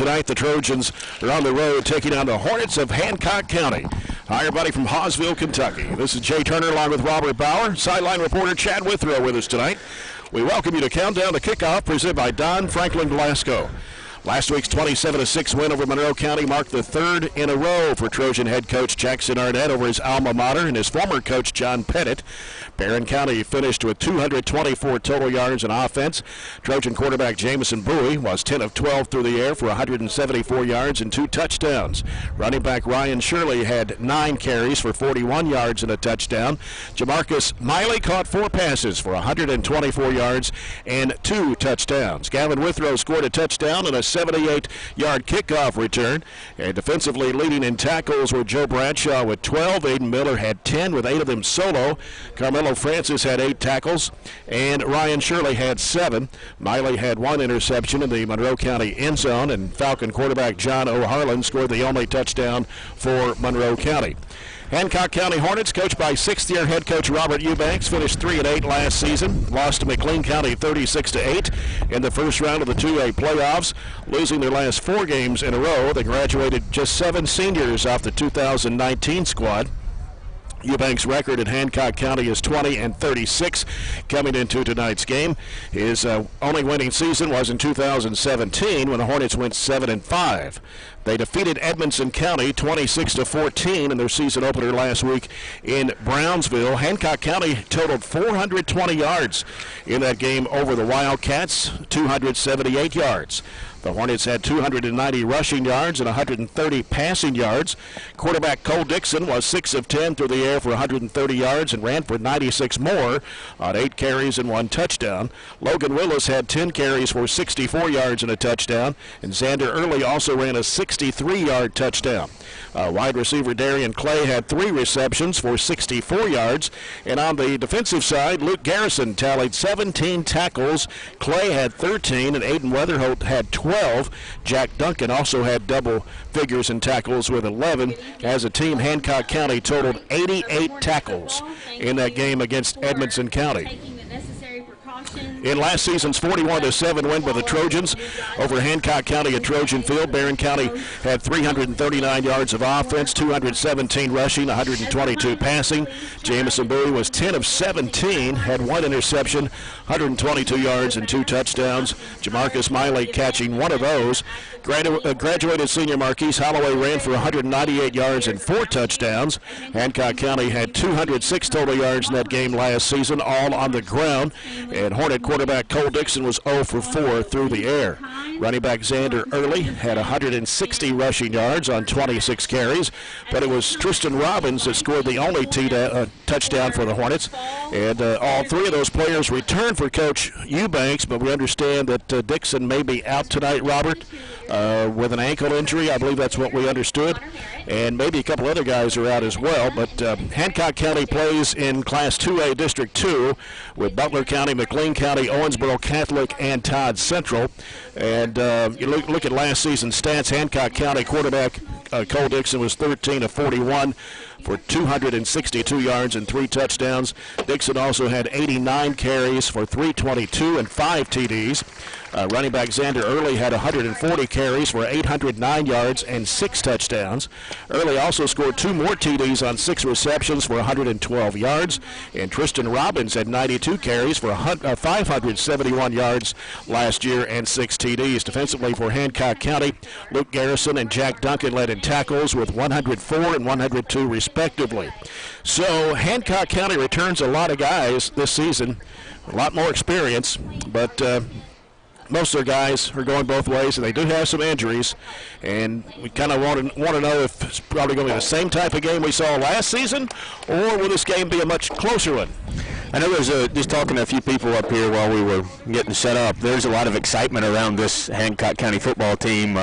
tonight. The Trojans are on the road taking on the Hornets of Hancock County. Hi, everybody from Hawesville, Kentucky. This is Jay Turner along with Robert Bauer. Sideline reporter Chad Withrow with us tonight. We welcome you to Countdown to Kickoff, presented by Don Franklin Glasgow. Last week's 27-6 win over Monroe County marked the third in a row for Trojan head coach Jackson Arnett over his alma mater and his former coach John Pettit. Barren County finished with 224 total yards in offense. Trojan quarterback Jamison Bowie was 10 of 12 through the air for 174 yards and 2 touchdowns. Running back Ryan Shirley had 9 carries for 41 yards and a touchdown. Jamarcus Miley caught 4 passes for 124 yards and 2 touchdowns. Gavin Withrow scored a touchdown and a 78-yard kickoff return. And defensively leading in tackles were Joe Bradshaw with 12. Aiden Miller had 10, with 8 of them solo. Carmelo Francis had 8 tackles, and Ryan Shirley had 7. Miley had 1 interception in the Monroe County end zone, and Falcon quarterback John O'Harlan scored the only touchdown for Monroe County. Hancock County Hornets, coached by 6th-year head coach Robert Eubanks, finished 3-8 last season. Lost to McLean County 36-8 in the first round of the 2A playoffs, losing their last 4 games in a row. They graduated just 7 seniors off the 2019 squad. Eubanks' record at Hancock County is 20-36 coming into tonight's game. His only winning season was in 2017 when the Hornets went 7-5. They defeated Edmonson County 26-14 in their season opener last week in Brownsville. Hancock County totaled 420 yards in that game over the Wildcats, 278 yards. The Hornets had 290 rushing yards and 130 passing yards. Quarterback Cole Dixon was 6 of 10 through the air for 130 yards and ran for 96 more on 8 carries and 1 touchdown. Logan Willis had 10 carries for 64 yards and a touchdown, and Xander Early also ran a 63-yard touchdown. Wide receiver Darian Clay had 3 receptions for 64 yards, and on the defensive side, Luke Garrison tallied 17 tackles. Clay had 13, and Aiden Weatherholt had 12. Jack Duncan also had double figures in tackles with 11. As a team, Hancock County totaled 88 tackles in that game against Edmonson County. In last season's 41-7 win by the Trojans over Hancock County at Trojan Field, Barren County had 339 yards of offense, 217 rushing, 122 passing. Jamison Bowie was 10 of 17, had 1 interception, 122 yards and 2 touchdowns. Jamarcus Miley catching 1 of those. Graduated senior Marquise Holloway ran for 198 yards and 4 touchdowns. Hancock County had 206 total yards in that game last season, all on the ground. And Hornet quarterback Cole Dixon was 0 for 4 through the air. Running back Xander Early had 160 rushing yards on 26 carries, but it was Tristan Robbins that scored the only touchdown for the Hornets. And all 3 of those players returned for Coach Eubanks, but we understand that Dixon may be out tonight, Robert, with an ankle injury. I believe that's what we understood. And maybe a couple other guys are out as well. But Hancock County plays in Class 2A District 2 with Butler County, McLean County, Owensboro Catholic, and Todd Central. And you look at last season's stats. Hancock County quarterback Cole Dixon was 13 of 41 for 262 yards and 3 touchdowns. Dixon also had 89 carries for 322 and 5 TDs. Running back Xander Early had 140 carries for 809 yards and 6 touchdowns. Early also scored 2 more TDs on 6 receptions for 112 yards. And Tristan Robbins had 92 carries for 571 yards last year and 6 TDs. Defensively for Hancock County, Luke Garrison and Jack Duncan led in tackles with 104 and 102 respectively. So Hancock County returns a lot of guys this season, a lot more experience, but most of their guys are going both ways, and they do have some injuries. And we kind of want to know if it's probably going to be the same type of game we saw last season, or will this game be a much closer one? I know there's just talking to a few people up here while we were getting set up, there's a lot of excitement around this Hancock County football team.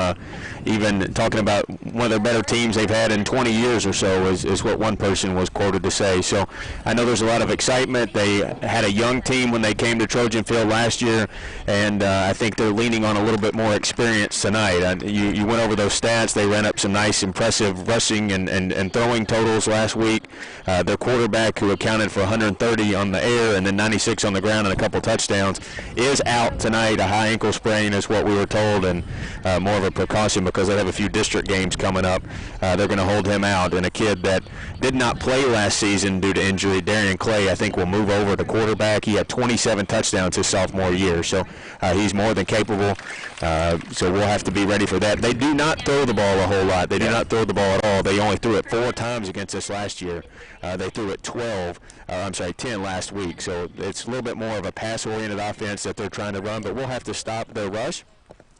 Even talking about one of their better teams they've had in 20 years or so is what one person was quoted to say. So I know there's a lot of excitement. They had a young team when they came to Trojan Field last year, and I think they're leaning on a little bit more experience tonight. You went over those stats. They ran up some nice, impressive rushing and throwing totals last week. Their quarterback, who accounted for 130 on the the air and then 96 on the ground and a couple touchdowns, is out tonight. A high ankle sprain is what we were told, and more of a precaution because they have a few district games coming up. They're going to hold him out. And a kid that did not play last season due to injury, Darian Clay, I think will move over to quarterback. He had 27 touchdowns his sophomore year, so he's more than capable. So we'll have to be ready for that. They do not throw the ball a whole lot. They do not throw the ball at all. They only threw it 4 times against us last year. They threw it 10 last week. So it's a little bit more of a pass-oriented offense that they're trying to run, but we'll have to stop their rush.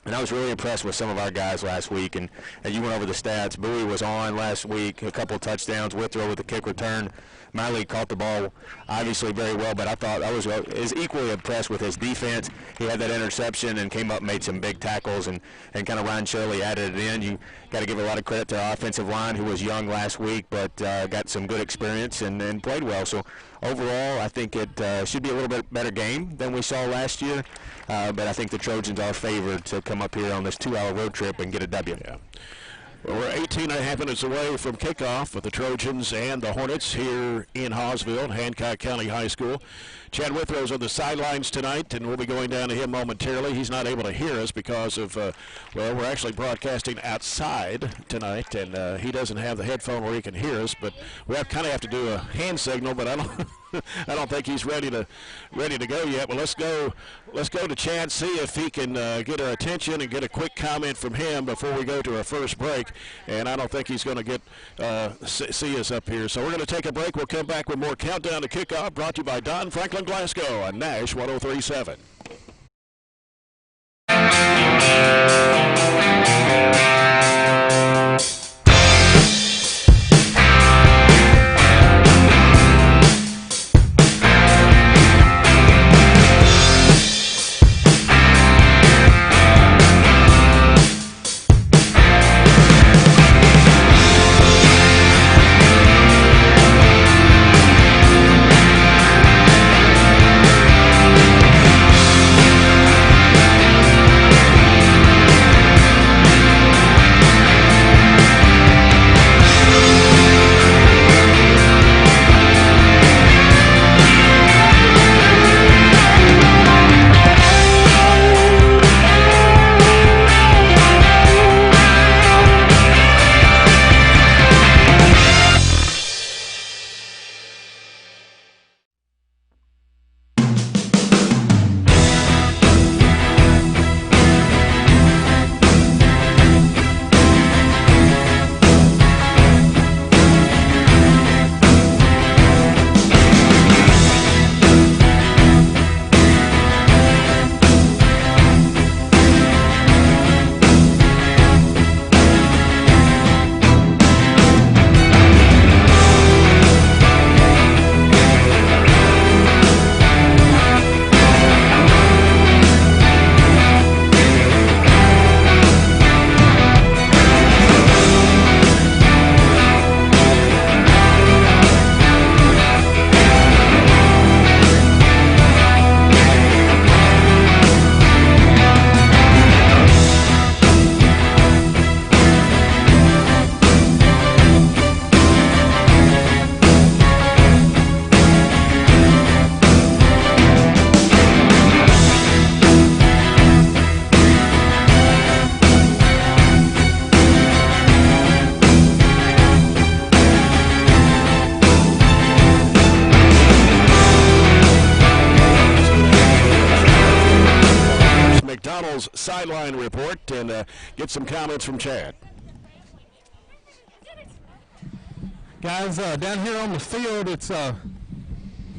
And I was really impressed with some of our guys last week. And you went over the stats. Bowie was on last week, a couple of touchdowns. Withrow with a kick return. Miley caught the ball obviously very well, but I thought I was equally impressed with his defense. He had that interception and came up, made some big tackles, and kind of Ryan Shirley added it in. You got to give a lot of credit to our offensive line, who was young last week, but got some good experience and played well. So overall, I think it should be a little bit better game than we saw last year, but I think the Trojans are favored to come up here on this 2-hour road trip and get a W. Yeah. Well, we're 18.5 minutes away from kickoff with the Trojans and the Hornets here in Hawesville, Hancock County High School. Chad Withrow's on the sidelines tonight, and we'll be going down to him momentarily. He's not able to hear us because of, well, we're actually broadcasting outside tonight, and he doesn't have the headphone where he can hear us, but we kind of have to do a hand signal, but I don't think he's ready to go yet. Well, let's go to Chad, see if he can get our attention and get a quick comment from him before we go to our first break. And I don't think he's going to get see us up here. So we're going to take a break. We'll come back with more Countdown to Kickoff, brought to you by Don Franklin Glasgow on Nash 103.7. Sideline report and get some comments from Chad. Guys, down here on the field, it's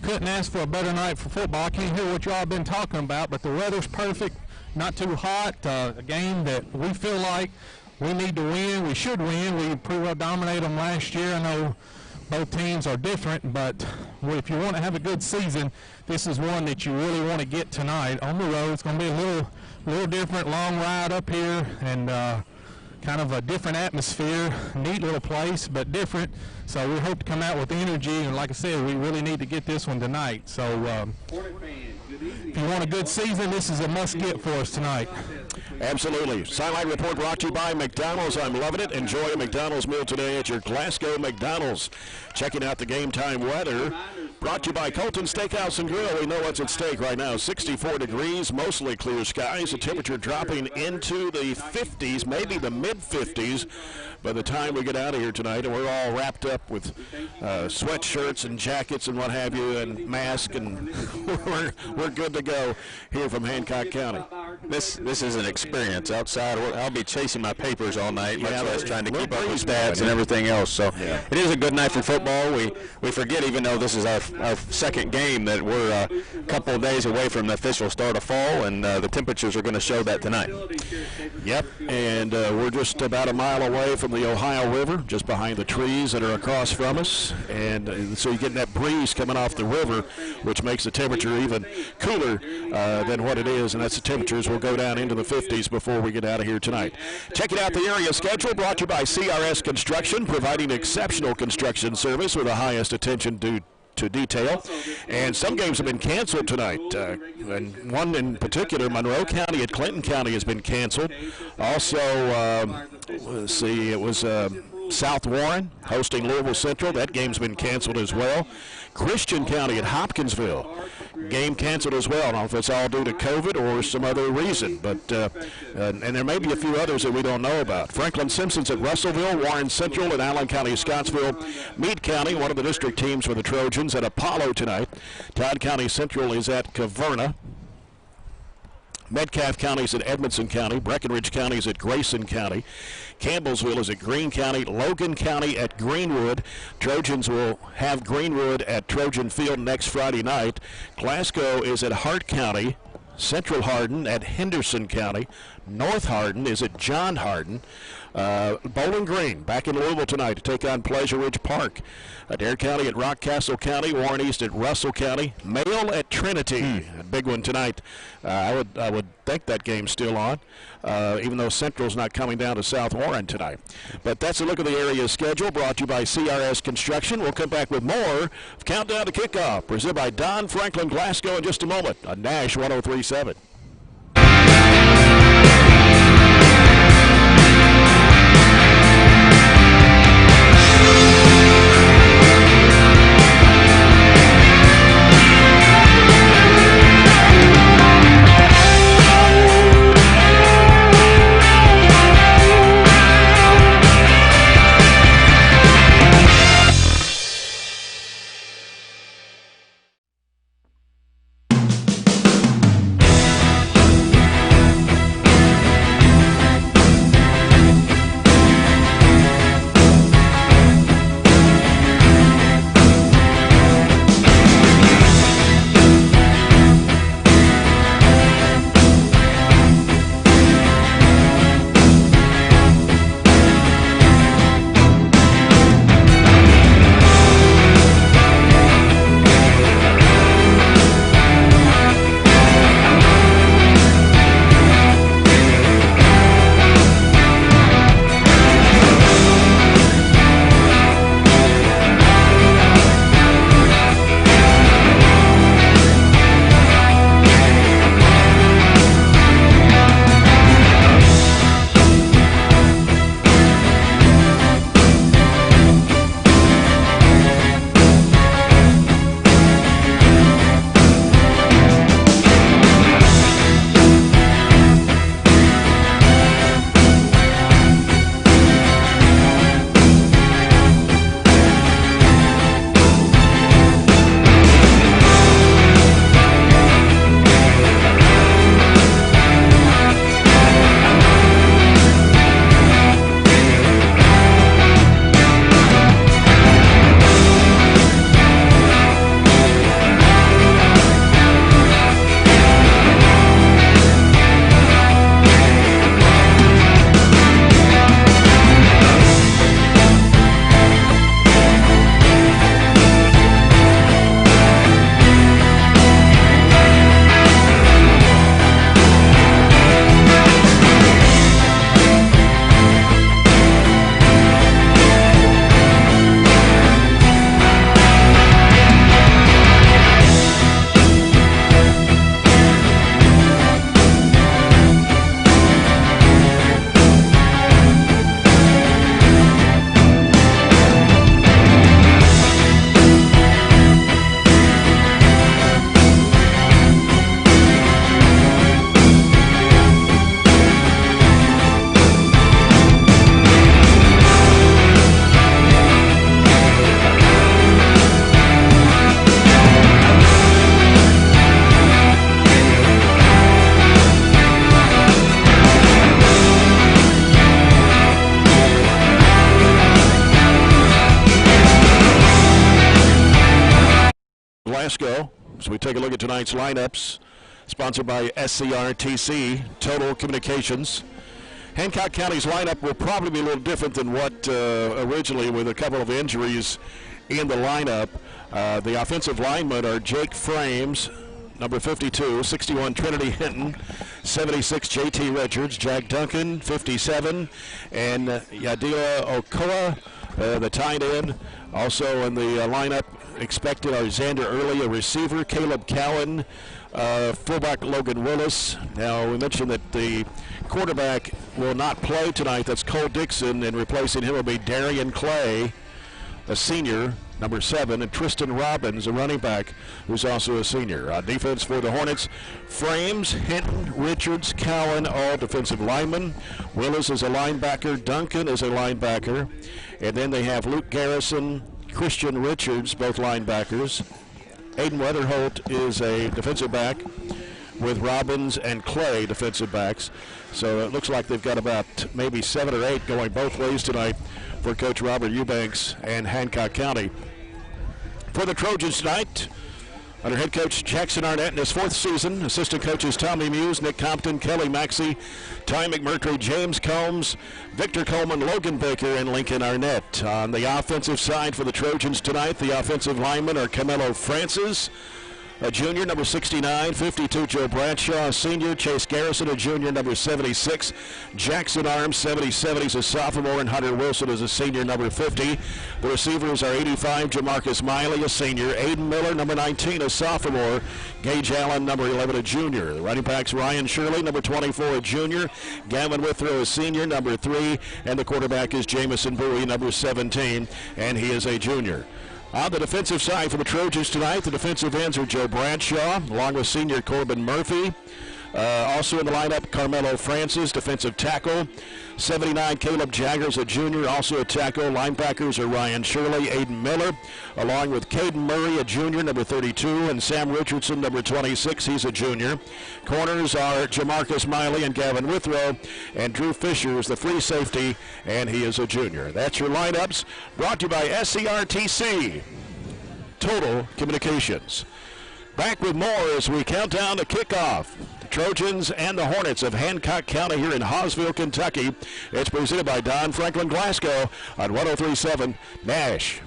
couldn't ask for a better night for football. I can't hear what y'all been talking about, but the weather's perfect, not too hot. A game that we feel like we need to win. We should win. We pretty well dominated them last year. I know both teams are different, but if you want to have a good season, this is one that you really want to get tonight on the road. It's going to be a little different, long ride up here, and kind of a different atmosphere. Neat little place, but different. So we hope to come out with energy, and like I said, we really need to get this one tonight. So if you want a good season, this is a must-get for us tonight. Absolutely. Sideline Report brought to you by McDonald's. I'm loving it. Enjoy a McDonald's meal today at your Glasgow McDonald's. Checking out the game time weather. Brought to you by Colton Steakhouse and Grill. We know what's at stake right now. 64 degrees, mostly clear skies. The temperature dropping into the 50s, maybe the mid-50s by the time we get out of here tonight. And we're all wrapped up with sweatshirts and jackets and what have you and masks, and we're good to go here from Hancock County. This is an experience outside. I'll be chasing my papers all night, much less trying to keep up with breeze stats and everything else. So it is a good night for football. We forget, even though this is our second game, that we're a couple of days away from the official start of fall, and the temperatures are going to show that tonight. Yep, and we're just about a mile away from the Ohio River, just behind the trees that are across from us, and so you're getting that breeze coming off the river, which makes the temperature even cooler than what it is, and that's the temperatures will go down into the 50s before we get out of here tonight. Checking out the area schedule, brought to you by CRS Construction, providing exceptional construction service with the highest attention due to detail. And some games have been canceled tonight, and one in particular, Monroe County at Clinton County, has been canceled. Also, let's see, it was South Warren hosting Louisville Central. That game's been canceled as well. Christian County at Hopkinsville, game canceled as well. I don't know if it's all due to COVID or some other reason, but and there may be a few others that we don't know about. Franklin Simpson's at Russellville, Warren Central at Allen County, Scottsville. Meade County, one of the district teams for the Trojans, at Apollo tonight. Todd County Central is at Caverna. Metcalfe County is at Edmonson County. Breckenridge County is at Grayson County. Campbellsville is at Greene County. Logan County at Greenwood. Trojans will have Greenwood at Trojan Field next Friday night. Glasgow is at Hart County. Central Hardin at Henderson County. North Hardin is at John Hardin. Bowling Green back in Louisville tonight to take on Pleasure Ridge Park. Adair County at Rockcastle County. Warren East at Russell County. Mail at Trinity. A big one tonight. I would think that game's still on, even though Central's not coming down to South Warren tonight. But that's a look at the area schedule brought to you by CRS Construction. We'll come back with more of Countdown to Kickoff, presented by Don Franklin Glasgow in just a moment on Nash 103.7. Glasgow. So we take a look at tonight's lineups, sponsored by SCRTC Total Communications. Hancock County's lineup will probably be a little different than what originally, with a couple of injuries in the lineup. The offensive linemen are Jake Frames, number 52, 61 Trinity Hinton, 76 J.T. Richards, Jack Duncan, 57, and Yadila Okoa, the tight end. Also in the lineup expected are Xander Early, a receiver, Caleb Cowan, fullback Logan Willis. Now, we mentioned that the quarterback will not play tonight. That's Cole Dixon, and replacing him will be Darian Clay, a senior, number 7, and Tristan Robbins, a running back, who's also a senior. Defense for the Hornets: Frames, Hinton, Richards, Cowan, all defensive linemen. Willis is a linebacker. Duncan is a linebacker. And then they have Luke Garrison, Christian Richards, both linebackers. Aiden Weatherholt is a defensive back, with Robbins and Clay defensive backs. So it looks like they've got about maybe 7 or 8 going both ways tonight for Coach Robert Eubanks and Hancock County. For the Trojans tonight, under head coach Jackson Arnett in his 4th season, assistant coaches Tommy Muse, Nick Compton, Kelly Maxey, Ty McMurtry, James Combs, Victor Coleman, Logan Baker, and Lincoln Arnett. On the offensive side for the Trojans tonight, the offensive linemen are Camelo Francis, a junior, number 69, 52, Joe Bradshaw, a senior, Chase Garrison, a junior, number 76, Jackson Arms, 77, he's a sophomore, and Hunter Wilson is a senior, number 50. The receivers are 85, Jamarcus Miley, a senior, Aiden Miller, number 19, a sophomore, Gage Allen, number 11, a junior. The running backs, Ryan Shirley, number 24, a junior, Gavin Withrow, a senior, number 3, and the quarterback is Jamison Bowie, number 17, and he is a junior. On the defensive side for the Trojans tonight, the defensive ends are Joe Bradshaw, along with senior Corbin Murphy. Also in the lineup, Carmelo Francis, defensive tackle. 79, Caleb Jaggers, a junior, also a tackle. Linebackers are Ryan Shirley, Aiden Miller, along with Caden Murray, a junior, number 32, and Sam Richardson, number 26, he's a junior. Corners are Jamarcus Miley and Gavin Withrow, and Drew Fisher is the free safety, and he is a junior. That's your lineups, brought to you by SCRTC Total Communications. Back with more as we count down to kickoff. The Trojans and the Hornets of Hancock County here in Hawesville, Kentucky. It's presented by Don Franklin Glasgow on 103.7 Nash.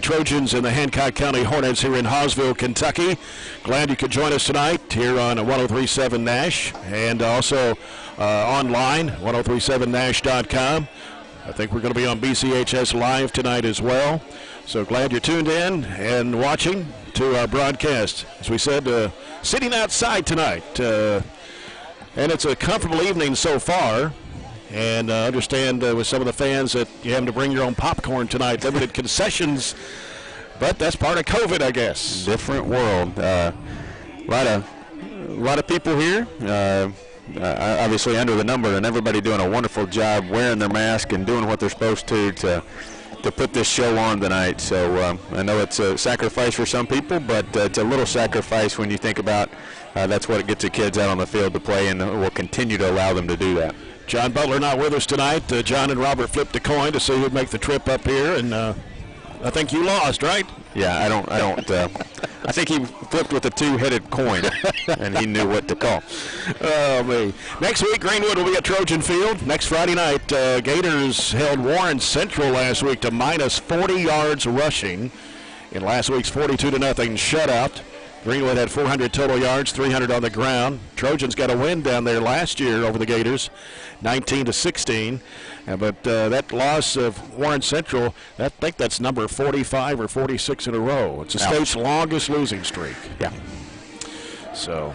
Trojans and the Hancock County Hornets here in Hawesville, Kentucky. Glad you could join us tonight here on 103.7 Nash and also online, 1037nash.com. I think we're going to be on BCHS Live tonight as well. So glad you're tuned in and watching to our broadcast. As we said, sitting outside tonight. And it's a comfortable evening so far. And understand with some of the fans that you have to bring your own popcorn tonight. Limited concessions, but that's part of COVID, I guess. Different world. A lot of people here. Obviously under the number, and everybody doing a wonderful job wearing their mask and doing what they're supposed to put this show on tonight. So I know it's a sacrifice for some people, but it's a little sacrifice when you think about that's what it gets the kids out on the field to play, and will continue to allow them to do that. John Butler not with us tonight. John and Robert flipped a coin to see who'd make the trip up here, and I think you lost, right? Yeah, I don't. I think he flipped with a two-headed coin, and he knew what to call. Oh, me. Next week, Greenwood will be at Trojan Field. Next Friday night, Gators held Warren Central last week to minus 40 yards rushing in last week's 42-0 shutout. Greenwood had 400 total yards, 300 on the ground. Trojans got a win down there last year over the Gators, 19-16. But that loss of Warren Central, I think that's number 45 or 46 in a row. It's the state's longest losing streak. Yeah. So,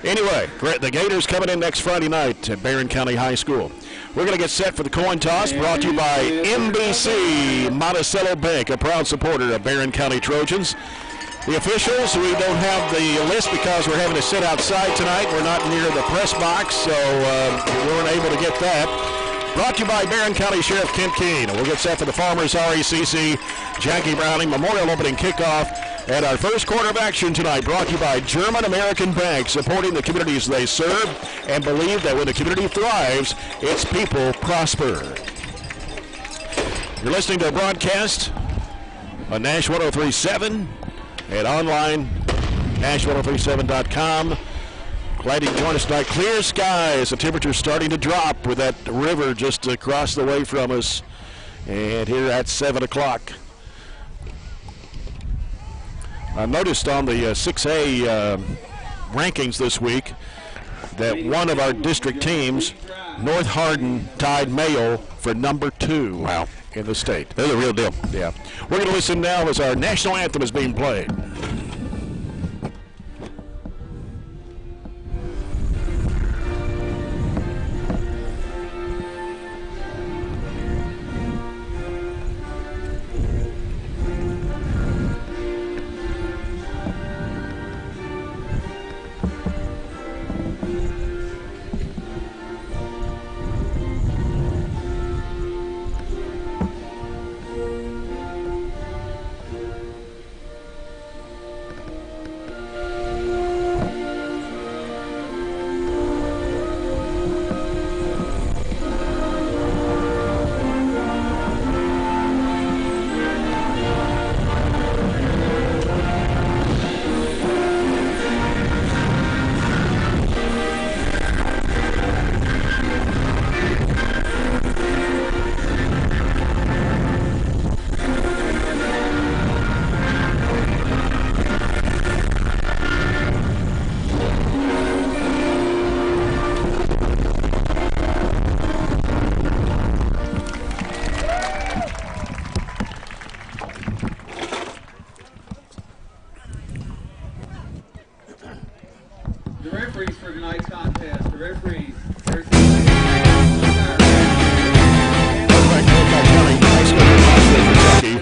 anyway, the Gators coming in next Friday night at Barren County High School. We're going to get set for the coin toss, brought to you by MBC Monticello Bank, a proud supporter of Barren County Trojans. The officials, we don't have the list because we're having to sit outside tonight. We're not near the press box, so we weren't able to get that. Brought to you by Barren County Sheriff Kent Keene. We'll get set for the Farmers RECC Jackie Browning Memorial Opening Kickoff. And our first quarter of action tonight brought to you by German American Bank, supporting the communities they serve and believe that when the community thrives, its people prosper. You're listening to a broadcast on Nash 103.7 and online, nash1037.com. Glad you can join us tonight. Clear skies. The temperature's starting to drop with that river just across the way from us. And here at 7 o'clock. I noticed on the 6A rankings this week that one of our district teams, North Hardin, tied Mayo for number 2. Wow. In the state. They're the real deal. Yeah. We're going to listen now as our national anthem is being played.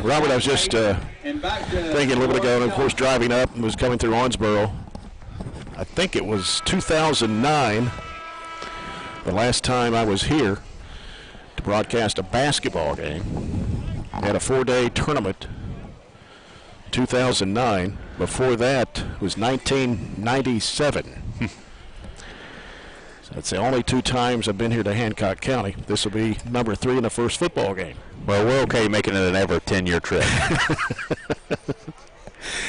Robert, I was just thinking a little bit ago, and of course driving up and was coming through Owensboro. I think it was 2009, the last time I was here to broadcast a basketball game. Had a 4-day tournament, 2009. Before that was 1997. So that's the only 2 times I've been here to Hancock County. This will be number 3 in the first football game. Well, we're okay making it an ever 10-year trip.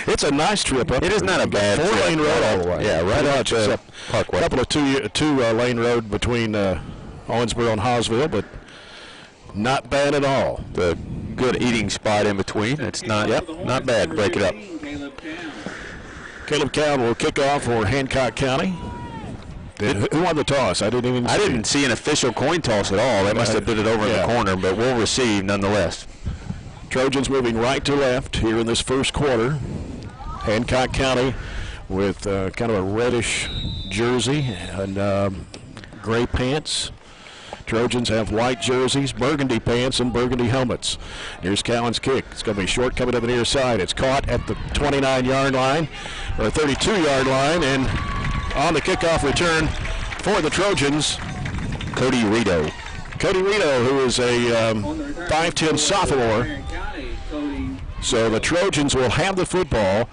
It's a nice trip up. It is not a bad 4-lane road all the way. Yeah, right out to Parkway. A couple of two-lane road between Owensboro and Hawesville, but not bad at all. The good eating spot in between. It's not bad. Break it up. Caleb Cowan will kick off for Hancock County. Who won the toss? I didn't see an official coin toss at all. They must have put it over in the corner, but we'll receive nonetheless. Trojans moving right to left here in this first quarter. Hancock County with kind of a reddish jersey and gray pants. Trojans have white jerseys, burgundy pants, and burgundy helmets. Here's Cowan's kick. It's going to be short coming to the near side. It's caught at the 29-yard line, or 32-yard line, and on the kickoff return for the Trojans, Cody Rito. Cody Rito, who is a 5'10 sophomore. So the Trojans will have the football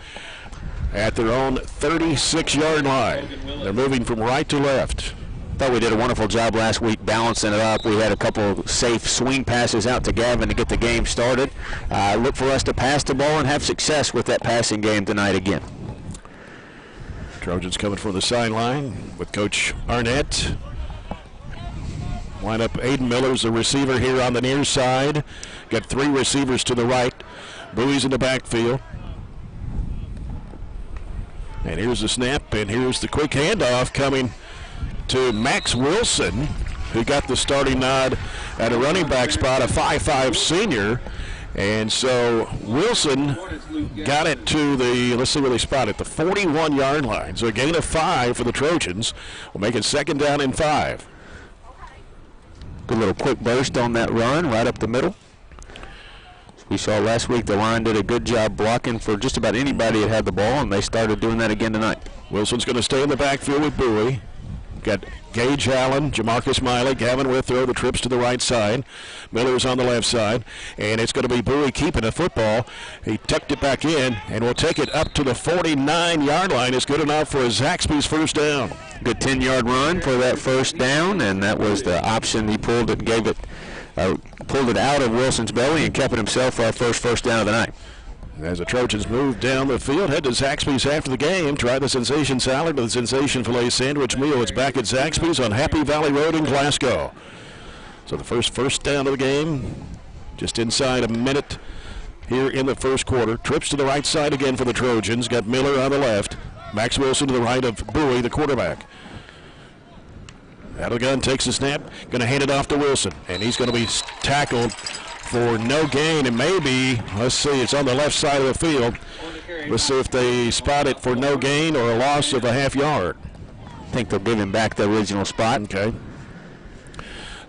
at their own 36-yard line. They're moving from right to left. Thought we did a wonderful job last week balancing it up. We had a couple safe swing passes out to Gavin to get the game started. Look for us to pass the ball and have success with that passing game tonight again. Trojans coming from the sideline with Coach Arnett. Line up Aiden Miller's the receiver here on the near side. Got three receivers to the right. Bowie's in the backfield. And here's the snap, and here's the quick handoff coming to Max Wilson, who got the starting nod at a running back spot, a 5'5 senior. And so Wilson got it to the, let's see where they spot it, the 41-yard line. So a gain of 5 for the Trojans. Will make it 2nd down and 5. Good little quick burst on that run right up the middle. We saw last week the line did a good job blocking for just about anybody that had the ball, and they started doing that again tonight. Wilson's going to stay in the backfield with Bowie. Got Gage Allen, Jamarcus Miley, Gavin Withrow, the trips to the right side. Miller's on the left side, and it's going to be Bowie keeping the football. He tucked it back in, and will take it up to the 49-yard line. It's good enough for Zaxby's first down. Good 10-yard run for that first down, and that was the option. He pulled it, pulled it out of Wilson's belly and kept it himself for our first down of the night. As the Trojans move down the field, head to Zaxby's after the game. Try the Sensation Salad or the Sensation Filet Sandwich meal. It's back at Zaxby's on Happy Valley Road in Glasgow. So the first down of the game, just inside a minute here in the first quarter. Trips to the right side again for the Trojans. Got Miller on the left. Max Wilson to the right of Bowie, the quarterback. Out of the gun, takes the snap. Going to hand it off to Wilson, and he's going to be tackled for no gain, and maybe, let's see, it's on the left side of the field. Let's see if they spot it for no gain or a loss of a half yard. I think they'll give him back the original spot. Okay.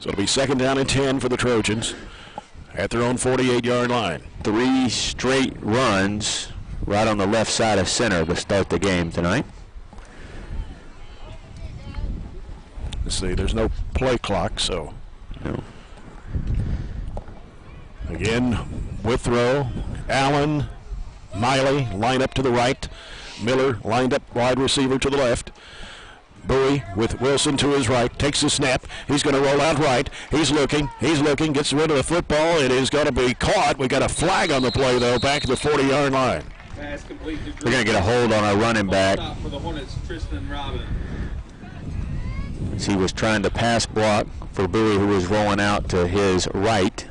So it'll be 2nd down and 10 for the Trojans at their own 48-yard line. 3 straight runs right on the left side of center to start the game tonight. Let's see, there's no play clock, so. No. Again, Withrow, Allen, Miley line up to the right. Miller lined up wide receiver to the left. Bowie with Wilson to his right, takes the snap. He's going to roll out right. He's looking, gets rid of the football. It is going to be caught. We got a flag on the play, though, back at the 40-yard line. We're going to get a hold on our running back. For the Hornets, Tristan Robin. He was trying to pass block for Bowie, who was rolling out to his right.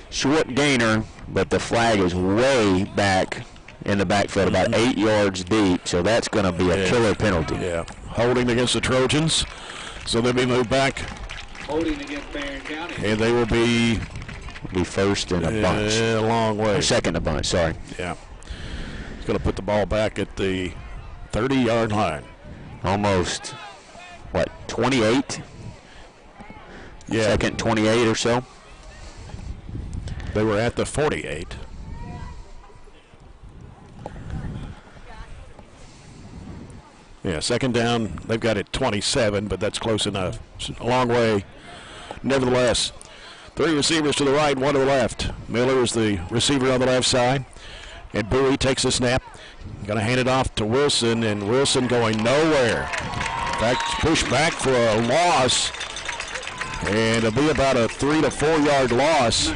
Short gainer, but the flag is way back in the backfield, about 8 yards deep, so that's going to be a killer penalty. Yeah, holding against the Trojans, so they'll be moved back. Holding against Barren County. And they will be first in a bunch. A long way. Or second a bunch, sorry. Yeah. He's going to put the ball back at the 30-yard line. Almost, 28? Yeah. Second 28 or so. They were at the 48. Yeah, 2nd down. They've got it 27, but that's close enough. It's a long way. Nevertheless, 3 receivers to the right, 1 to the left. Miller is the receiver on the left side. And Bowie takes the snap. Going to hand it off to Wilson, and Wilson going nowhere. In fact, pushed back for a loss. And it'll be about a 3 to 4 yard loss.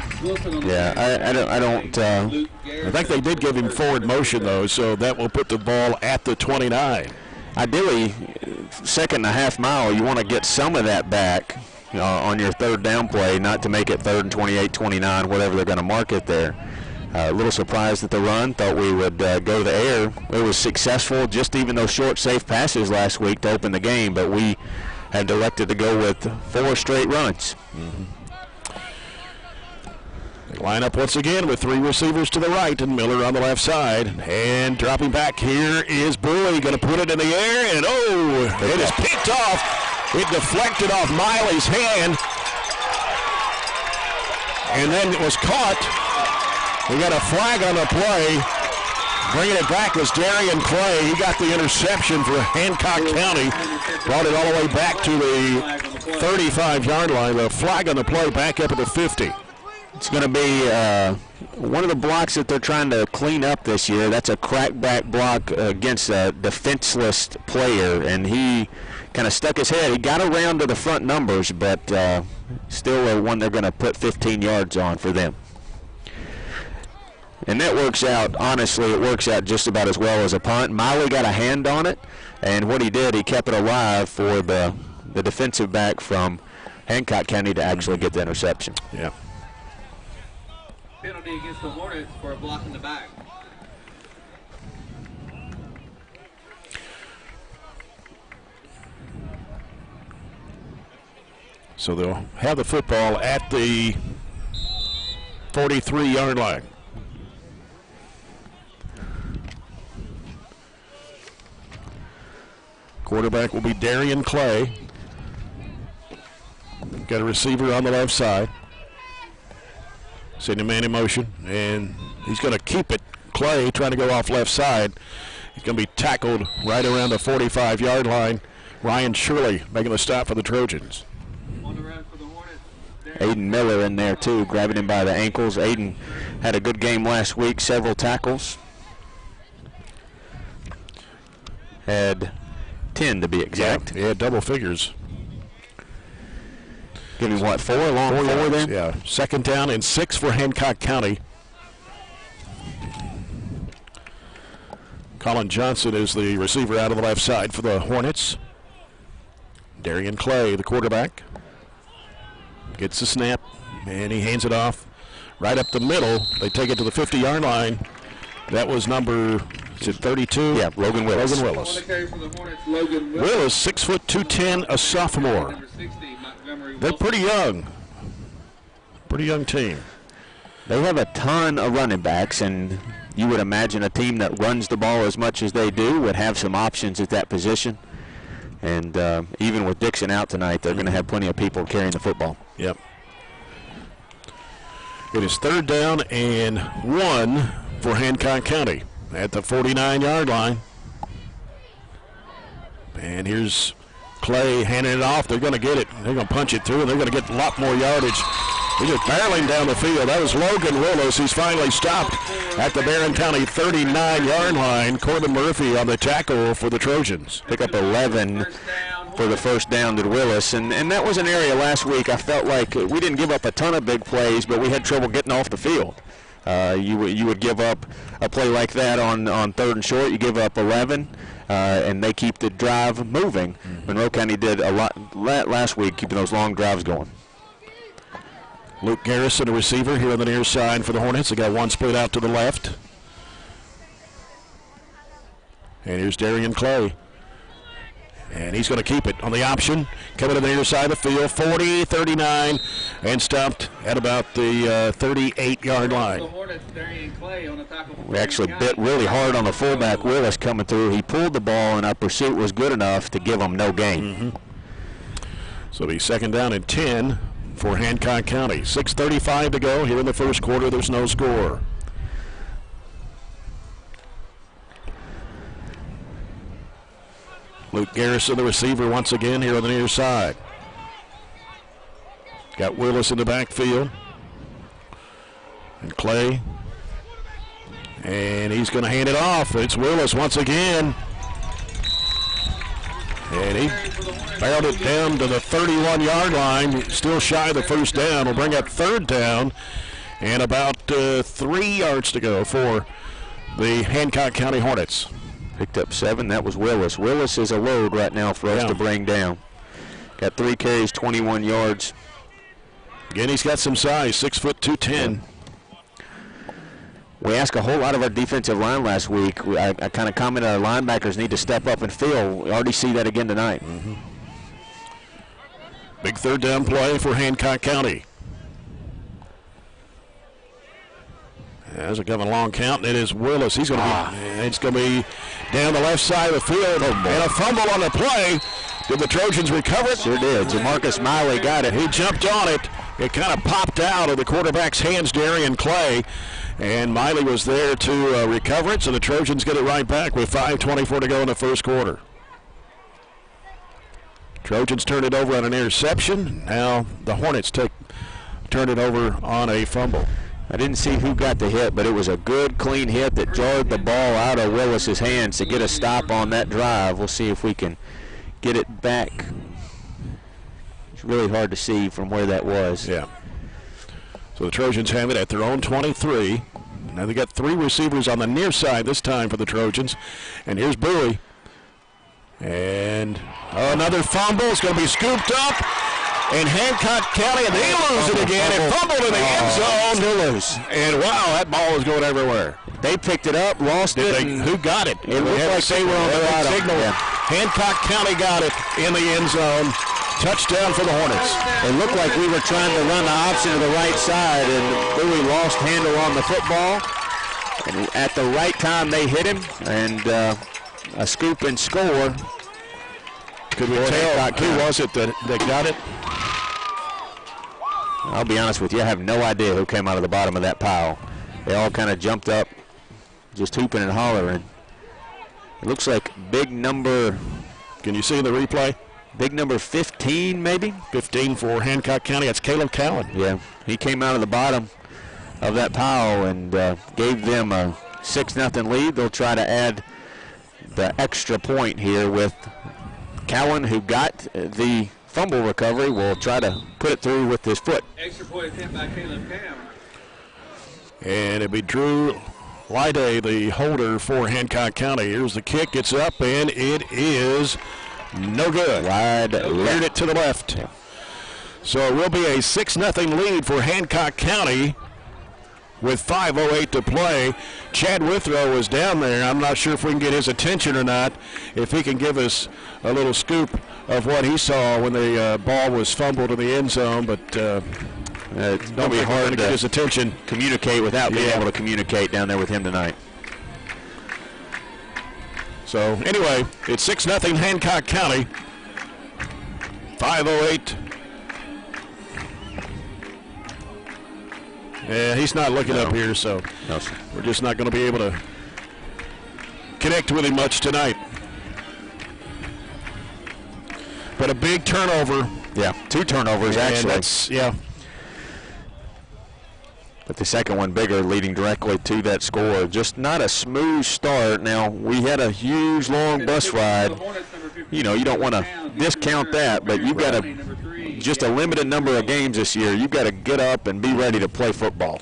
Yeah, I think they did give him forward motion, though, so that will put the ball at the 29. Ideally, 2nd and a half mile, you want to get some of that back. on your third down play, not to make it 3rd and 28, 29, whatever they're going to mark it there. A little surprised at the run. Thought we would go to the air. It was successful, just even those short, safe passes last week to open the game, but we had elected to go with 4 straight runs. They line up once again with 3 receivers to the right and Miller on the left side. And dropping back here is Bowie, going to put it in the air, and it is picked off. It deflected off Miley's hand, and then it was caught. We got a flag on the play. Bringing it back was Darian Clay. He got the interception for Hancock County. Brought it all the way back to the 35-yard line. The flag on the play back up at the 50. It's going to be one of the blocks that they're trying to clean up this year. That's a crackback block against a defenseless player, and he kind of stuck his head. He got around to the front numbers, but still one they're going to put 15 yards on for them. And that works out, honestly, it works out just about as well as a punt. Miley got a hand on it, and what he did, he kept it alive for the defensive back from Hancock County to actually get the interception. Yeah. Penalty against the Hornets for a block in the back. So they'll have the football at the 43-yard line. Quarterback will be Darian Clay. Got a receiver on the left side. Sending a man in motion, and he's going to keep it. Clay trying to go off left side. He's going to be tackled right around the 45-yard line. Ryan Shirley making the stop for the Trojans. On the run for the Hornets. Aiden Miller in there too, grabbing him by the ankles. Aiden had a good game last week, several tackles. Had 10 to be exact. Yeah, double figures. Give him what, 4 along 4 there? Yeah, 2nd down and 6 for Hancock County. Colin Johnson is the receiver out of the left side for the Hornets. Darian Clay, the quarterback, gets the snap, and he hands it off right up the middle. They take it to the 50-yard line. That was number, is it 32? Yeah, Logan Willis. On the carry for the Hornets, Logan Willis. Willis, 6 foot 210, a sophomore. Number 60, Montgomery They're Wilson. pretty young. Pretty young team. They have a ton of running backs, and you would imagine a team that runs the ball as much as they do would have some options at that position. And even with Dixon out tonight, they're going to have plenty of people carrying the football. Yep. It is 3rd down and 1 for Hancock County at the 49-yard line. And here's Clay handing it off. They're going to get it. They're going to punch it through, and they're going to get a lot more yardage. He's just barreling down the field. That was Logan Willis. He's finally stopped at the Barren County 39-yard line. Corbin Murphy on the tackle for the Trojans. Pick up 11 for the first down to Willis. And that was an area last week I felt like we didn't give up a ton of big plays, but we had trouble getting off the field. You would give up a play like that on 3rd and short. You give up 11, and they keep the drive moving. Monroe County did a lot last week, keeping those long drives going. Luke Garrison, a receiver here on the near side for the Hornets. They got one split out to the left. And here's Darian Clay. And he's going to keep it on the option. Coming to the near side of the field, 40, 39, and stopped at about the 38-yard line. The Hornets, Darian Clay on the tackle for We actually Barren bit County. really hard on the fullback, Willis, coming through. He pulled the ball, and our pursuit was good enough to give them no gain. So it'll be 2nd down and 10 for Hancock County. 6:35 to go here in the first quarter. There's no score. Luke Garrison, the receiver, once again here on the near side. Got Willis in the backfield. And Clay. And he's going to hand it off. It's Willis once again. And he barreled it down to the 31-yard line. Still shy of the first down. Will bring up 3rd down. And about 3 yards to go for the Hancock County Hornets. Picked up 7. That was Willis. Willis is a load right now for us to bring down. Got 3 carries, 21 yards. Again, he's got some size, 6 foot 210. We asked a whole lot of our defensive line last week. I kind of commented our linebackers need to step up and fill. We already see that again tonight. Big third down play for Hancock County. As a coming long count, it is Willis. He's going to be. It's going to be down the left side of the field, and a fumble on the play. Did the Trojans recover it? Sure did. Jamarcus Miley got it. He jumped on it. It kind of popped out of the quarterback's hands, Darian Clay, and Miley was there to recover it. So the Trojans get it right back with 5:24 to go in the first quarter. Trojans turn it over on an interception. Now the Hornets turn it over on a fumble. I didn't see who got the hit, but it was a good, clean hit that jarred the ball out of Willis's hands to get a stop on that drive. We'll see if we can get it back. It's really hard to see from where that was. Yeah. So the Trojans have it at their own 23. Now they got 3 receivers on the near side this time for the Trojans. And here's Bowie. And another fumble. It's going to be scooped up. And Hancock County, and they lose it again. It fumbled in the end zone. Still loose. And wow, that ball was going everywhere. They picked it up, lost it. Who got it? It looked like they were on the right signal. Yeah. Hancock County got it in the end zone. Touchdown for the Hornets. It looked like we were trying to run the option to the right side, and Bowie lost handle on the football. And at the right time, they hit him, and a scoop and score. Could we tell who was it that got it? I'll be honest with you, I have no idea who came out of the bottom of that pile. They all kind of jumped up, just hooping and hollering. It looks like big number. Can you see the replay? Big number 15, maybe? 15 for Hancock County. That's Caleb Cowan. Yeah, he came out of the bottom of that pile and gave them a 6-0 lead. They'll try to add the extra point here with Cowan, who got the fumble recovery, will try to put it through with his foot. Extra point attempt by Caleb Cowan. And it'll be Drew Lyday, the holder for Hancock County. Here's the kick. It's up, and it is no good. Wide Cleared it to the left. Yeah. So it will be a 6-0 lead for Hancock County with 5:08 to play. Chad Withrow was down there. I'm not sure if we can get his attention or not, if he can give us a little scoop of what he saw when the ball was fumbled in the end zone, but it's going to be hard to get his attention. Communicate without being able to communicate down there with him tonight. So anyway, it's 6-0 Hancock County. 5:08. Yeah, he's not looking up here, so No, sir. we're just not going to be able to connect with him much tonight. But a big turnover. Yeah, 2 turnovers And actually. that's, yeah. But the second one bigger, leading directly to that score. Just not a smooth start. Now, we had a huge, long bus ride. You know, you don't want to discount that, but you've got just a limited number of games this year. You've got to get up and be ready to play football.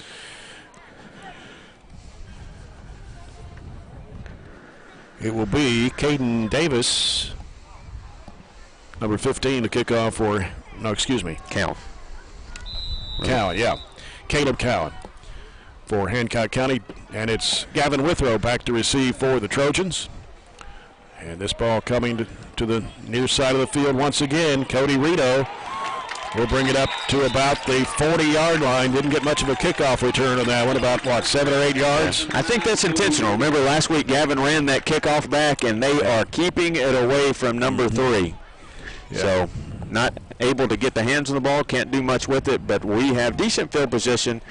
It will be Caden Davis, number 15, to kick off for, no, excuse me. Count. Cowan, yeah. Caleb Cowan for Hancock County. And it's Gavin Withrow back to receive for the Trojans. And this ball coming to the near side of the field once again. Cody Rito will bring it up to about the 40-yard line. Didn't get much of a kickoff return on that one. About, what, 7 or 8 yards? I think that's intentional. Remember last week Gavin ran that kickoff back, and they are keeping it away from number 3. Yeah. So not able to get the hands on the ball, can't do much with it, but we have decent field position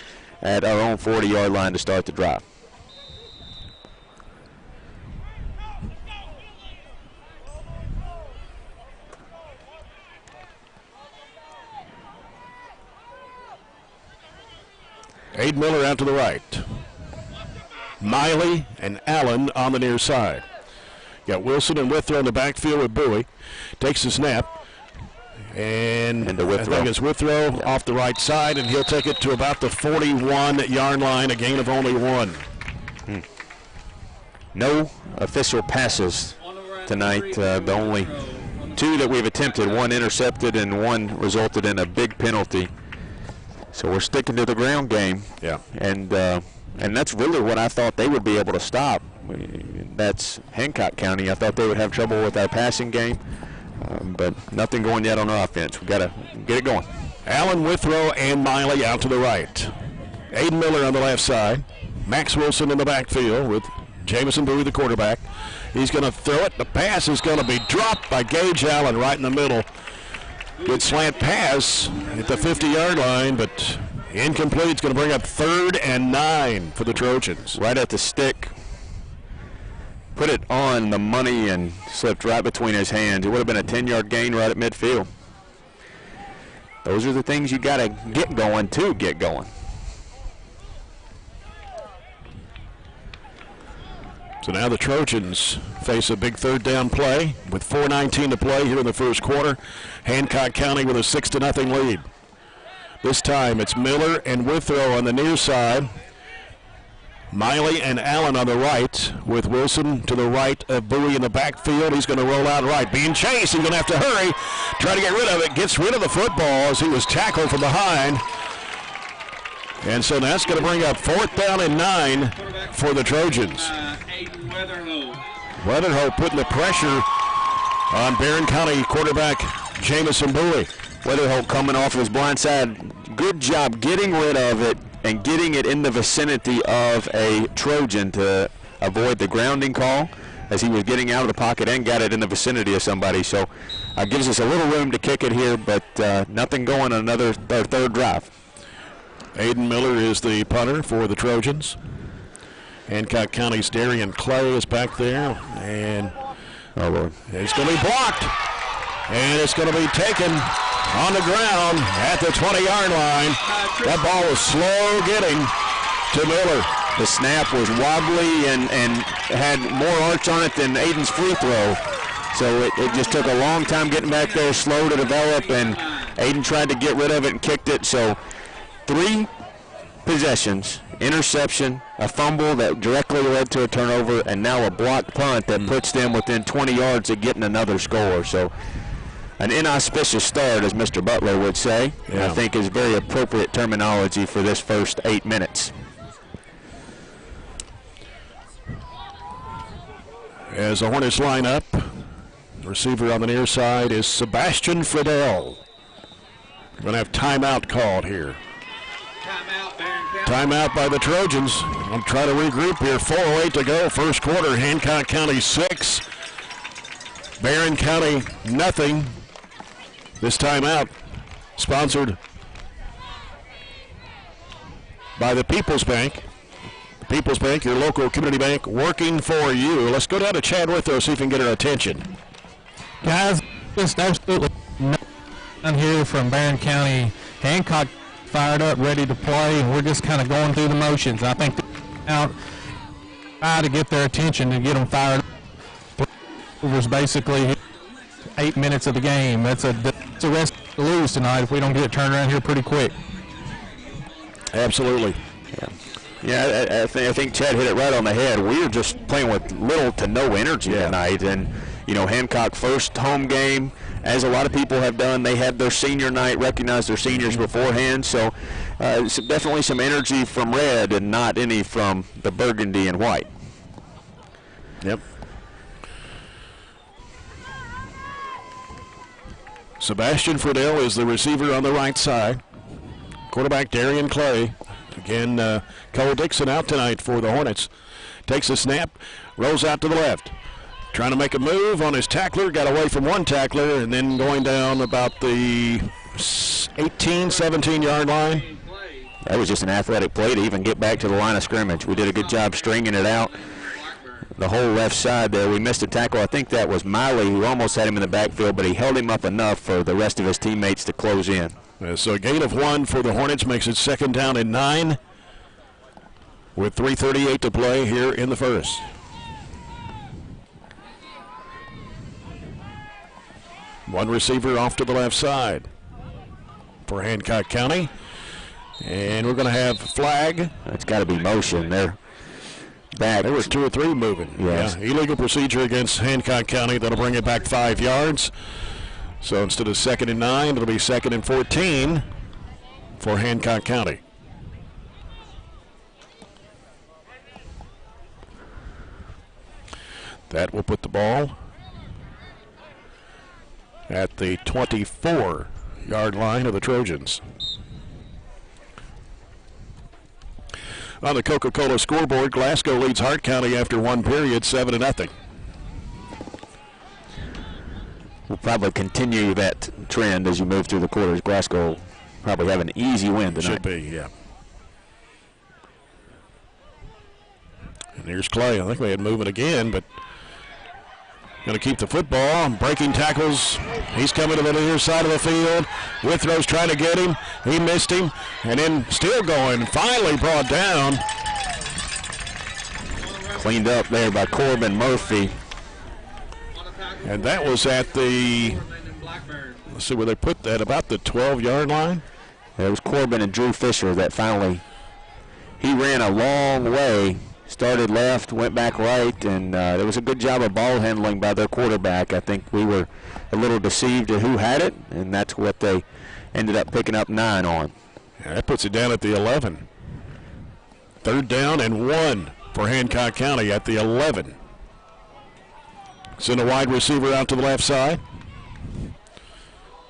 at our own 40-yard line to start the drive. Aid Miller out to the right. Miley and Allen on the near side. Got Wilson and Withrow in the backfield with Bowie. Takes the snap. And Into I Withrow. think it's Withrow off the right side, and he'll take it to about the 41-yard line, a gain of only 1. No official passes tonight. The only two that we've attempted, one intercepted and one resulted in a big penalty. So we're sticking to the ground game. Yeah. And that's really what I thought they would be able to stop. That's Hancock County. I thought they would have trouble with our passing game, but nothing going yet on offense. We've got to get it going. Allen, Withrow, and Miley out to the right. Aiden Miller on the left side. Max Wilson in the backfield with Jamison Bowie, the quarterback. He's going to throw it. The pass is going to be dropped by Gage Allen right in the middle. Good slant pass at the 50-yard line, but incomplete. It's going to bring up 3rd and 9 for the Trojans. Right at the stick. Put it on the money and slipped right between his hands. It would have been a 10-yard gain right at midfield. Those are the things you got to get going to get going. So now the Trojans face a big 3rd down play with 4:19 to play here in the first quarter. Hancock County with a 6-0 lead. This time it's Miller and Withrow on the near side. Miley and Allen on the right with Wilson to the right of Bowie in the backfield. He's going to roll out right. Being chased. He's going to have to hurry. Try to get rid of it. Gets rid of the football as he was tackled from behind. And so that's going to bring up 4th down and 9 for the Trojans. Weatherhoe putting the pressure on Barren County quarterback Jamison Bowie. Weatherhoe coming off his blind side. Good job getting rid of it and getting it in the vicinity of a Trojan to avoid the grounding call as he was getting out of the pocket and got it in the vicinity of somebody. So gives us a little room to kick it here, but nothing going on another third drive. Aiden Miller is the punter for the Trojans. Hancock County's Darian Clay is back there, and it's going to be blocked, and it's going to be taken on the ground at the 20-yard line. That ball was slow getting to Miller. The snap was wobbly and had more arch on it than Aiden's free throw. So it just took a long time getting back there, slow to develop, and Aiden tried to get rid of it and kicked it. So 3 possessions, interception, a fumble that directly led to a turnover, and now a blocked punt that puts them within 20 yards of getting another score. So an inauspicious start, as Mr. Butler would say, I think is very appropriate terminology for this first 8 minutes. As the Hornets line up, receiver on the near side is Sebastian Friedel. We're going to have timeout called here. Timeout by the Trojans. I'll try to regroup here. 4:08 to go, first quarter. Hancock County 6, Barren County nothing. This timeout sponsored by the People's Bank. The People's Bank, your local community bank, working for you. Let's go down to Chad Withrow, see if we can get her attention. Guys, just absolutely down here from Barren County. Hancock fired up, ready to play, and we're just kind of going through the motions. I think out try to get their attention and get them fired up. It was basically 8 minutes of the game. That's a rest to lose tonight if we don't get it turned around here pretty quick. Absolutely. Yeah, I think Chad hit it right on the head. We were just playing with little to no energy tonight, and Hancock first home game. As a lot of people have done, they had their senior night, recognized their seniors beforehand. So definitely some energy from red and not any from the burgundy and white. Yep. Sebastian Friedel is the receiver on the right side. Quarterback Darian Clay. Again, Cole Dixon out tonight for the Hornets. Takes a snap, rolls out to the left. Trying to make a move on his tackler, got away from one tackler, and then going down about the 18, 17-yard line. That was just an athletic play to even get back to the line of scrimmage. We did a good job stringing it out. The whole left side there, we missed a tackle. I think that was Miley who almost had him in the backfield, but he held him up enough for the rest of his teammates to close in. So a gain of 1 for the Hornets makes it 2nd down and 9 with 3:38 to play here in the first. One receiver off to the left side for Hancock County. And we're going to have flag. That's got to be motion there. back. There was 2 or 3 moving. Yes. Yeah. Illegal procedure against Hancock County. That'll bring it back 5 yards. So instead of 2nd and 9, it'll be 2nd and 14 for Hancock County. That will put the ball at the 24-yard line of the Trojans. On the Coca-Cola scoreboard, Glasgow leads Hart County after 1 period, 7-0. We'll probably continue that trend as you move through the quarters. Glasgow probably have an easy win tonight. Should be, yeah. And here's Clay. I think we had movement again, but going to keep the football. Breaking tackles. He's coming to the near side of the field. Withrow's trying to get him. He missed him. And then still going. Finally brought down. Cleaned up there by Corbin Murphy. And that was at the, let's see where they put that, about the 12-yard line. It was Corbin and Drew Fisher that finally, he ran a long way. Started left, went back right, and there was a good job of ball handling by their quarterback. I think we were a little deceived at who had it, and that's what they ended up picking up 9 on. Yeah, that puts it down at the 11. 3rd down and 1 for Hancock County at the 11. Send a wide receiver out to the left side,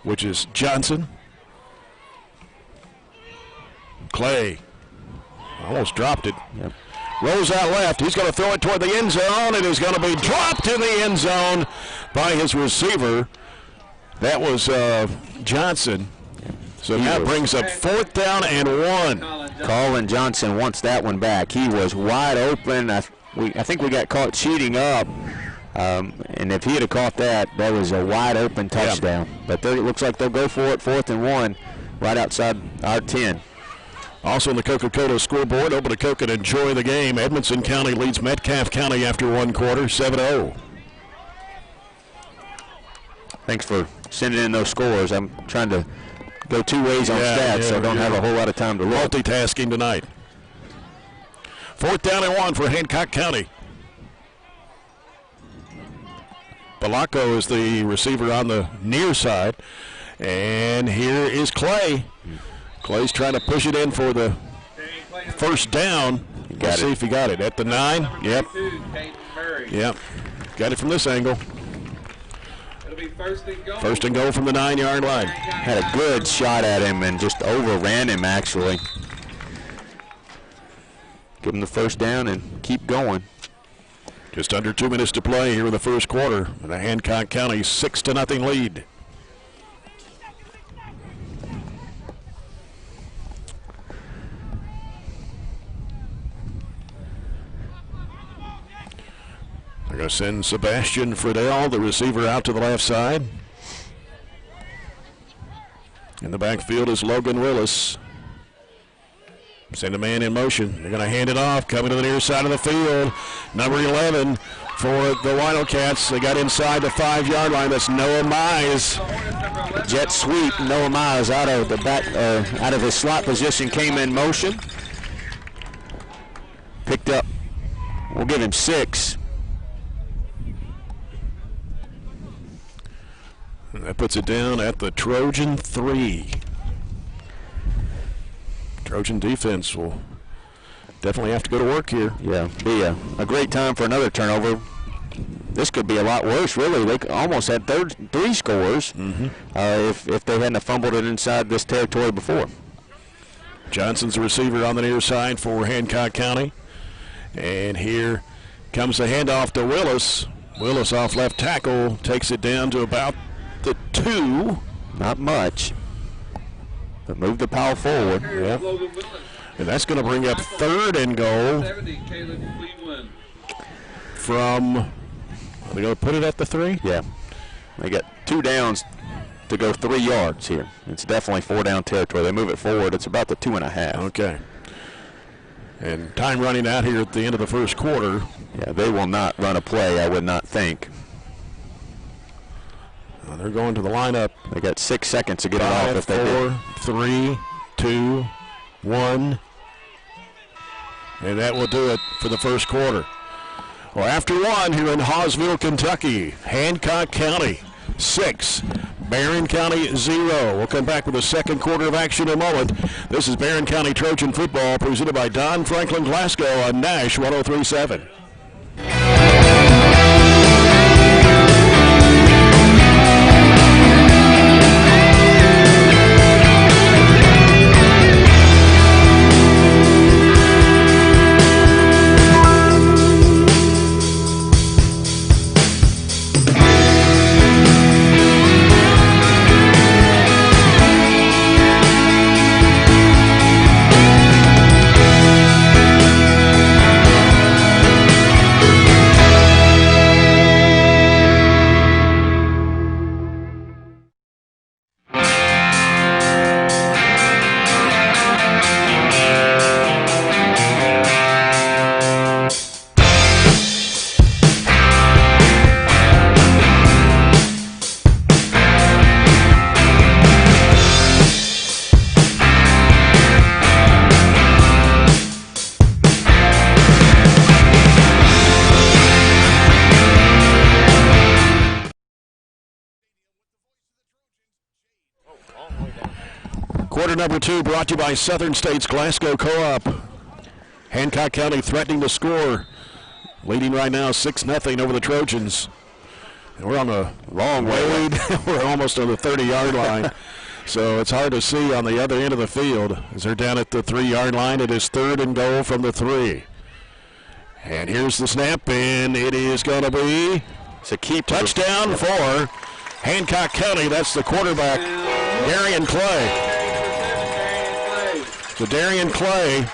which is Johnson. Clay almost dropped it. Yep. Rolls out left. He's going to throw it toward the end zone. It is going to be dropped in the end zone by his receiver. That was Johnson. So now it brings up 4th down and 1. Colin Johnson wants that one back. He was wide open. I think we got caught cheating up. And if he had caught that, that was a wide open touchdown. Yeah. But it looks like they'll go for it, 4th and 1, right outside our 10. Also on the Coca-Cola scoreboard, open a Coke and enjoy the game. Edmonson County leads Metcalfe County after 1 quarter, 7-0. Thanks for sending in those scores. I'm trying to go 2 ways on stats, so I don't have a whole lot of time to look. Multitasking tonight. 4th down and 1 for Hancock County. Balaco is the receiver on the near side. And here is Clay. Clay's trying to push it in for the 1st down. Let's see if he got it. At the 9. Yep. Yep. Got it from this angle. It'll be 1st and goal. 1st and goal from the 9-yard line. Had a good shot at him and just overran him, actually. Give him the 1st down and keep going. Just under 2 minutes to play here in the 1st quarter. The Hancock County 6-0 lead. They're going to send Sebastian Friedel, the receiver, out to the left side. In the backfield is Logan Willis. Send a man in motion. They're going to hand it off. Coming to the near side of the field. Number 11 for the Wildcats. They got inside the 5-yard line. That's Noah Mize. Jet sweep. Noah Mize out of the back, out of his slot position, came in motion. Picked up. We'll give him 6. And that puts it down at the Trojan 3. Trojan defense will definitely have to go to work here. Yeah, be a great time for another turnover. This could be a lot worse, really. They almost had 3 scores if they hadn't fumbled it inside this territory before. Johnson's the receiver on the near side for Hancock County. And here comes the handoff to Willis. Willis off left tackle takes it down to about the 2. Not much. But move the pile forward. Yeah. And that's going to bring up 3rd and goal from, are they going to put it at the 3? Yeah. They got 2 downs to go 3 yards here. It's definitely 4-down territory. They move it forward. It's about the 2.5. Okay. And time running out here at the end of the 1st quarter. Yeah, they will not run a play, I would not think. They're going to the lineup. They got 6 seconds to get 5, it off if they 4, do. 3, 2, 1. And that will do it for the first quarter. Well, after one here in Hawesville, Kentucky, Hancock County 6, Barren County 0. We'll come back with the second quarter of action in a moment. This is Barren County Trojan football presented by Don Franklin Glasgow on Nash 103.7. Quarter number 2 brought to you by Southern States Glasgow Co-op. Hancock County threatening to score, leading right now 6-0 over the Trojans. And we're on a long way. We're almost on the 30-yard line. So it's hard to see on the other end of the field as they're down at the 3-yard line. It is 3rd and goal from the 3. And here's the snap, and it is going to be a key touchdown for Hancock County. That's the quarterback, Darian Clay. So Darian Clay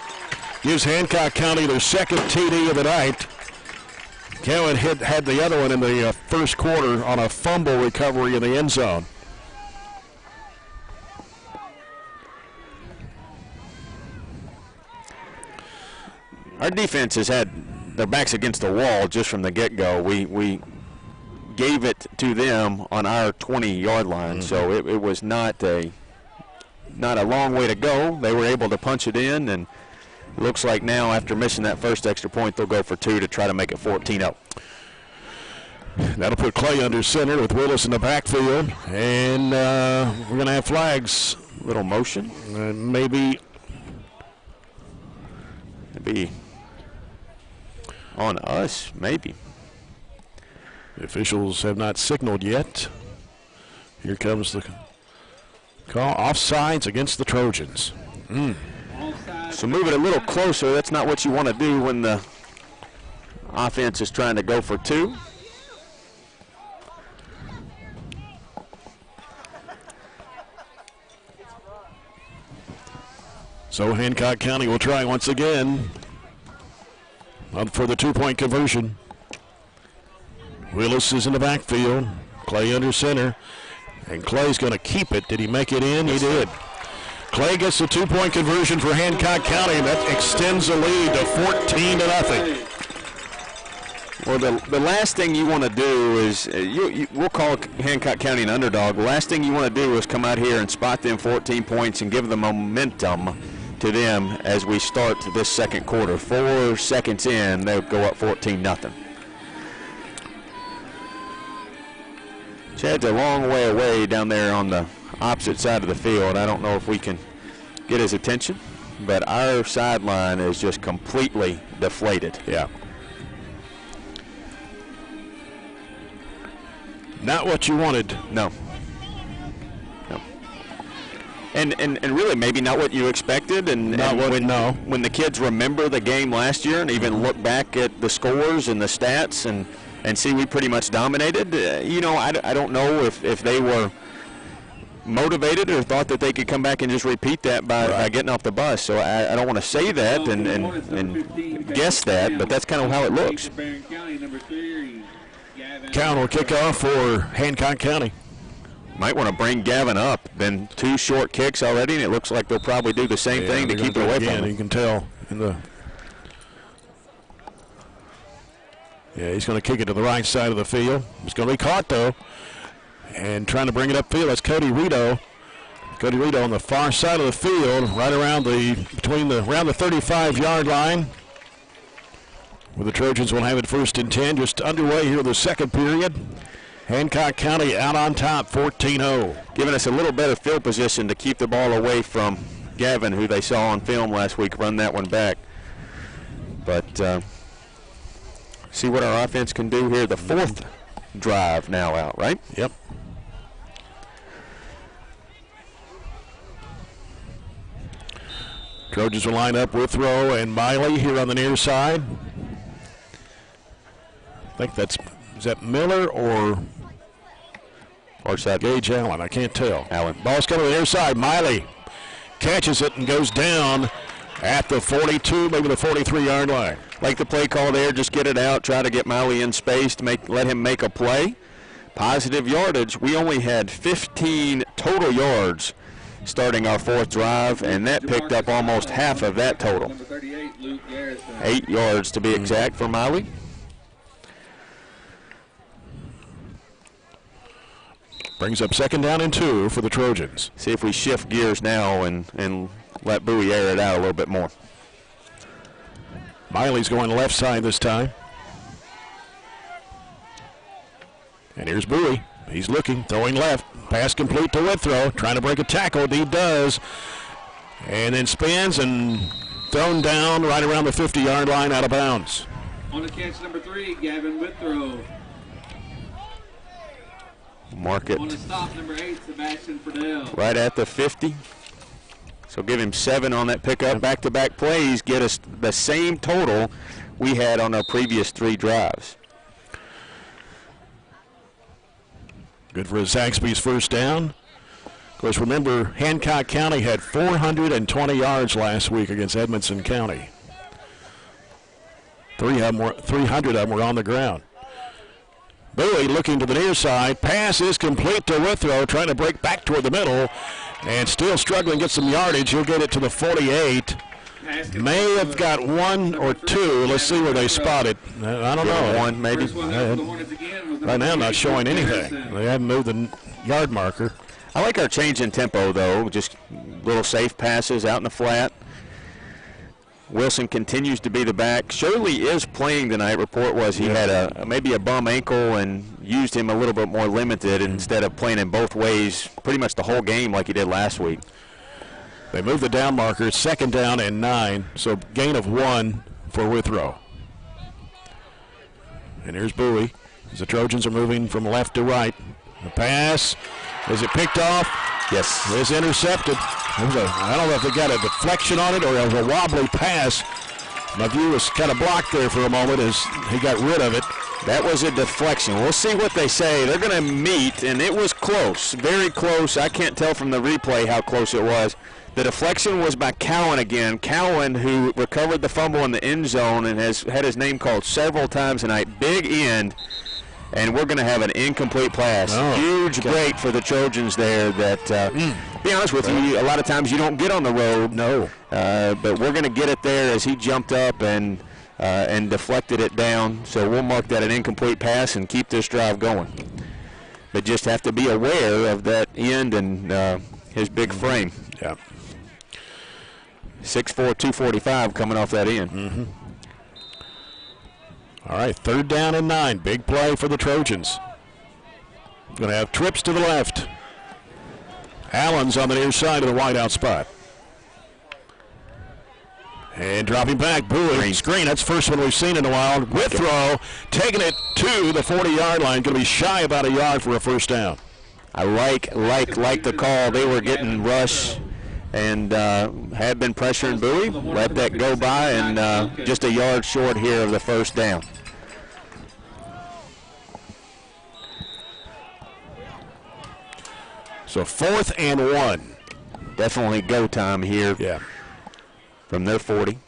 gives Hancock County their second TD of the night. Cowan had the other one in the first quarter on a fumble recovery in the end zone. Our defense has had their backs against the wall just from the get-go. We gave it to them on our 20-yard line, so it was not a long way to go. They were able to punch it in, and it looks like now after missing that first extra point, they'll go for 2 to try to make it 14-0. That'll put Clay under center with Willis in the backfield, and we're going to have flags. Little motion. Maybe on us, maybe. The officials have not signaled yet. Here comes the call. Offsides against the Trojans. So move it a little closer. That's not what you want to do when the offense is trying to go for 2. So Hancock County will try once again for the 2-point conversion. Willis is in the backfield. Clay under center. And Clay's going to keep it. Did he make it in? He did. Clay gets the 2-point conversion for Hancock County. That extends the lead to 14-0. Well, the last thing you want to do is, we'll call Hancock County an underdog. The last thing you want to do is come out here and spot them 14 points and give the momentum to them as we start this second quarter. 4 seconds in, they'll go up 14-0. Chad's a long way away down there on the opposite side of the field. I don't know if we can get his attention, but our sideline is just completely deflated. Yeah. Not what you wanted. No. And really maybe not what you expected. When the kids remember the game last year and even look back at the scores and the stats and see we pretty much dominated, I don't know if they were motivated or thought that they could come back and just repeat that by getting off the bus. So I don't want to say that and guess that, but that's kind of how it looks. Count will kick off for Hancock County. Might want to bring Gavin up. Been 2 short kicks already, and it looks like they'll probably do the same thing to keep it away from him. You can tell in the. Yeah, he's going to kick it to the right side of the field. He's going to be caught though, and trying to bring it upfield. That's Cody Rito. Cody Rito on the far side of the field, right around around the 35-yard line. Well, the Trojans will have it 1st and 10, just underway here in the second period. Hancock County out on top, 14-0. Giving us a little better field position to keep the ball away from Gavin, who they saw on film last week run that one back. But see what our offense can do here. The 4th drive now out, right? Yep. Trojans will line up Withrow and Miley here on the near side. I think is that Miller or is that Gage Allen? I can't tell. Allen. Ball's coming to the near side. Miley catches it and goes down at the 42, maybe the 43-yard line. Like the play call there, just get it out, try to get Miley in space to let him make a play. Positive yardage. We only had 15 total yards starting our 4th drive, and that picked up almost half of that total. 8 yards to be exact for Miley. Brings up 2nd down and 2 for the Trojans. See if we shift gears now and let Bowie air it out a little bit more. Miley's going left side this time. And here's Bowie. He's looking, throwing left. Pass complete to Withrow. Trying to break a tackle. He does. And then spins and thrown down right around the 50-yard line out of bounds. On the catch, number 3, Gavin Withrow. Mark it. On the stop, number 8, Sebastian Fidel. Right at the 50. So give him 7 on that pickup. Back-to-back plays get us the same total we had on our previous 3 drives. Good for Zaxby's 1st down. Of course, remember, Hancock County had 420 yards last week against Edmonson County. 300 of them were on the ground. Bowie looking to the near side. Pass is complete to Withrow, trying to break back toward the middle, and still struggling to get some yardage. He'll get it to the 48. May have got 1 or 2. Let's see where they spot it. I don't know. 1 maybe. Right now, not showing anything. They haven't moved the yard marker. I like our change in tempo, though. Just little safe passes out in the flat. Wilson continues to be the back. Shirley is playing tonight. Report was he had maybe a bum ankle and used him a little bit more limited instead of playing in both ways pretty much the whole game like he did last week. They move the down marker. 2nd down and 9, so gain of 1 for Withrow. And here's Bowie as the Trojans are moving from left to right. The pass, is it picked off? Yes. It's intercepted. I don't know if they got a deflection on it or it was a wobbly pass. My view was kind of blocked there for a moment as he got rid of it. That was a deflection. We'll see what they say. They're going to meet, and it was close, very close. I can't tell from the replay how close it was. The deflection was by Cowan again. Cowan, who recovered the fumble in the end zone and has had his name called several times tonight. Big end. And we're going to have an incomplete pass. Huge break for the Trojans there that, be honest with you, a lot of times you don't get on the road. No. But we're going to get it there as he jumped up and deflected it down. So we'll mark that an incomplete pass and keep this drive going. But just have to be aware of that end and his big frame. Yeah. 6'4", 245 coming off that end. Mm-hmm. All right, 3rd down and 9. Big play for the Trojans. Going to have trips to the left. Allen's on the near side of the wideout spot. And dropping back, Bowie. Screen. That's the first one we've seen in a while. Withrow taking it to the 40-yard line. Going to be shy about a yard for a 1st down. I like the call. They were getting rush and had been pressuring Bowie. Let that go by, and just a yard short here of the 1st down. So 4th and 1. Definitely go time here. Yeah. From their 40.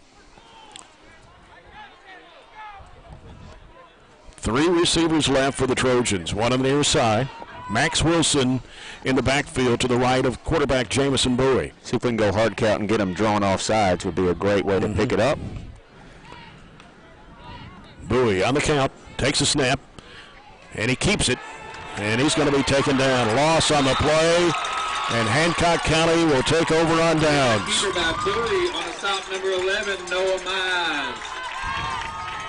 3 receivers left for the Trojans. One on the near side. Max Wilson in the backfield to the right of quarterback Jamison Bowie. See if we can go hard count and get them drawn off sides would be a great way to pick it up. Bowie on the count, takes a snap, and he keeps it. And he's going to be taken down. Loss on the play, and Hancock County will take over on downs. Keeper by Bowie on the stop, number 11, Noah Mize.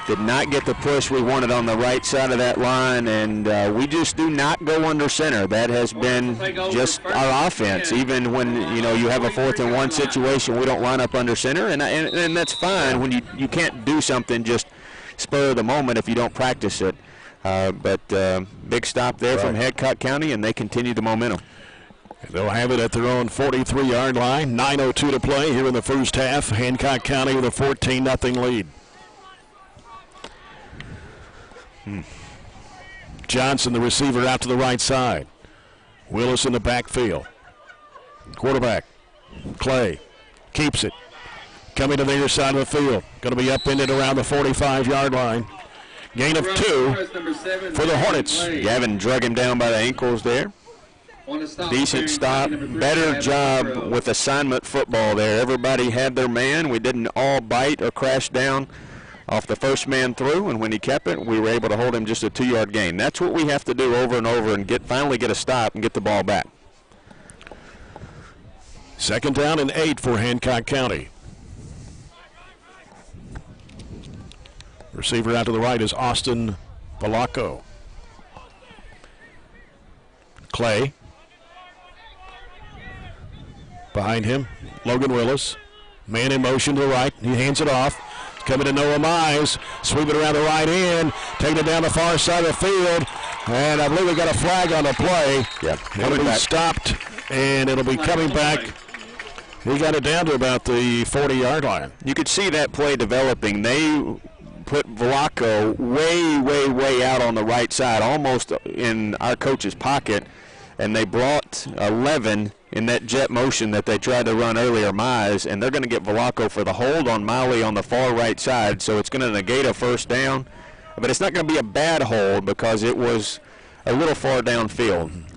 Did not get the push we wanted on the right side of that line, and we just do not go under center. That has been just our offense. Even when, you have a 4th and 1 situation, we don't line up under center, and that's fine when you can't do something just spur of the moment if you don't practice it. But big stop there from Hancock County, and they continue the momentum. They'll have it at their own 43-yard line. 9:02 to play here in the first half. Hancock County with a 14-0 lead. Johnson, the receiver, out to the right side. Willis in the backfield. Quarterback, Clay, keeps it. Coming to the near side of the field. Going to be upended around the 45-yard line. Gain of 2 for the Hornets. Gavin drug him down by the ankles there. Decent stop. Better job with assignment football there. Everybody had their man. We didn't all bite or crash down off the first man through, and when he kept it, we were able to hold him just a 2-yard gain. That's what we have to do over and over and finally get a stop and get the ball back. 2nd down and 8 for Hancock County. Receiver out to the right is Austin Valaco. Clay. Behind him, Logan Willis. Man in motion to the right. He hands it off. Coming to Noah Mize. Sweeping around the right end. Taking it down the far side of the field. And I believe we got a flag on the play. Yeah. It'll be stopped, and it'll be coming back. He got it down to about the 40-yard line. You could see that play developing. They put Valaco way out on the right side, almost in our coach's pocket, and they brought 11 in that jet motion that they tried to run earlier, Mize, and they're going to get Valaco for the hold on Miley on the far right side, so it's going to negate a first down. But it's not going to be a bad hold because it was a little far downfield.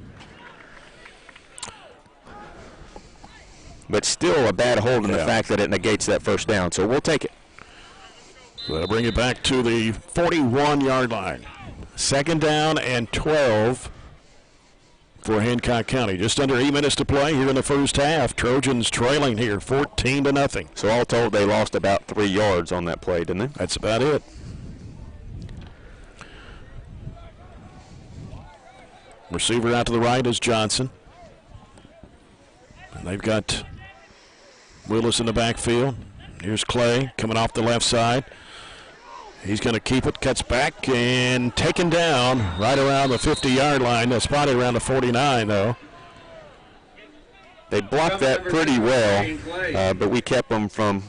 But still a bad hold in the fact that it negates that first down, so we'll take it. They'll bring it back to the 41-yard line. 2nd down and 12 for Hancock County. Just under 8 minutes to play here in the first half. Trojans trailing here 14-0. So all told, they lost about 3 yards on that play, didn't they? That's about it. Receiver out to the right is Johnson. And they've got Willis in the backfield. Here's Clay coming off the left side. He's going to keep it, cuts back, and taken down right around the 50-yard line. That's spotted around the 49, though. They blocked that pretty well, but we kept them from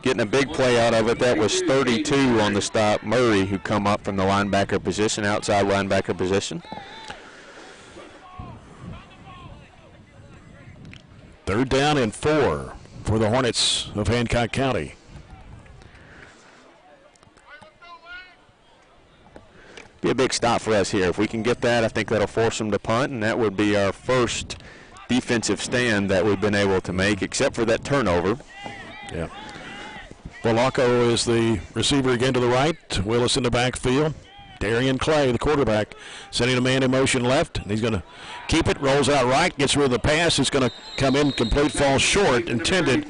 getting a big play out of it. That was 32 on the stop. Murray, who come up from the linebacker position, outside linebacker position. 3rd down and 4 for the Hornets of Hancock County. Be a big stop for us here. If we can get that, I think that'll force them to punt, and that would be our first defensive stand that we've been able to make, except for that turnover. Yeah. Valaco is the receiver again to the right. Willis in the backfield. Darian Clay, the quarterback, sending a man in motion left. And he's going to keep it, rolls out right, gets rid of the pass. It's going to come in complete, falls short, intended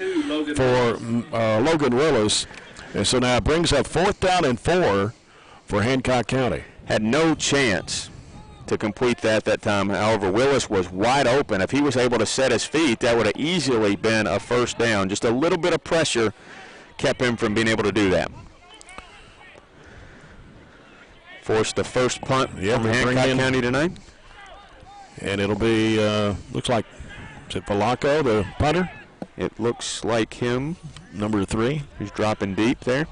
for Logan Willis. And so now it brings up 4th down and 4 for Hancock County. Had no chance to complete that time. However, Willis was wide open. If he was able to set his feet, that would have easily been a first down. Just a little bit of pressure kept him from being able to do that. Forced the first punt from Hancock County tonight. And it'll be, looks like, is it Valaco, the punter? It looks like him. Number 3. He's dropping deep there.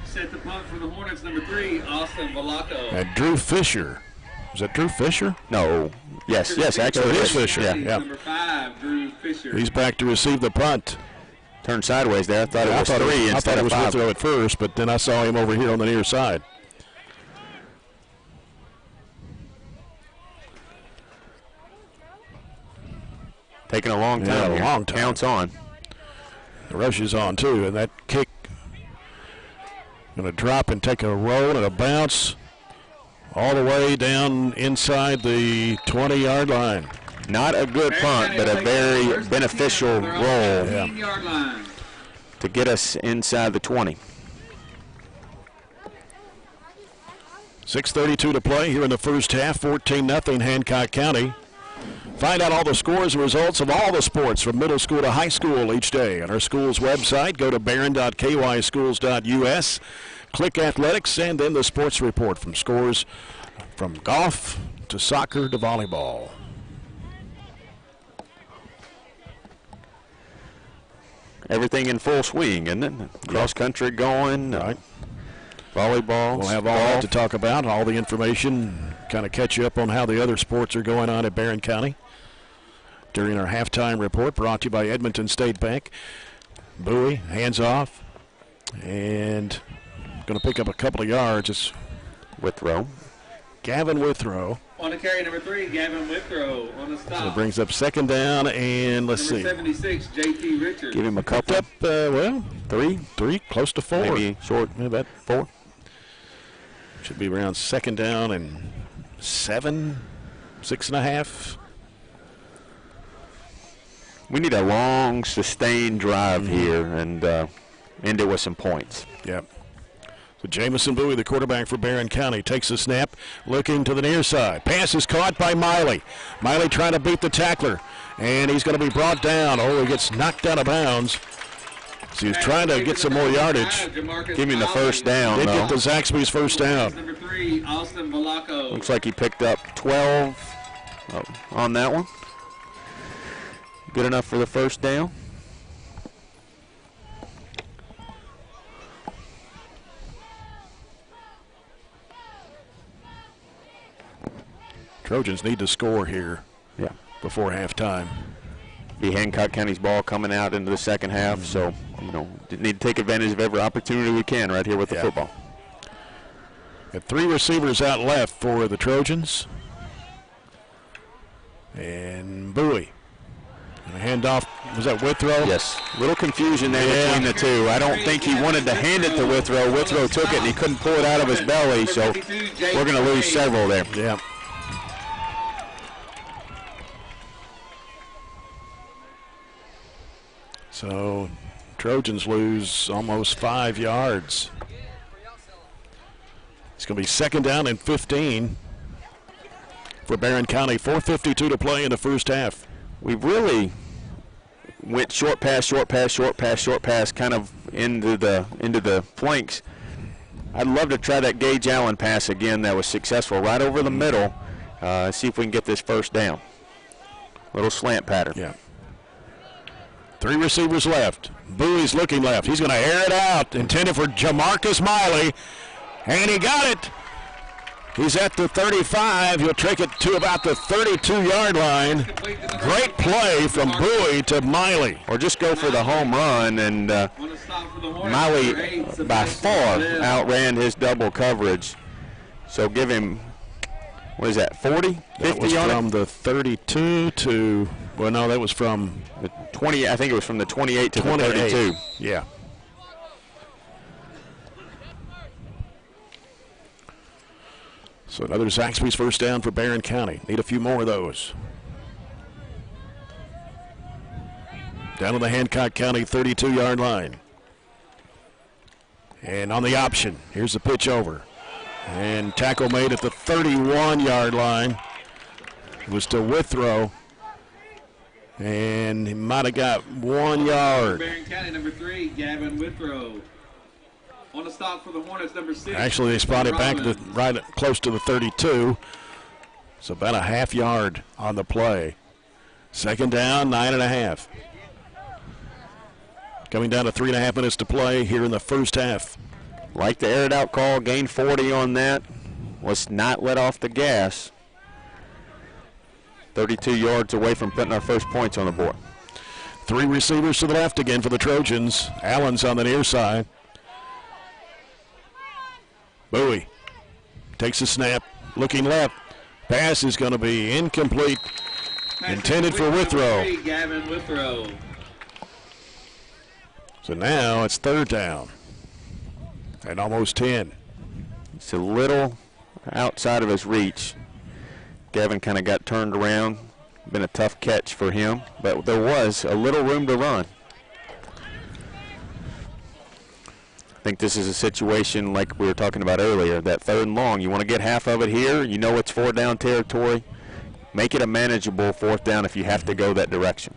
Set the punt for the Hornets, number 3, Austin Valaco. And Drew Fisher. Is that Drew Fisher? No. Yes, actually it is Fisher. Yeah. Number 5, Drew Fisher. He's back to receive the punt. Turned sideways there. I thought it was 3 instead of 5. I thought it was going to throw at first, but then I saw him over here on the near side. Taking a long time. Yeah, a long time. Counts on. The rush is on, too, and that kick going to drop and take a roll and a bounce all the way down inside the 20-yard line. Not a good punt, but a very beneficial roll to get us inside the 20. 6:32 to play here in the first half, 14-0 Hancock County. Find out all the scores and results of all the sports from middle school to high school each day on our school's website. Go to barren.kyschools.us, click athletics, and then the sports report from scores from golf to soccer to volleyball. Everything in full swing, isn't it? Cross country going, right. Volleyball. We'll have all that to talk about, all the information, kind of catch you up on how the other sports are going on at Barren County during our halftime report, brought to you by Edmonton State Bank. Bowie, hands off, and going to pick up a couple of yards. It's Withrow. Gavin Withrow. On the carry, number 3, Gavin Withrow on the stop. So it brings up second down, and let's number see. 76, J.T. Richards. Give him a couple. Up, three, close to 4. Maybe short, maybe about 4. Should be around second down and 7, 6.5. We need a long, sustained drive here and end it with some points. Yep. So Jamison Bowie, the quarterback for Barren County, takes a snap, looking to the near side. Pass is caught by Miley. Miley trying to beat the tackler, and he's going to be brought down. Oh, he gets knocked out of bounds. So he's trying to get some more yardage. Give him the first down, Did though. get the Zaxby's first down. Number 3, Austin Valaco. Looks like he picked up 12 on that one. Good enough for the first down. Trojans need to score here before halftime. Be Hancock County's ball coming out into the second half, so need to take advantage of every opportunity we can right here with the football. Got 3 receivers out left for the Trojans. And Bowie. And a handoff, was that Withrow? Yes. Little confusion there between the two. I don't think he wanted to hand it to Withrow. Withrow took it and he couldn't pull it out of his belly, so we're going to lose several there. Yeah. So Trojans lose almost 5 yards. It's going to be second down and 15 for Barren County. 4:52 to play in the first half. We really went short pass, short pass, short pass, short pass, kind of into the flanks. I'd love to try that Gage Allen pass again. That was successful right over the middle. See if we can get this first down. Little slant pattern. Yeah. 3 receivers left. Bowie's looking left. He's going to air it out. Intended for Jamarcus Miley. And he got it. He's at the 35. He'll take it to about the 32-yard line. Great play from Bowie to Miley. Or just go for the home run, and Miley by far outran his double coverage. So give him, what is that, 40, 50 that was on from it? the 32 to, well, no, that was from The 20. I think it was from the 28 to 28. the 32. Yeah. So another Zaxby's first down for Barren County. Need a few more of those. Down to the Hancock County 32-yard line. And on the option, here's the pitch over. And tackle made at the 31-yard line. It was to Withrow. And he might have got 1 yard. Barren County, number 3, Gavin Withrow. On the stop for the Hornets, number 6. Actually, they spotted back to right close to the 32. So about a half yard on the play. Second down, 9.5. Coming down to 3.5 minutes to play here in the first half. Like the aired out call, gained 40 on that. Was not let off the gas. 32 yards away from putting our first points on the board. 3 receivers to the left again for the Trojans. Allen's on the near side. Bowie takes a snap, looking left. Pass is going to be incomplete. Intended for Withrow. Gavin Withrow. So now it's third down and almost 10. It's a little outside of his reach. Gavin kind of got turned around. Been a tough catch for him, but there was a little room to run. think this is a situation like we were talking about earlier, that 3rd and long. You want to get half of it here. You know it's 4th down territory. Make it a manageable 4th down if you have to go that direction.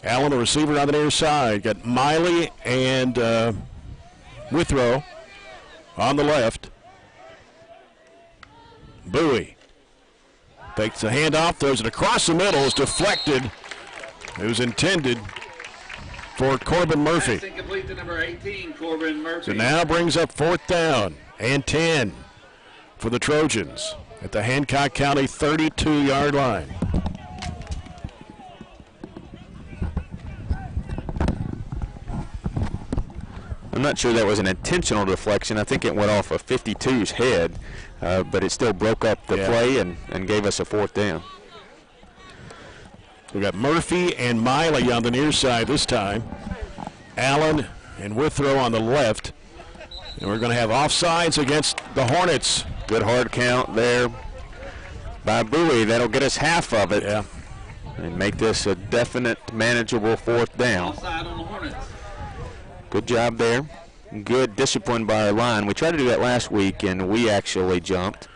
Allen, the receiver on the near side. Got Miley and Withrow on the left. Bowie takes the handoff, throws it across the middle. It's deflected. It was intended for Corbin Murphy. Pass incomplete to number 18, Corbin Murphy. So now brings up 4th down and 10 for the Trojans at the Hancock County 32-yard line. I'm not sure that was an intentional deflection. I think it went off of 52's head, but it still broke up the play and gave us a 4th down. We've got Murphy and Miley on the near side this time. Allen and Withrow on the left. And we're going to have offsides against the Hornets. Good hard count there by Bowie. That'll get us half of it. Yeah. And make this a definite, manageable 4th down. Offside on the Hornets. Good job there. Good discipline by our line. We tried to do that last week, and we actually jumped.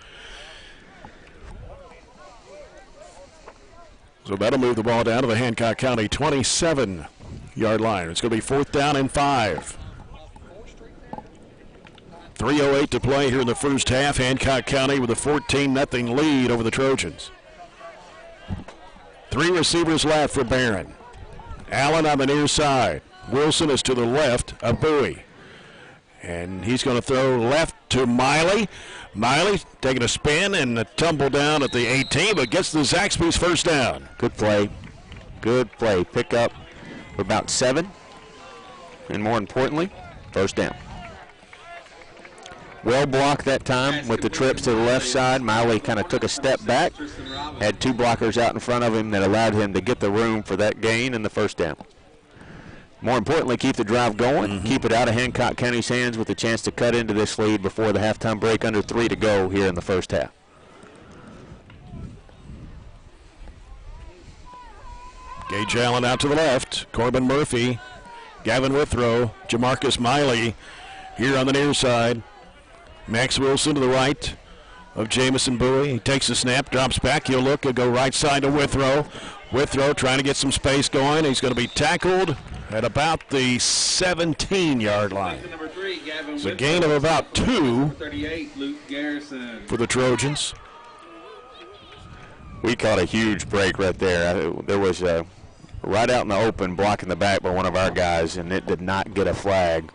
So that'll move the ball down to the Hancock County 27-yard line. It's going to be 4th down and 5. 3:08 to play here in the first half. Hancock County with a 14-0 lead over the Trojans. 3 receivers left for Barren. Allen on the near side. Wilson is to the left of Bowie. And he's going to throw left to Miley. Miley taking a spin and a tumble down at the 18, but gets the Zaxby's first down. Good play. Good play. Pick up for about 7. And more importantly, first down. Well blocked that time with the trips to the left side. Miley kind of took a step back. Had 2 blockers out in front of him that allowed him to get the room for that gain and the first down. More importantly, keep the drive going. Keep it out of Hancock County's hands with a chance to cut into this lead before the halftime break. Under 3 to go here in the first half. Gage Allen out to the left. Corbin Murphy, Gavin Withrow, Jamarcus Miley here on the near side. Max Wilson to the right of Jamison Bowie. He takes the snap, drops back. He'll look, he'll go right side to Withrow. Withrow trying to get some space going. He's going to be tackled at about the 17-yard line. It's a gain of about 2 for the Trojans. We caught a huge break right there. There was a right out in the open blocking the back by one of our guys, and it did not get a flag.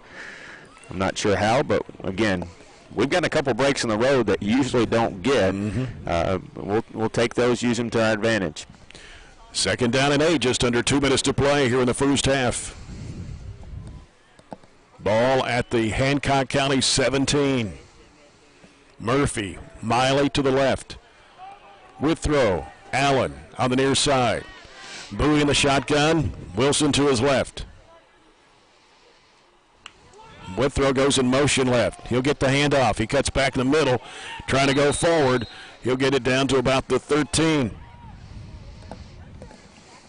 I'm not sure how, but again, we've got a couple breaks in the road that you usually don't get. We'll take those, use them to our advantage. 2nd down and 8, just under 2 minutes to play here in the first half. Ball at the Hancock County 17. Murphy, Miley to the left. Withrow, Allen on the near side. Bowie in the shotgun, Wilson to his left. Withrow goes in motion left. He'll get the handoff. He cuts back in the middle, trying to go forward. He'll get it down to about the 13.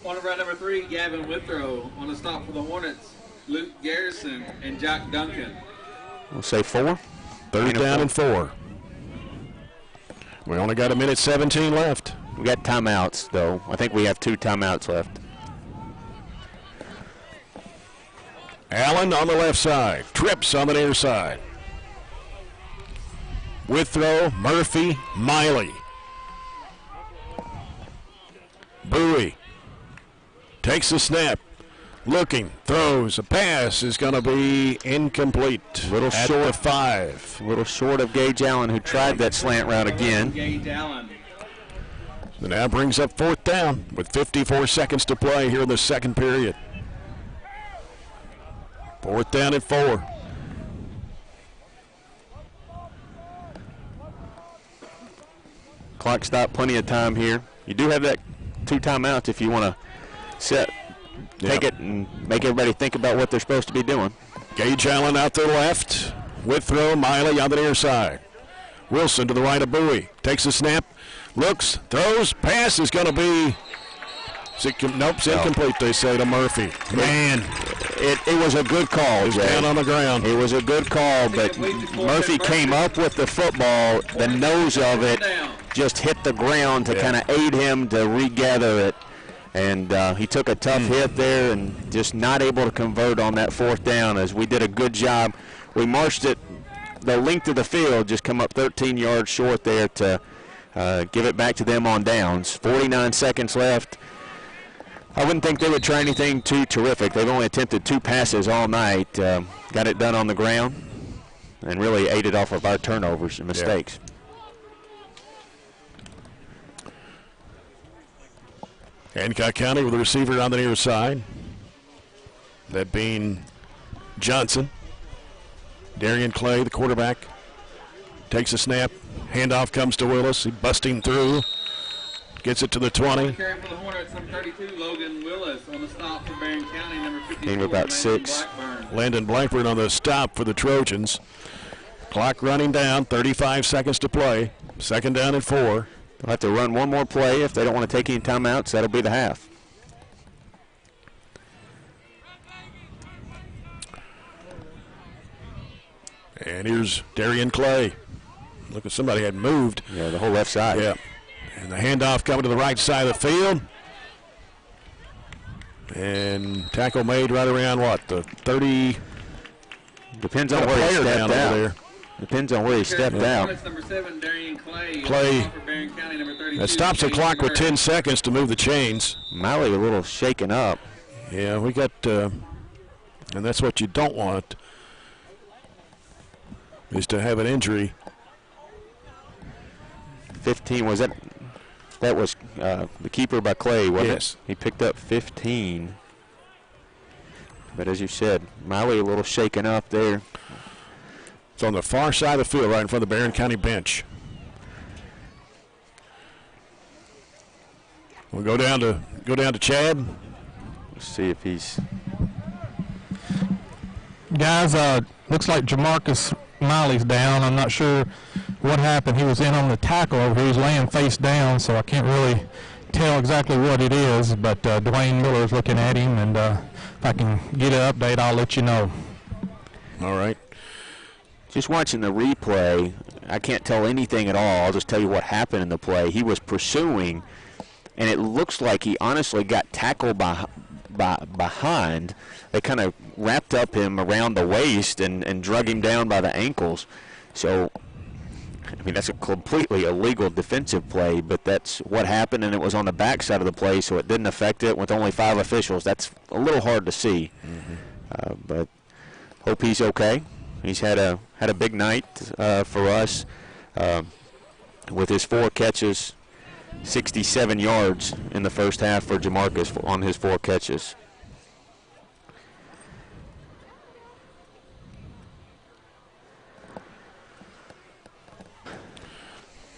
On route number 3, Gavin Withrow. On the stop for the Hornets, Luke Garrison and Jack Duncan. We'll say 4. 3rd down and 4. We only got 1:17 left. We got timeouts, though. I think we have 2 timeouts left. Allen on the left side. Trips on the near side. Withrow, Murphy, Miley. Bowie takes the snap. Looking, throws, a pass is going to be incomplete. Little at short. The 5. A little short of Gage Allen, who tried that slant route again. Gage Allen. So now brings up 4th down with 54 seconds to play here in the second period. 4th down and 4. Clock stop, plenty of time here. You do have that 2 timeouts if you want to take it and make everybody think about what they're supposed to be doing. Gage Allen out to the left. Withrow, Miley on the near side. Wilson to the right of Bowie. Takes a snap, looks, throws, pass is going to be Nope, it's incomplete, they say to Murphy. Man. It was a good call. He's down on the ground. It was a good call, but Murphy came up with the football. The nose of it just hit the ground to kind of aid him to regather it. And he took a tough hit there and just not able to convert on that 4th down, as we did a good job. We marched it the length of the field, just come up 13 yards short there to give it back to them on downs. 49 seconds left. I wouldn't think they would try anything too terrific. They've only attempted 2 passes all night. Got it done on the ground and really aided off of our turnovers and mistakes. Hancock County with the receiver on the near side. That being Johnson. Darian Clay, the quarterback, takes a snap. Handoff comes to Willis. He busting through. Gets it to the 20. Carry for the Hornets, number 32, Logan Willis on the stop for Barren County, number 54. Came about 6. Landon Blackburn on the stop for the Trojans. Clock running down, 35 seconds to play. 2nd down and 4. They'll have to run one more play if they don't want to take any timeouts. That'll be the half. And here's Darian Clay. Look, somebody had moved. Yeah, the whole left side. Yeah. And the handoff coming to the right side of the field. And tackle made right around what, the 30. Depends on where he stepped out. There. Depends on where he stepped out. Number 7, Darian Clay. For Barren County, number 32. That stops the clock with 10 seconds to move the chains. Miley a little shaken up. Yeah, we got, and that's what you don't want, is to have an injury. 15 was that? That was the keeper by Clay, wasn't Yes. it? He picked up 15. But as you said, Miley a little shaken up there. It's on the far side of the field, right in front of the Barren County bench. We'll go down to Chad. Let's see if he's. Guys, looks like Jamarcus Miley's down. I'm not sure what happened. He was in on the tackle over here. He was laying face down, so I can't really tell exactly what it is. But Dwayne Miller's looking at him, and if I can get an update, I'll let you know. All right. Just watching the replay, I can't tell anything at all. I'll just tell you what happened in the play. He was pursuing, and it looks like he honestly got tackled behind. They kind of wrapped up him around the waist and drug him down by the ankles. So, I mean, that's a completely illegal defensive play, but that's what happened, and it was on the back side of the play, so it didn't affect it with only 5 officials. That's a little hard to see, but hope he's okay. He's had a big night for us with his 4 catches, 67 yards in the first half for Jamarcus on his 4 catches.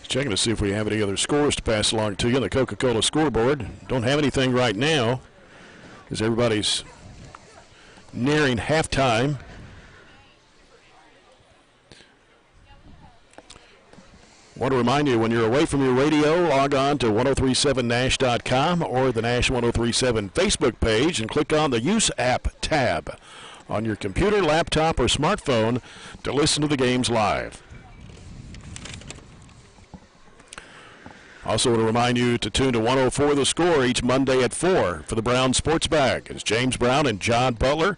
Checking to see if we have any other scores to pass along to you on the Coca-Cola scoreboard. Don't have anything right now, as everybody's nearing halftime. Want to remind you, when you're away from your radio, log on to 1037nash.com or the Nash 1037 Facebook page and click on the Use App tab on your computer, laptop, or smartphone to listen to the games live. Also want to remind you to tune to 104 The Score each Monday at 4 for the Brown Sports Bag, as James Brown and John Butler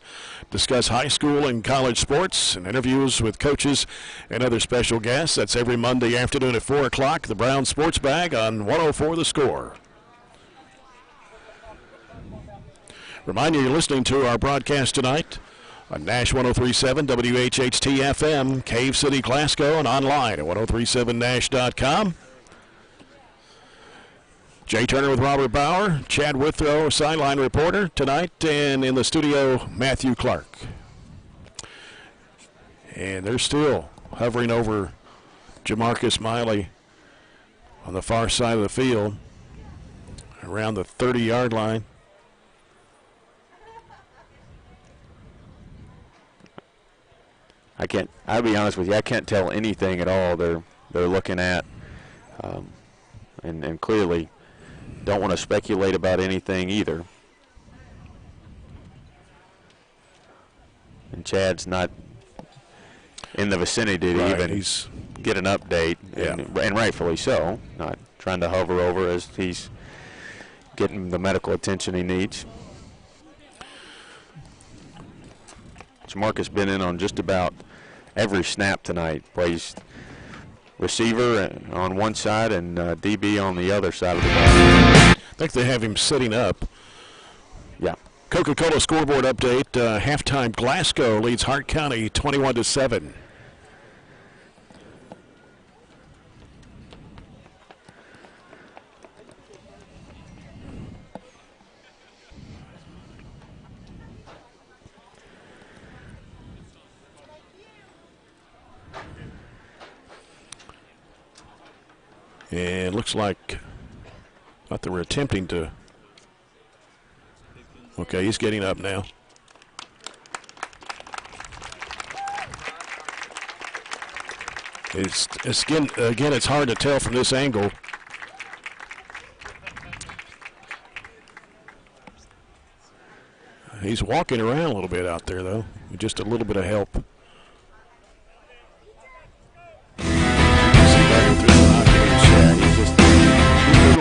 discuss high school and college sports and interviews with coaches and other special guests. That's every Monday afternoon at 4 o'clock, the Brown Sports Bag on 104 The Score. Remind you, you're listening to our broadcast tonight on Nash 1037, WHHT FM, Cave City, Glasgow, and online at 1037nash.com. Jay Turner with Robert Bauer, Chad Withrow, sideline reporter tonight, and in the studio, Matthew Clark. And they're still hovering over Jamarcus Miley on the far side of the field, around the 30-yard line. I'll be honest with you, I can't tell anything at all they're looking at. And clearly don't want to speculate about anything either. And Chad's not in the vicinity to even get an update, and rightfully so, not trying to hover over as he's getting the medical attention he needs. Mark has been in on just about every snap tonight. Plays receiver on one side and DB on the other side of the ball. I think they have him sitting up. Yeah. Coca-Cola scoreboard update. Halftime, Glasgow leads Hart County 21-7. And looks like thought they were attempting to. Okay, he's getting up now. Again, it's hard to tell from this angle. He's walking around a little bit out there, though. Just a little bit of help.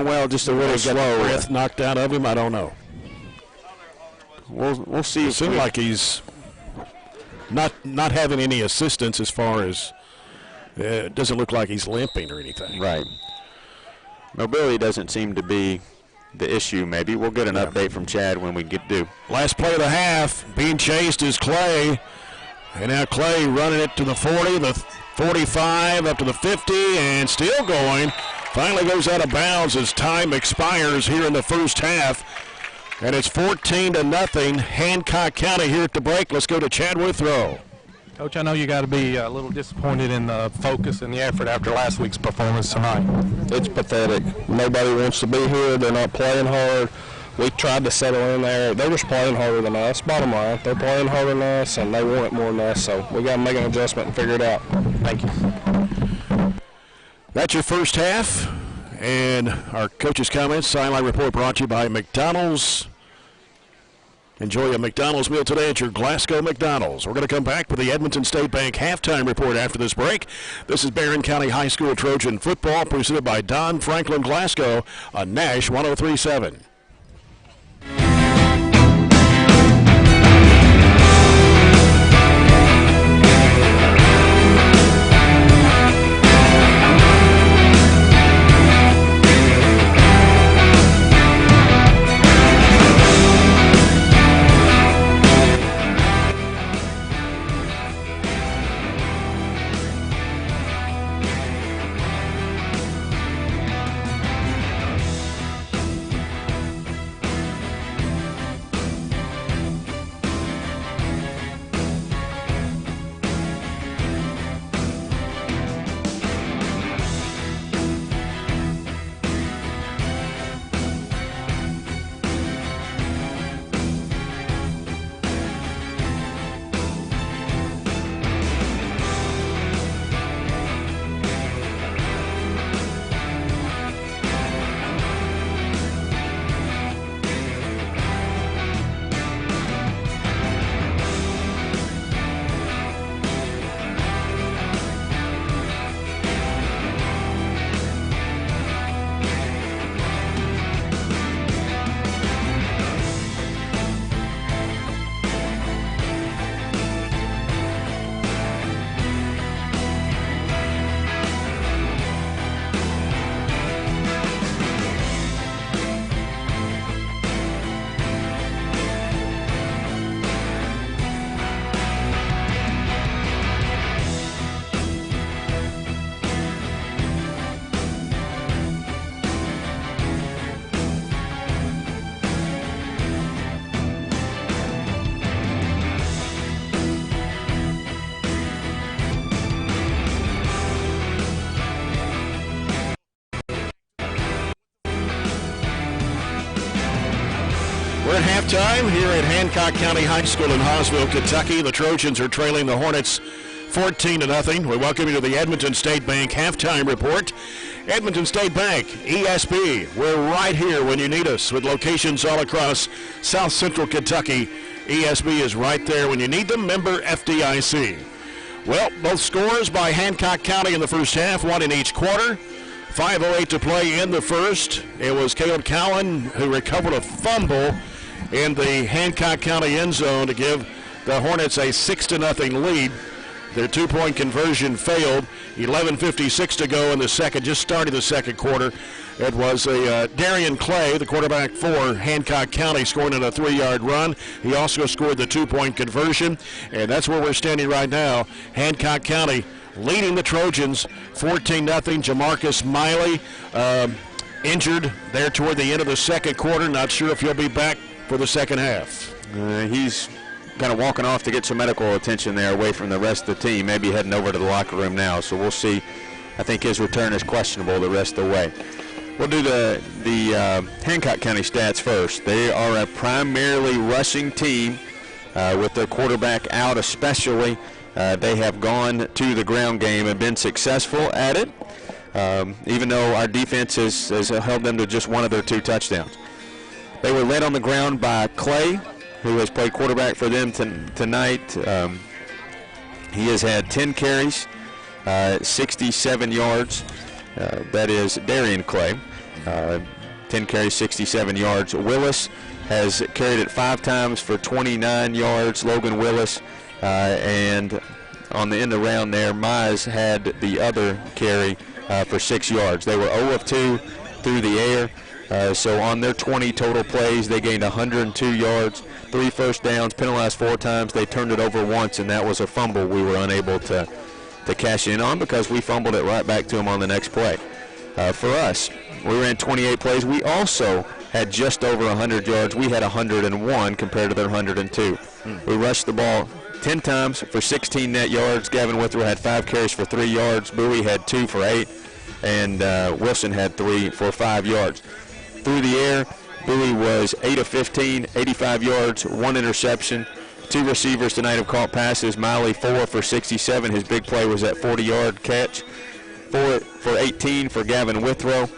Well, just a little slow. Breath knocked out of him. I don't know. We'll see. It seems like he's not having any assistance as far as it doesn't look like he's limping or anything. Right. Mobility doesn't seem to be the issue. Maybe we'll get an update from Chad when we get due. Last play of the half. Being chased is Clay, and now Clay running it to the 40, the 45, up to the 50, and still going. Finally goes out of bounds as time expires here in the first half. And it's 14-0, Hancock County here at the break. Let's go to Chad Withrow. Coach, I know you got to be a little disappointed in the focus and the effort after last week's performance tonight. It's pathetic. Nobody wants to be here. They're not playing hard. We tried to settle in there. They're just playing harder than us. Bottom line, they're playing harder than us, and they want it more than us. So we got to make an adjustment and figure it out. Thank you. That's your first half, and our coach's comments. Sideline report brought to you by McDonald's. Enjoy a McDonald's meal today at your Glasgow McDonald's. We're going to come back with the Edmonton State Bank halftime report after this break. This is Barren County High School Trojan football presented by Don Franklin Glasgow on Nash 103.7. We're at halftime here at Hancock County High School in Hawesville, Kentucky. The Trojans are trailing the Hornets 14-0. We welcome you to the Edmonton State Bank halftime report. Edmonton State Bank, ESB, we're right here when you need us with locations all across South Central Kentucky. ESB is right there when you need them. Member FDIC. Well, both scores by Hancock County in the first half, one in each quarter. 5:08 to play in the first. It was Caleb Cowan who recovered a fumble in the Hancock County end zone to give the Hornets a 6-0 lead. Their two-point conversion failed. 11:56 to go in the second, just started the second quarter. It was Darian Clay, the quarterback for Hancock County, scoring on a 3-yard run. He also scored the two-point conversion, and that's where we're standing right now. Hancock County leading the Trojans 14-0. Jamarcus Miley injured there toward the end of the second quarter. Not sure if he'll be back for the second half. He's kind of walking off to get some medical attention there away from the rest of the team, maybe heading over to the locker room now. So we'll see. I think his return is questionable the rest of the way. We'll do the Hancock County stats first. They are a primarily rushing team with their quarterback out especially. They have gone to the ground game and been successful at it, even though our defense has held them to just one of their 2 touchdowns. They were led on the ground by Clay, who has played quarterback for them tonight. He has had 10 carries, 67 yards. That is Darian Clay. 10 carries, 67 yards. Willis has carried it 5 times for 29 yards. Logan Willis. And on the end around there, Mize had the other carry for 6 yards. They were 0 of 2 through the air. So on their 20 total plays, they gained 102 yards, 3 first downs, penalized 4 times. They turned it over once, and that was a fumble we were unable to cash in on because we fumbled it right back to them on the next play. For us, we ran 28 plays. We also had just over 100 yards. We had 101 compared to their 102. We rushed the ball 10 times for 16 net yards. Gavin Withrow had 5 carries for 3 yards. Bowie had 2 for 8. And Wilson had 3 for 5 yards. Through the air, Bowie was 8 of 15, 85 yards, 1 interception. 2 receivers tonight have caught passes. Miley 4 for 67. His big play was that 40-yard catch. 4 for 18 for Gavin Withrow.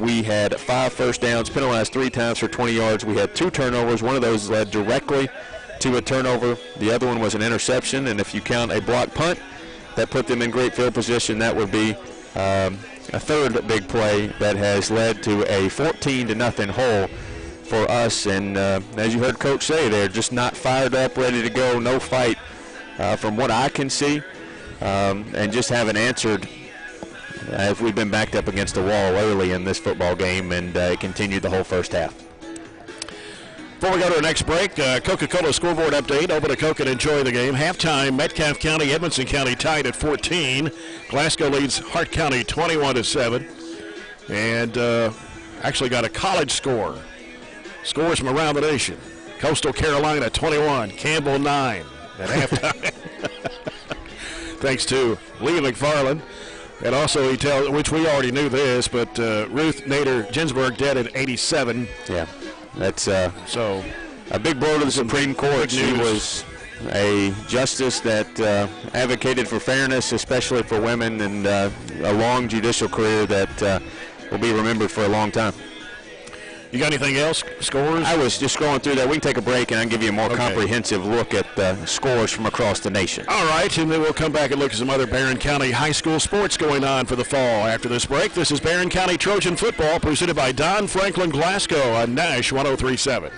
We had 5 first downs, penalized 3 times for 20 yards. We had 2 turnovers. One of those led directly to a turnover. The other one was an interception, and if you count a block punt that put them in great field position, that would be a third big play that has led to a 14-0 hole for us. And as you heard Coach say, they're just not fired up, ready to go, no fight from what I can see, and just haven't answered if we've been backed up against the wall early in this football game, and it continued the whole first half. Before we go to our next break, Coca-Cola scoreboard update. Open a Coke and enjoy the game. Halftime, Metcalfe County, Edmonson County tied at 14. Glasgow leads Hart County 21-7. And actually got a college score. Scores from around the nation. Coastal Carolina 21, Campbell 9 at halftime. Thanks to Lee McFarland. And also he tells, which we already knew this, but Ruth Nader Ginsburg dead at 87. Yeah. That's so a big blow to the Supreme Court. She was a justice that advocated for fairness, especially for women, and a long judicial career that will be remembered for a long time. You got anything else? Scores? I was just going through that. We can take a break, and I can give you a more comprehensive look at the scores from across the nation. All right, and then we'll come back and look at some other Barren County high school sports going on for the fall after this break. This is Barren County Trojan football presented by Don Franklin Glasgow on Nash 103.7.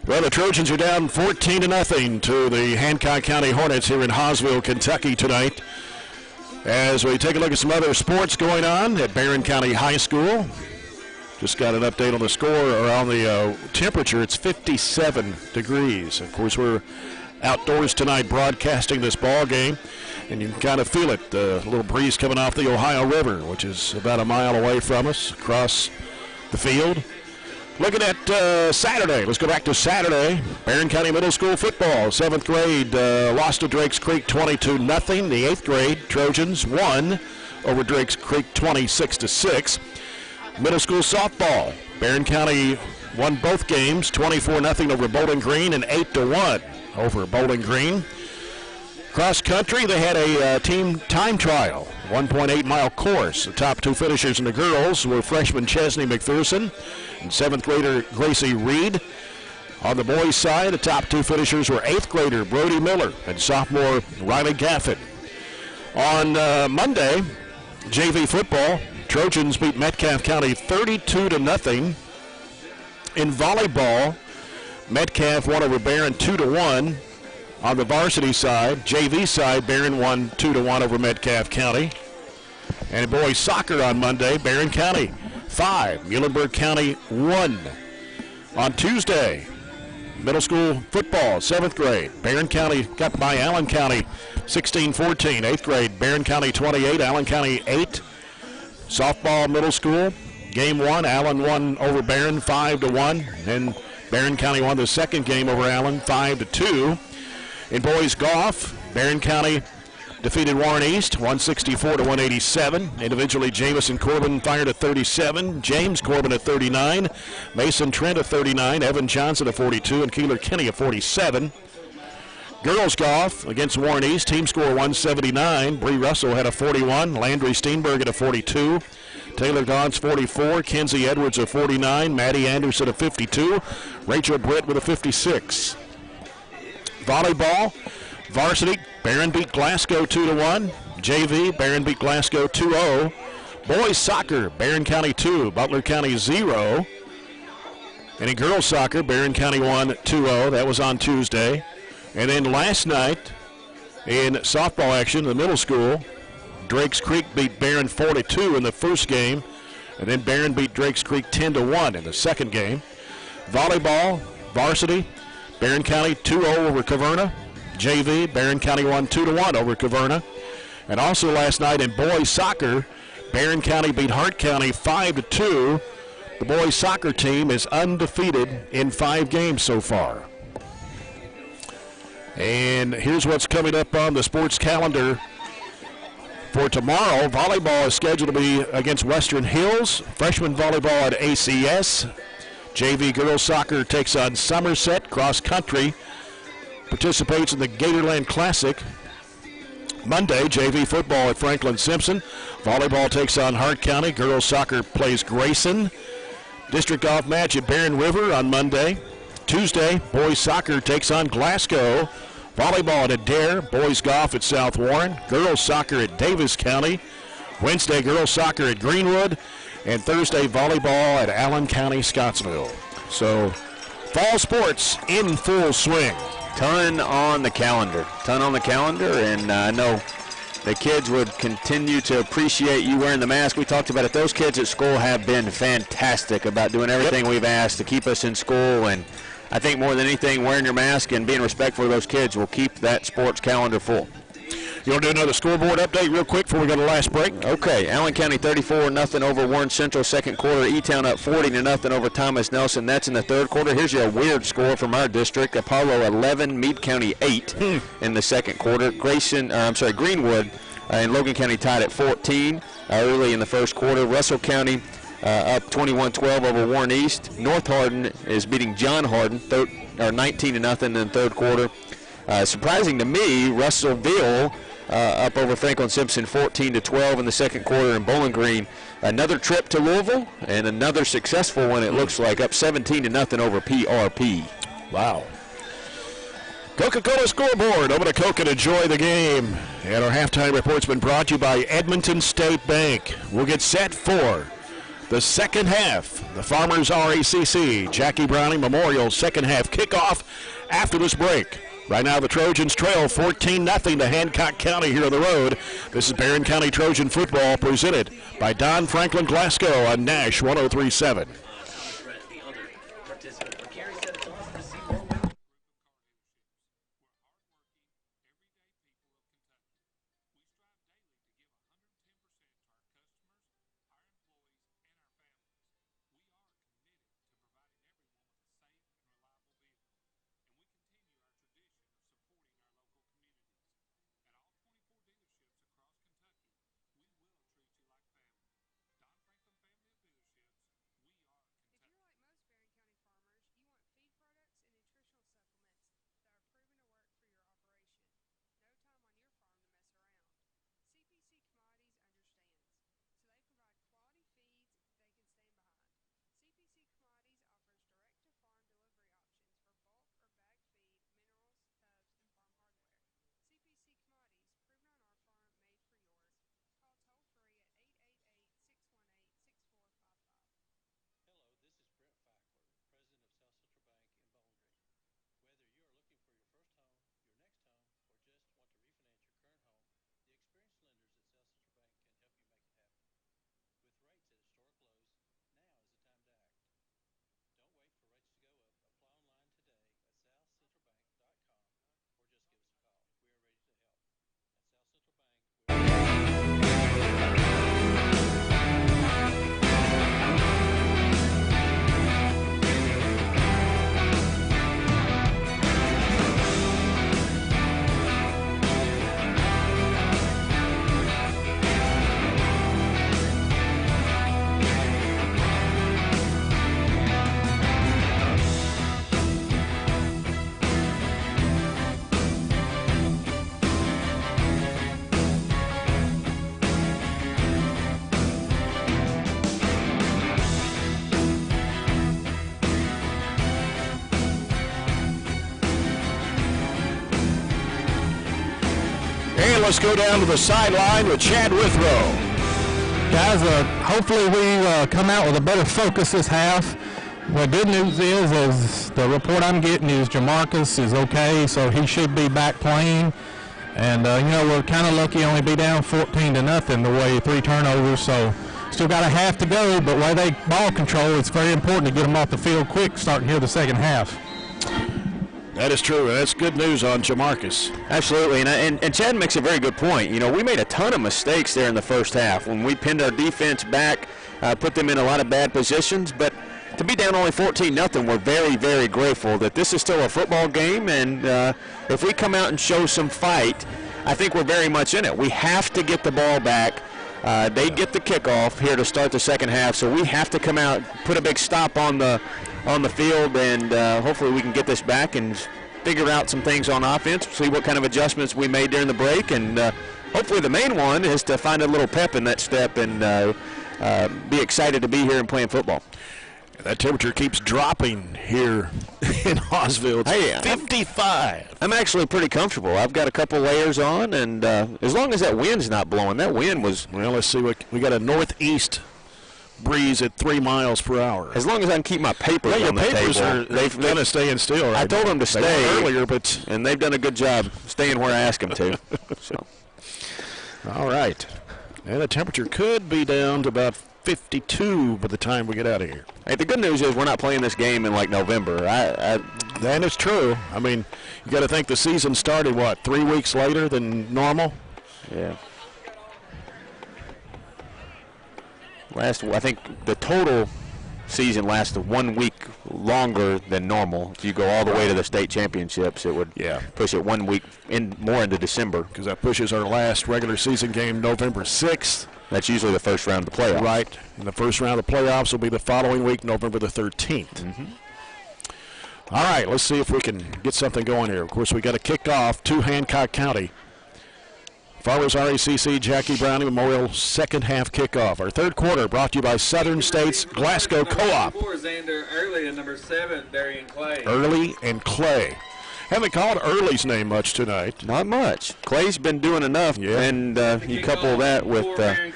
Well, the Trojans are down 14-0 to the Hancock County Hornets here in Hosville, Kentucky tonight. As we take a look at some other sports going on at Barren County High School. Just got an update on the score, or on the temperature. It's 57 degrees. Of course, we're outdoors tonight broadcasting this ball game, and you can kind of feel it. A little breeze coming off the Ohio River, which is about a mile away from us across the field. Looking at Saturday, let's go back to Saturday. Barren County Middle School football, 7th grade lost to Drakes Creek 22-0. The 8th grade Trojans won over Drakes Creek 26-6. Middle school softball, Barren County won both games, 24-0 over Bowling Green and 8-1 over Bowling Green. Cross country, they had a team time trial, 1.8-mile course. The top two finishers in the girls were freshman Chesney McPherson and 7th grader Gracie Reed. On the boys' side, the top two finishers were 8th grader Brody Miller and sophomore Riley Gaffett. On Monday, JV football, Trojans beat Metcalfe County 32-0. In volleyball, Metcalfe won over Barren 2-1. On the varsity side, JV side, Barren won 2-1 over Metcalfe County. And in boys soccer on Monday, Barren County 5, Muhlenberg County 1. On Tuesday, middle school football, 7th grade, Barren County got by Allen County 16-14. 8th grade, Barren County 28, Allen County 8. Softball middle school, game 1, Allen won over Barren 5-1. Then Barren County won the second game over Allen 5-2. In boys golf, Barren County defeated Warren East 164-187. Individually, Jamison Corbin fired at 37, James Corbin at 39, Mason Trent at 39, Evan Johnson at 42, and Keeler Kenny at 47. Girls golf against Warren East, team score 179. Bree Russell had a 41, Landry Steenberg at a 42, Taylor Dons 44, Kenzie Edwards a 49, Maddie Anderson a 52, Rachel Britt with a 56. Volleyball, varsity, Barren beat Glasgow 2-1. JV, Barren beat Glasgow 2-0. Boys soccer, Barren County 2, Butler County 0. And in girls soccer, Barren County won 2-0. That was on Tuesday. And then last night in softball action, the middle school, Drakes Creek beat Barren 4-2 in the first game. And then Barren beat Drakes Creek 10-1 in the second game. Volleyball, varsity, Barren County 2-0 over Caverna. JV, Barren County won 2-1 over Caverna. And also last night in boys soccer, Barren County beat Hart County 5-2. The boys soccer team is undefeated in 5 games so far. And here's what's coming up on the sports calendar for tomorrow. Volleyball is scheduled to be against Western Hills. Freshman volleyball at ACS. JV girls soccer takes on Somerset. Cross country participates in the Gatorland Classic. Monday, JV football at Franklin Simpson. Volleyball takes on Hart County. Girls soccer plays Grayson. District golf match at Barren River on Monday. Tuesday, boys soccer takes on Glasgow. Volleyball at Adair. Boys golf at South Warren. Girls soccer at Davis County. Wednesday, girls soccer at Greenwood. And Thursday, volleyball at Allen County, Scottsville. So, fall sports in full swing. Ton on the calendar, and I know the kids would continue to appreciate you wearing the mask. We talked about it. Those kids at school have been fantastic about doing everything we've asked to keep us in school, and I think more than anything, wearing your mask and being respectful of those kids will keep that sports calendar full. You want to do another scoreboard update real quick before we go to the last break? Okay, Allen County 34-0 over Warren Central, second quarter. E-Town up 40-0 over Thomas Nelson. That's in the third quarter. Here's a weird score from our district. Apollo 11, Meade County 8 in the second quarter. Greenwood and Logan County tied at 14 early in the first quarter. Russell County up 21-12 over Warren East. North Hardin is beating John Hardin 19-0 in the third quarter. Surprising to me, Russellville up over Franklin Simpson 14-12 in the second quarter. In Bowling Green, another trip to Louisville and another successful one, it looks like, up 17-0 over PRP. Wow. Coca-Cola scoreboard. Open a Coke and enjoy the game. And our halftime report's been brought to you by Edmonton State Bank. We'll get set for the second half. The Farmers RACC Jackie Browning Memorial second half kickoff after this break. Right now the Trojans trail 14-0 to Hancock County here on the road. This is Barren County Trojan football presented by Don Franklin Glasgow on Nash 103.7. And let's go down to the sideline with Chad Withrow. Guys, hopefully we come out with a better focus this half. The good news is the report I'm getting is Jamarcus is okay, so he should be back playing. And, we're kind of lucky only be down 14-0 the way 3 turnovers, so still got a half to go, but while they ball control, it's very important to get them off the field quick starting here the second half. That is true, and that's good news on Jamarcus. Absolutely, and Chad makes a very good point. We made a ton of mistakes there in the first half when we pinned our defense back, put them in a lot of bad positions, but to be down only 14-0, we're very, very grateful that this is still a football game, and if we come out and show some fight, I think we're very much in it. We have to get the ball back. They get the kickoff here to start the second half, so we have to come out, put a big stop on the field, and hopefully we can get this back and figure out some things on offense, see what kind of adjustments we made during the break, and hopefully the main one is to find a little pep in that step and be excited to be here and playing football. That temperature keeps dropping here in Hawesville. It's 55. I'm actually pretty comfortable. I've got a couple layers on, and as long as that wind's not blowing, that wind was... Well, let's see. We got a northeast breeze at 3 miles per hour. As long as I can keep my papers on the table. They've done a staying still right I told them to stay earlier, and they've done a good job staying where I asked them to. So. All right. And the temperature could be down to about 52 by the time we get out of here. Hey, the good news is we're not playing this game in like November. That is true. I mean, you got to think the season started, 3 weeks later than normal? Yeah. I think the total season lasted 1 week longer than normal. If you go all the way to the state championships, it would push it 1 week more into December. Because that pushes our last regular season game November 6th. That's usually the first round of the playoffs. Right. And the first round of the playoffs will be the following week, November the 13th. Mm-hmm. All right, let's see if we can get something going here. Of course, we got to kick off to Hancock County. Farmers RACC Jackie Browning Memorial second half kickoff. Our third quarter brought to you by Southern States Glasgow Co-op. Xander Early and number 7, Darian Clay. Early and Clay. Haven't called Early's name much tonight. Not much. Clay's been doing enough, and you couple that with their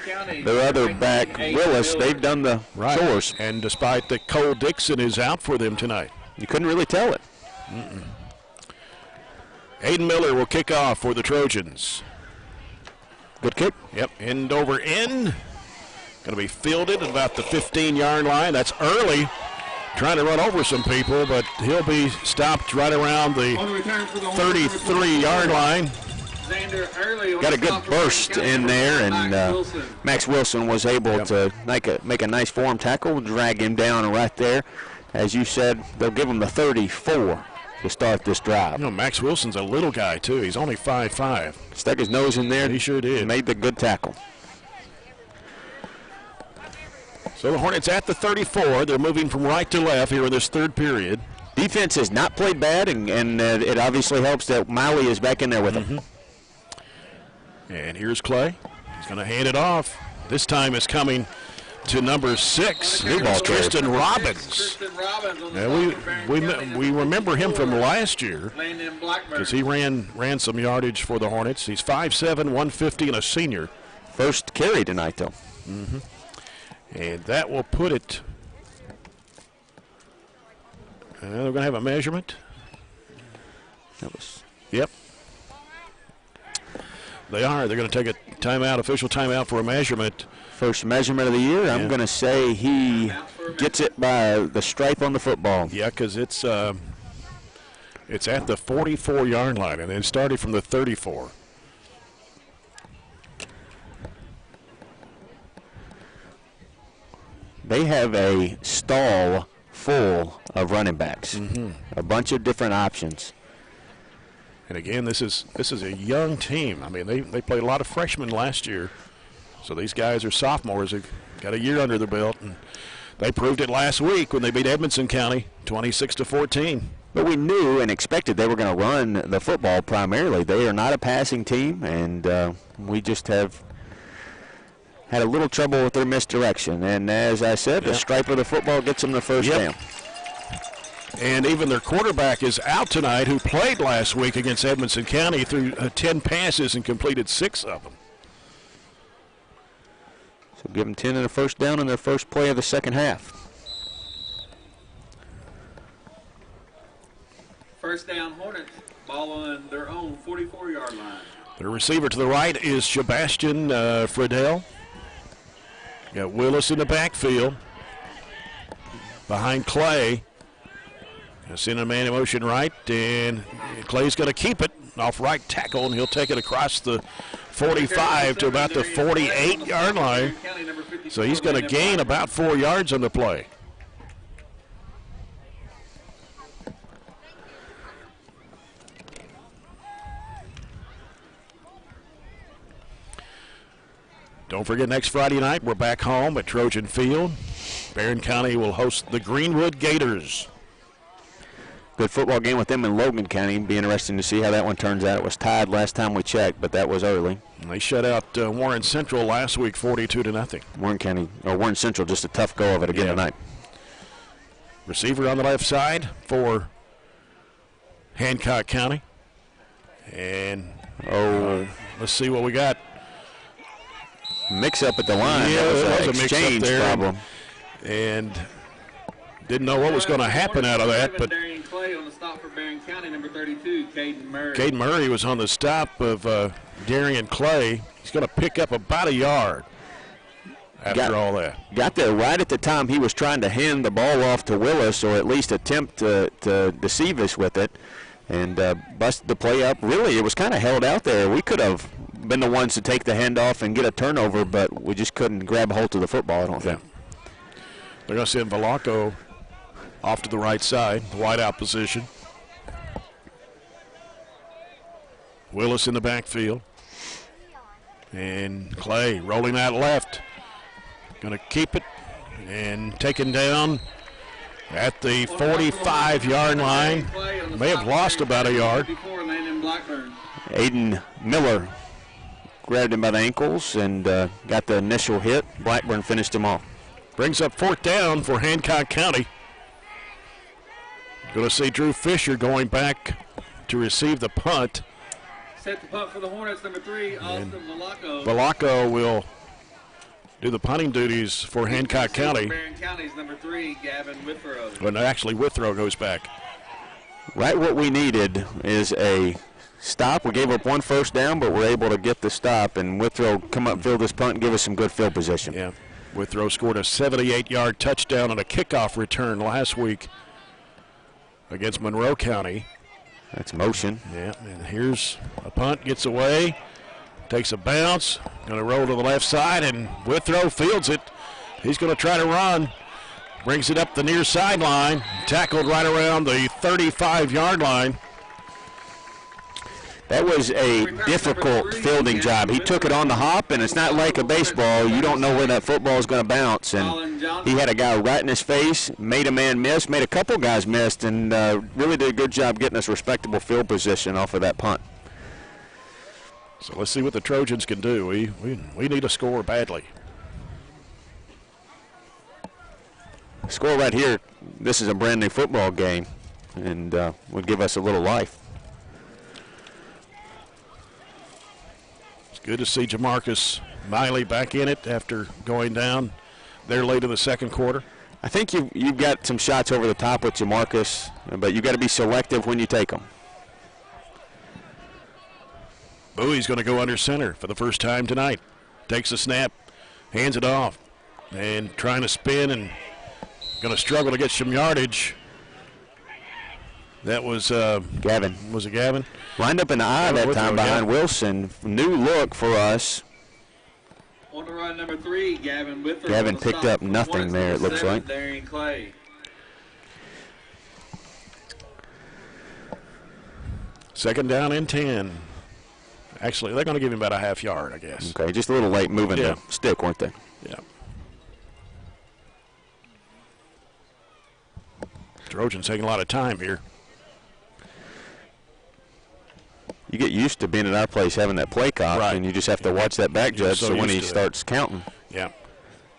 other back, Willis, they've done the chores. And despite that Cole Dixon is out for them tonight. You couldn't really tell it. Aiden Miller will kick off for the Trojans. Good kick. Yep, end over end. Going to be fielded at about the 15-yard line. That's Early trying to run over some people, but he'll be stopped right around the 33-yard line. Got a good burst in there, and Max Wilson was able to make a nice form tackle, drag him down right there. As you said, they'll give him the 34 to start this drive. You know, Max Wilson's a little guy, too. He's only 5'5". Stuck his nose in there. He sure did. Made the good tackle. So the Hornets at the 34. They're moving from right to left here in this third period. Defense has not played bad, and it obviously helps that Miley is back in there with them. And here's Clay. He's going to hand it off. This time it's coming to number 6. It's Tristan Robbins. We remember him from last year because he ran some yardage for the Hornets. He's 5'7", 150, and a senior. First carry tonight, though. And that will put it. They're going to have a measurement. Yep. They are. They're going to take a timeout, official timeout for a measurement. First measurement of the year. I'm going to say he gets it by the stripe on the football. Yeah, because it's at the 44-yard line, and it started from the 34. They have a stall full of running backs, a bunch of different options. And again, this is a young team. I mean, they played a lot of freshmen last year, so these guys are sophomores. They've got a year under their belt, and they proved it last week when they beat Edmonson County 26-14. But we knew and expected they were going to run the football primarily. They are not a passing team, and we just have had a little trouble with their misdirection. And as I said, the stripe of the football gets them the first down. And even their quarterback is out tonight, who played last week against Edmonson County, threw 10 passes and completed 6 of them. So give them 10 and a first down in their first play of the second half. First down Hornets, ball on their own 44-yard line. The receiver to the right is Sebastian Friedel. Got Willis in the backfield. Behind Clay. Send a man in motion right, and Clay's going to keep it off right tackle, and he'll take it across the 45 to about the 48-yard line. So he's going to gain about 4 yards on the play. Don't forget, next Friday night, we're back home at Trojan Field. Barren County will host the Greenwood Gators. Good football game with them in Logan County. Be interesting to see how that one turns out. It was tied last time we checked, but that was early. And they shut out Warren Central last week 42-0. Warren Central, just a tough go of it again tonight. Receiver on the left side for Hancock County. And let's see what we got. Mix up at the line. Yeah, that was an a exchange mix up there. problem. And didn't know what was going to happen out of that, but Clay on the stop for Barren County, number 32, Caden Murray. Caden Murray was on the stop of Darian Clay. He's going to pick up about a yard after all that. Got there right at the time he was trying to hand the ball off to Willis, or at least attempt to deceive us with it, and busted the play up. Really, it was kind of held out there. We could have been the ones to take the handoff and get a turnover, but we just couldn't grab a hold of the football, I don't think. They're going to send Velasco off to the right side, the wideout position. Willis in the backfield. And Clay rolling out left. Going to keep it and taken down at the 45-yard line. May have lost about a yard. Aiden Miller grabbed him by the ankles and got the initial hit. Blackburn finished him off. Brings up 4th down for Hancock County. Going to see Drew Fisher going back to receive the punt. Set the punt for the Hornets, number 3, Austin Valaco. Valaco will do the punting duties for Hancock County. Barren County's number 3, Gavin Withrow. When actually Withrow goes back. Right, what we needed is a stop. We gave up 1 first down, but we're able to get the stop, and Withrow come up, field this punt, and give us some good field position. Yeah, Withrow scored a 78-yard touchdown on a kickoff return last week against Monroe County. That's motion. Yeah, and here's a punt, gets away, takes a bounce, going to roll to the left side, and Withrow fields it. He's going to try to run. Brings it up the near sideline, tackled right around the 35-yard line. That was a difficult fielding job. He took it on the hop, and it's not like a baseball. You don't know where that football is going to bounce. And he had a guy right in his face, made a man miss, made a couple guys miss, and really did a good job getting us respectable field position off of that punt. So let's see what the Trojans can do. We need a score badly. Score right here, this is a brand new football game, and would give us a little life. Good to see Jamarcus Miley back in it after going down there late in the second quarter. I think you've got some shots over the top with Jamarcus, but you've got to be selective when you take them. Bowie's going to go under center for the first time tonight. Takes a snap, hands it off, and trying to spin and going to struggle to get some yardage. That was Gavin. Was it Gavin? Lined up in the eye that time behind Wilson. New look for us. On the run, number 3, Gavin Withrow. Gavin picked up nothing there, it looks like. Darian Clay. Second down and 10. Actually, they're going to give him about a half yard, I guess. Okay, just a little late moving the stick, weren't they? Yeah. Trojans taking a lot of time here. You get used to being at our place having that play cop, right, and you just have to watch that back judge so when he starts counting. Yeah.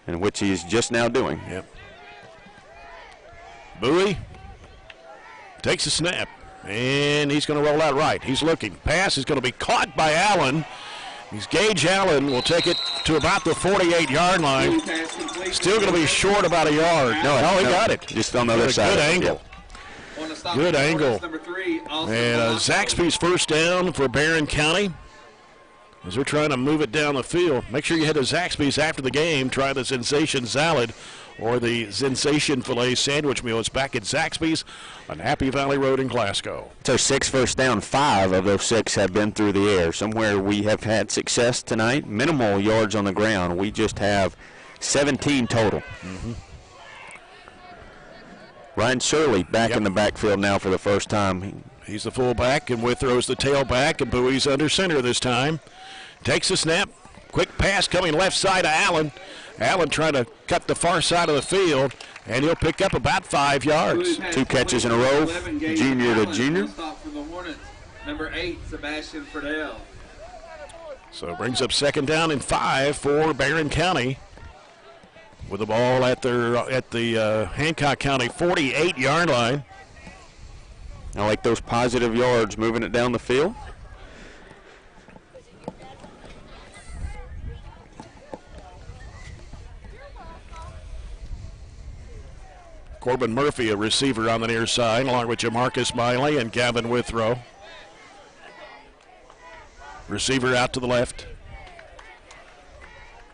And which he's just now doing. Yep. Bowie takes a snap, and he's going to roll out right. He's looking. Pass is going to be caught by Allen. Gage Allen will take it to about the 48-yard line. Still going to be short about a yard. No, he got it. Just on the other side. Good angle. Yep. Good angle. And Zaxby's first down for Barren County. As we're trying to move it down the field, make sure you head to Zaxby's after the game. Try the Sensation Salad or the Sensation Filet Sandwich Meal. It's back at Zaxby's on Happy Valley Road in Glasgow. It's our 6th first down. 5 of those 6 have been through the air. Somewhere we have had success tonight. Minimal yards on the ground. We just have 17 total. Mm-hmm. Ryan Shirley back in the backfield now for the first time. He's the fullback, and Withrow's the tailback, and Bowie's under center this time. Takes a snap. Quick pass coming left side to Allen. Allen trying to cut the far side of the field, and he'll pick up about 5 yards. 2 catches in a row, junior to junior. Number 8, Sebastian Friedel. So it brings up second down and 5 for Barren County. With the ball at the Hancock County 48-yard line. I like those positive yards, moving it down the field. Corbin Murphy, a receiver on the near side, along with Jamarcus Miley and Gavin Withrow. Receiver out to the left.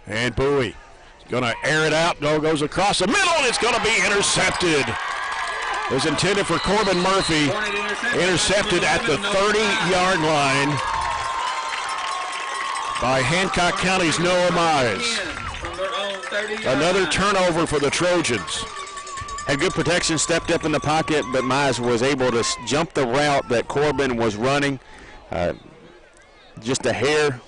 And Bowie. Going to air it out. No, goes across the middle, and it's going to be intercepted. It was intended for Corbin Murphy. Intercepted at the 30-yard line by Hancock County's Noah Mize. Another turnover for the Trojans. Had good protection, stepped up in the pocket, but Mize was able to jump the route that Corbin was running. Just a hair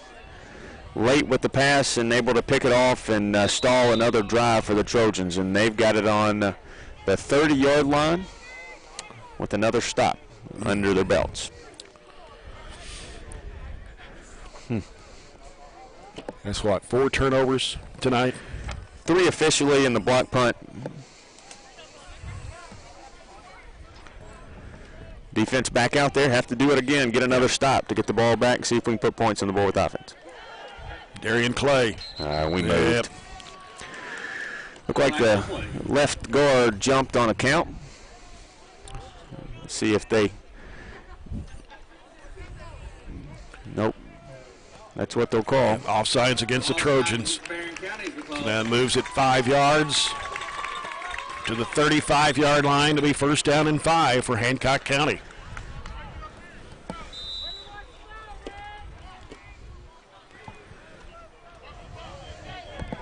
late with the pass and able to pick it off and stall another drive for the Trojans. And they've got it on the 30-yard line with another stop under their belts. That's what, 4 turnovers tonight? 3 officially in the block punt. Defense back out there, have to do it again, get another stop to get the ball back, see if we can put points on the board with offense. Darian Clay. We moved. Yep. Looked like the left guard jumped on a count. Let's see if they. Nope. That's what they'll call. Offsides against the Trojans. So that moves it 5 yards to the 35-yard line to be first down and 5 for Hancock County.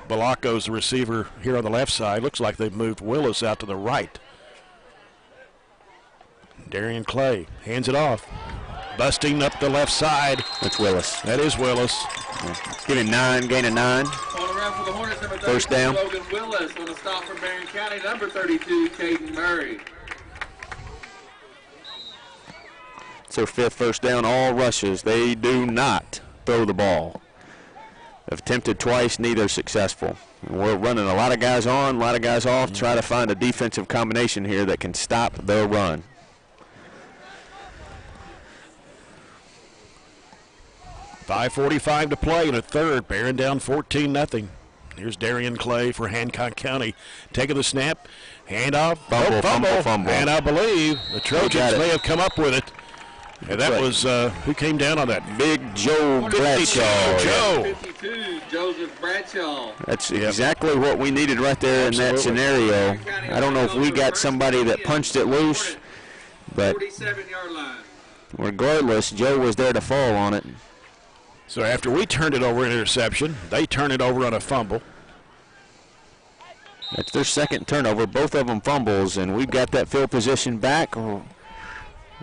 Balaco's the receiver here on the left side. Looks like they've moved Willis out to the right. Darian Clay hands it off. Busting up the left side. That's Willis. That is Willis. Giving 9, gain of 9. For the Hornets, number 32, first down. Logan Willis on a stop from Barren County. Number 32, Caden Murray. It's their 5th first down, all rushes. They do not throw the ball. They've attempted twice, neither successful. And we're running a lot of guys on, a lot of guys off, try to find a defensive combination here that can stop their run. .5:45 to play in a third. Barren down 14-0. Here's Darian Clay for Hancock County. Taking the snap. Handoff. Fumble. And I believe the Trojans may have come up with it. And that was, who came down on that? Big Joe Bradshaw. Joe. 52, Joseph Bradshaw. That's exactly what we needed right there in that scenario. I don't know if we got somebody that punched it loose, but 47-yard line. Regardless, Joe was there to fall on it. So after we turned it over an interception, they turned it over on a fumble. That's their second turnover, both of them fumbles, and we've got that field position back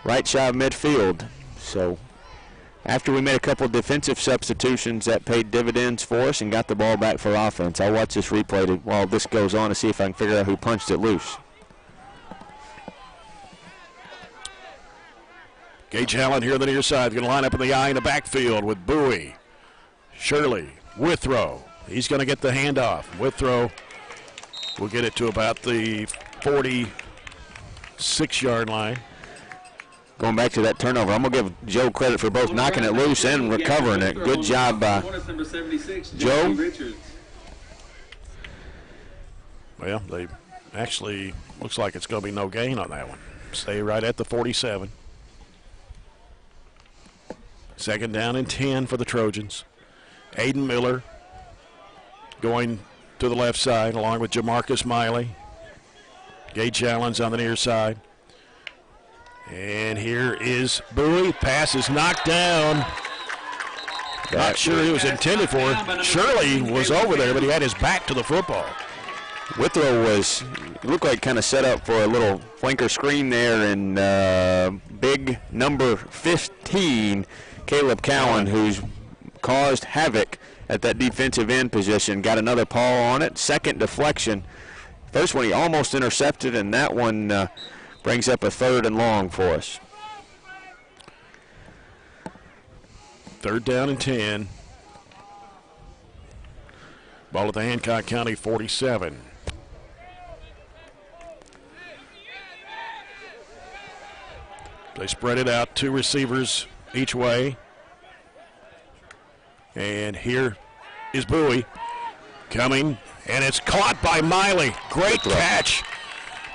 right shy of midfield. So after we made a couple of defensive substitutions, that paid dividends for us and got the ball back for offense. I'll watch this replay while this goes on to see if I can figure out who punched it loose. Gage Allen here on the near side. Going to line up in the eye in the backfield with Bowie, Shirley, Withrow. He's going to get the handoff. Withrow will get it to about the 46-yard line. Going back to that turnover, I'm going to give Joe credit for both knocking it loose and recovering it. Good job by Joe. Well, they actually, looks like it's going to be no gain on that one. Stay right at the 47. Second down and 10 for the Trojans. Aiden Miller going to the left side along with Jamarcus Miley. Gage Allen's on the near side. And here is Bowie. Pass is knocked down. Not sure he was intended for it. Shirley was over there, but he had his back to the football. Withrow looked like kind of set up for a little flanker screen there, and big number 15, Caleb Cowan, who's caused havoc at that defensive end position, got another paw on it. Second deflection. First one he almost intercepted, and that one brings up a 3rd and long for us. 3rd down and 10. Ball at the Hancock County 47. They spread it out, 2 receivers each way. And here is Bowie coming, and it's caught by Miley. Great catch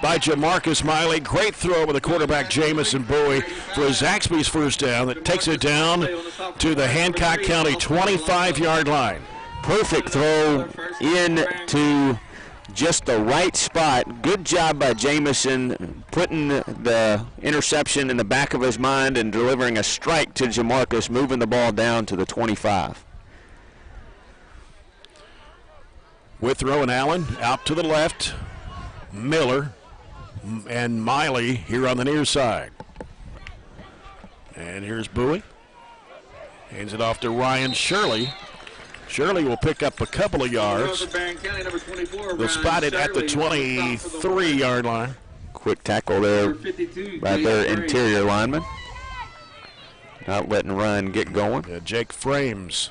by Jamarcus Miley. Great throw by the quarterback Jamison Bowie for Zaxby's first down. That takes it down to the Hancock County 25-yard line. Perfect throw into just the right spot. Good job by Jamison putting the interception in the back of his mind and delivering a strike to Jamarcus, moving the ball down to the 25. Withrow and Allen out to the left. Miller and Miley here on the near side. And here's Bowie. Hands it off to Ryan Shirley. Shirley will pick up a couple of yards. They'll spot it at the 23-yard line. Quick tackle there by their interior lineman. Not letting Ryan get going. Jake Frames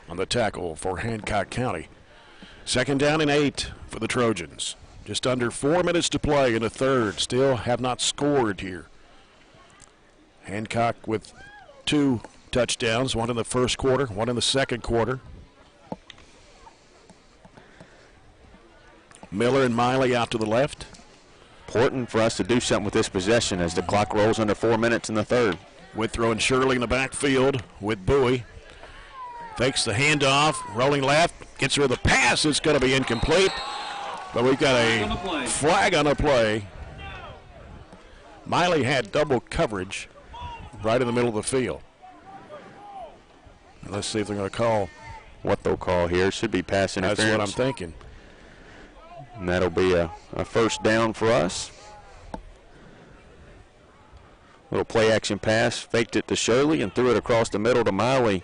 on the tackle for Hancock County. 2nd down and 8 for the Trojans. Just under 4 minutes to play in the third. Still have not scored here. Hancock with 2 touchdowns, one in the first quarter, one in the second quarter. Miller and Miley out to the left. Important for us to do something with this possession as the clock rolls under 4 minutes in the third. Withrow and Shirley in the backfield with Bowie. Fakes the handoff, rolling left, gets her the pass. It's going to be incomplete, but we've got a flag on the play. Miley had double coverage right in the middle of the field. Let's see if they're going to call. What they'll call here should be pass interference. That's what I'm thinking. And that'll be a first down for us. Little play action pass, faked it to Shirley and threw it across the middle to Miley.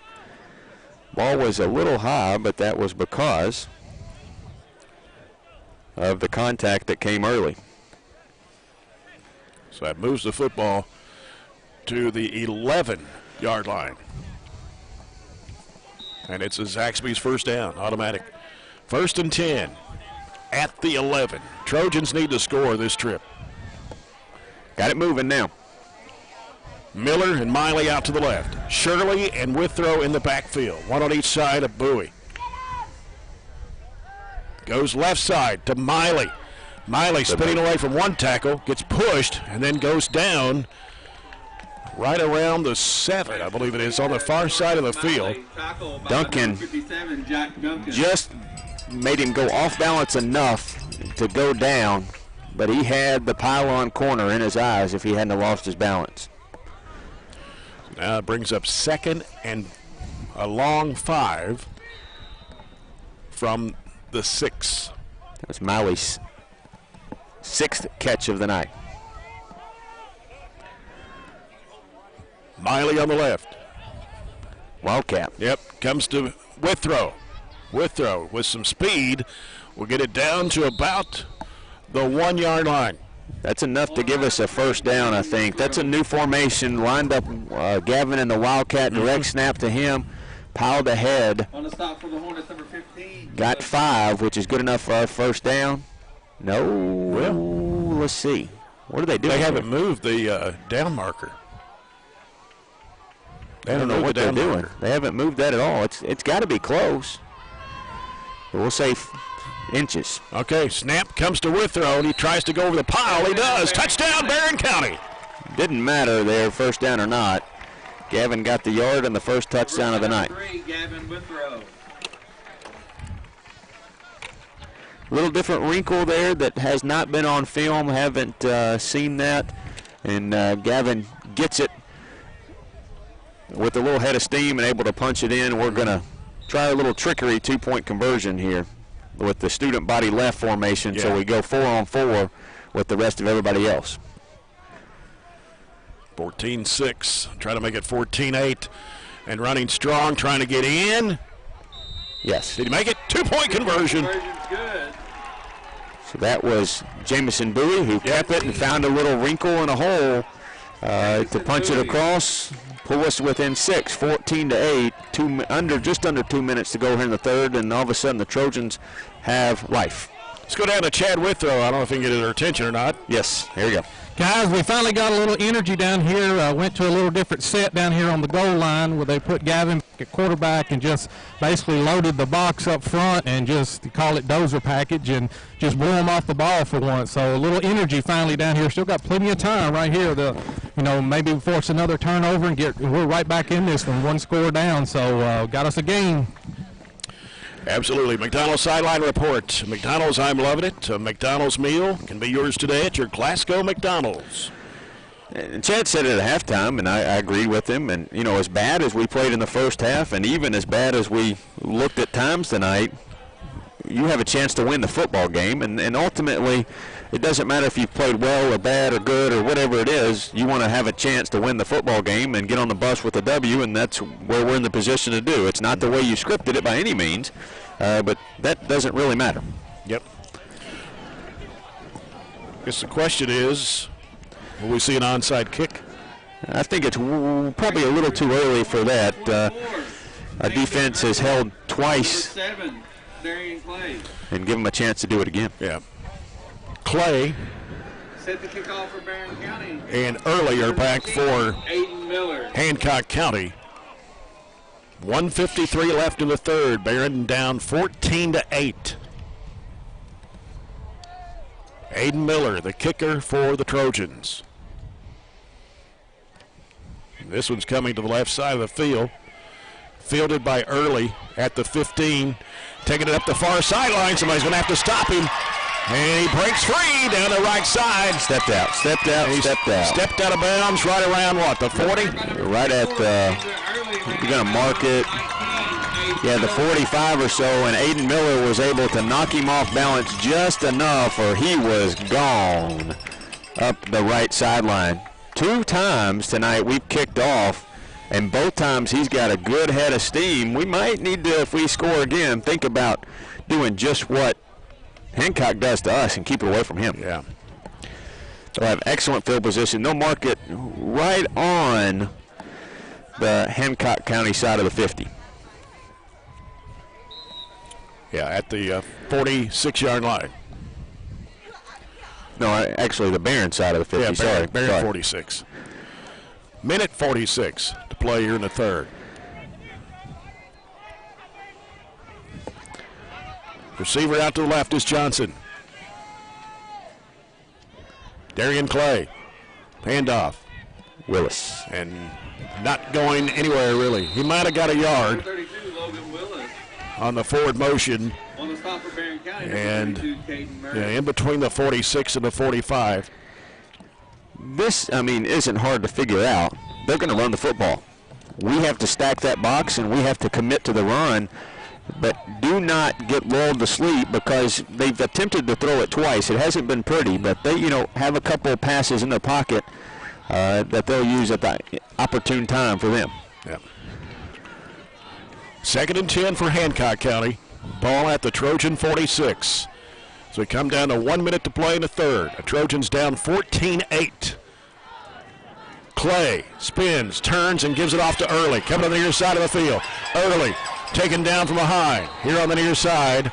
Ball was a little high, but that was because of the contact that came early. So that moves the football to the 11-yard line. And it's a Zaxby's first down, automatic. 1st and 10 at the 11. Trojans need to score this trip. Got it moving now. Miller and Miley out to the left. Shirley and Withrow in the backfield. One on each side of Bowie. Goes left side to Miley. Miley spinning away from one tackle, gets pushed, and then goes down right around the 7, I believe it is, on the far side of the field. Duncan just made him go off balance enough to go down, but he had the pylon corner in his eyes if he hadn't lost his balance. Now it brings up 2nd and a long 5 from the 6. That's Miley's 6th catch of the night. Miley on the left. Wildcat. Yep, comes to Withrow. Withrow with some speed will get it down to about the 1-yard line. That's enough to give us a first down, I think. That's a new formation, lined up Gavin in the Wildcat, direct snap to him, piled ahead. On the stop for the Hornets, number 15. Got 5, which is good enough for our first down. No, well, let's see. What are they doing? They haven't moved the down marker. I don't know what they're doing. They haven't moved that at all. It's got to be close. But we'll say inches. Okay, snap comes to Withrow, and he tries to go over the pile. He does. Touchdown, Barren County. Didn't matter there, first down or not. Gavin got the yard and the first touchdown of the night. Gavin Withrow. Little different wrinkle there that has not been on film. Haven't seen that. And Gavin gets it with a little head of steam and able to punch it in. We're going to try a little trickery 2-point conversion here with the student body left formation, so we go 4-on-4 with the rest of everybody else. 14-6, try to make it 14-8, and running strong, trying to get in. Yes. Did he make it? 2-point conversion. Good. So that was Jamison Bowie who kept it and found a little wrinkle in a hole to punch it across. Pull us within 6, 14-8, just under 2 minutes to go here in the third, and all of a sudden the Trojans have life. Let's go down to Chad Withrow. I don't know if he can get their attention or not. Yes, here we go. Guys, we finally got a little energy down here. Went to a little different set down here on the goal line where they put Gavin at quarterback and just basically loaded the box up front and just call it dozer package and just blew them off the ball for once. So a little energy finally down here. Still got plenty of time right here to, maybe force another turnover and we're right back in this one score down. So got us a game. Absolutely. McDonald's Sideline Report. McDonald's, I'm loving it. A McDonald's meal can be yours today at your Glasgow McDonald's. And Chad said it at halftime, and I agreed with him. And, as bad as we played in the first half and even as bad as we looked at times tonight, you have a chance to win the football game. And ultimately, it doesn't matter if you've played well or bad or good or whatever it is. You want to have a chance to win the football game and get on the bus with a W, and that's where we're in the position to do. It's not the way you scripted it by any means, but that doesn't really matter. Yep. I guess the question is, will we see an onside kick? I think it's probably a little too early for that. Our defense has held twice and give them a chance to do it again. Yeah. Clay Set the kickoff for Barren County. And earlier back for Aiden Miller. Hancock County. 1:53 left in the third. Barren down 14-8. Aiden Miller, the kicker for the Trojans. This one's coming to the left side of the field. Fielded by Early at the 15. Taking it up the far sideline. Somebody's going to have to stop him. And he breaks free down the right side. Stepped out. Stepped Stepped out of bounds right around what, the 40? Right at the, you're going to mark it. Yeah, the 45 or so, and Aiden Miller was able to knock him off balance just enough, or he was gone up the right sideline. 2 times tonight we've kicked off, and both times he's got a good head of steam. We might need to, if we score again, think about doing just what Hancock does to us and keep it away from him. Yeah. They'll have excellent field position. They'll mark it right on the Hancock County side of the 50. Yeah, at the 46-yard line. No, actually the Barren side of the 50. Yeah, Barren 46. Minute 46 to play here in the third. Receiver out to the left is Johnson. Darian Clay. Handoff. Willis. And not going anywhere, really. He might have got a yard 32, Logan Willis. on the forward motion. On the stop for Barren County. And 32, Caden Murray. yeah, in between the 46 and the 45. This, I mean, isn't hard to figure out. They're going to run the football. We have to stack that box, and we have to commit to the run. But do not get lulled to sleep, because they've attempted to throw it twice. It hasn't been pretty, but they, have a couple of passes in their pocket that they'll use at the opportune time for them. Yeah. 2nd and 10 for Hancock County. Ball at the Trojan 46. So we come down to 1 minute to play in the third. The Trojans down 14-8. Clay spins, turns, and gives it off to Early. Coming on the near side of the field. Early taken down from behind. Here on the near side.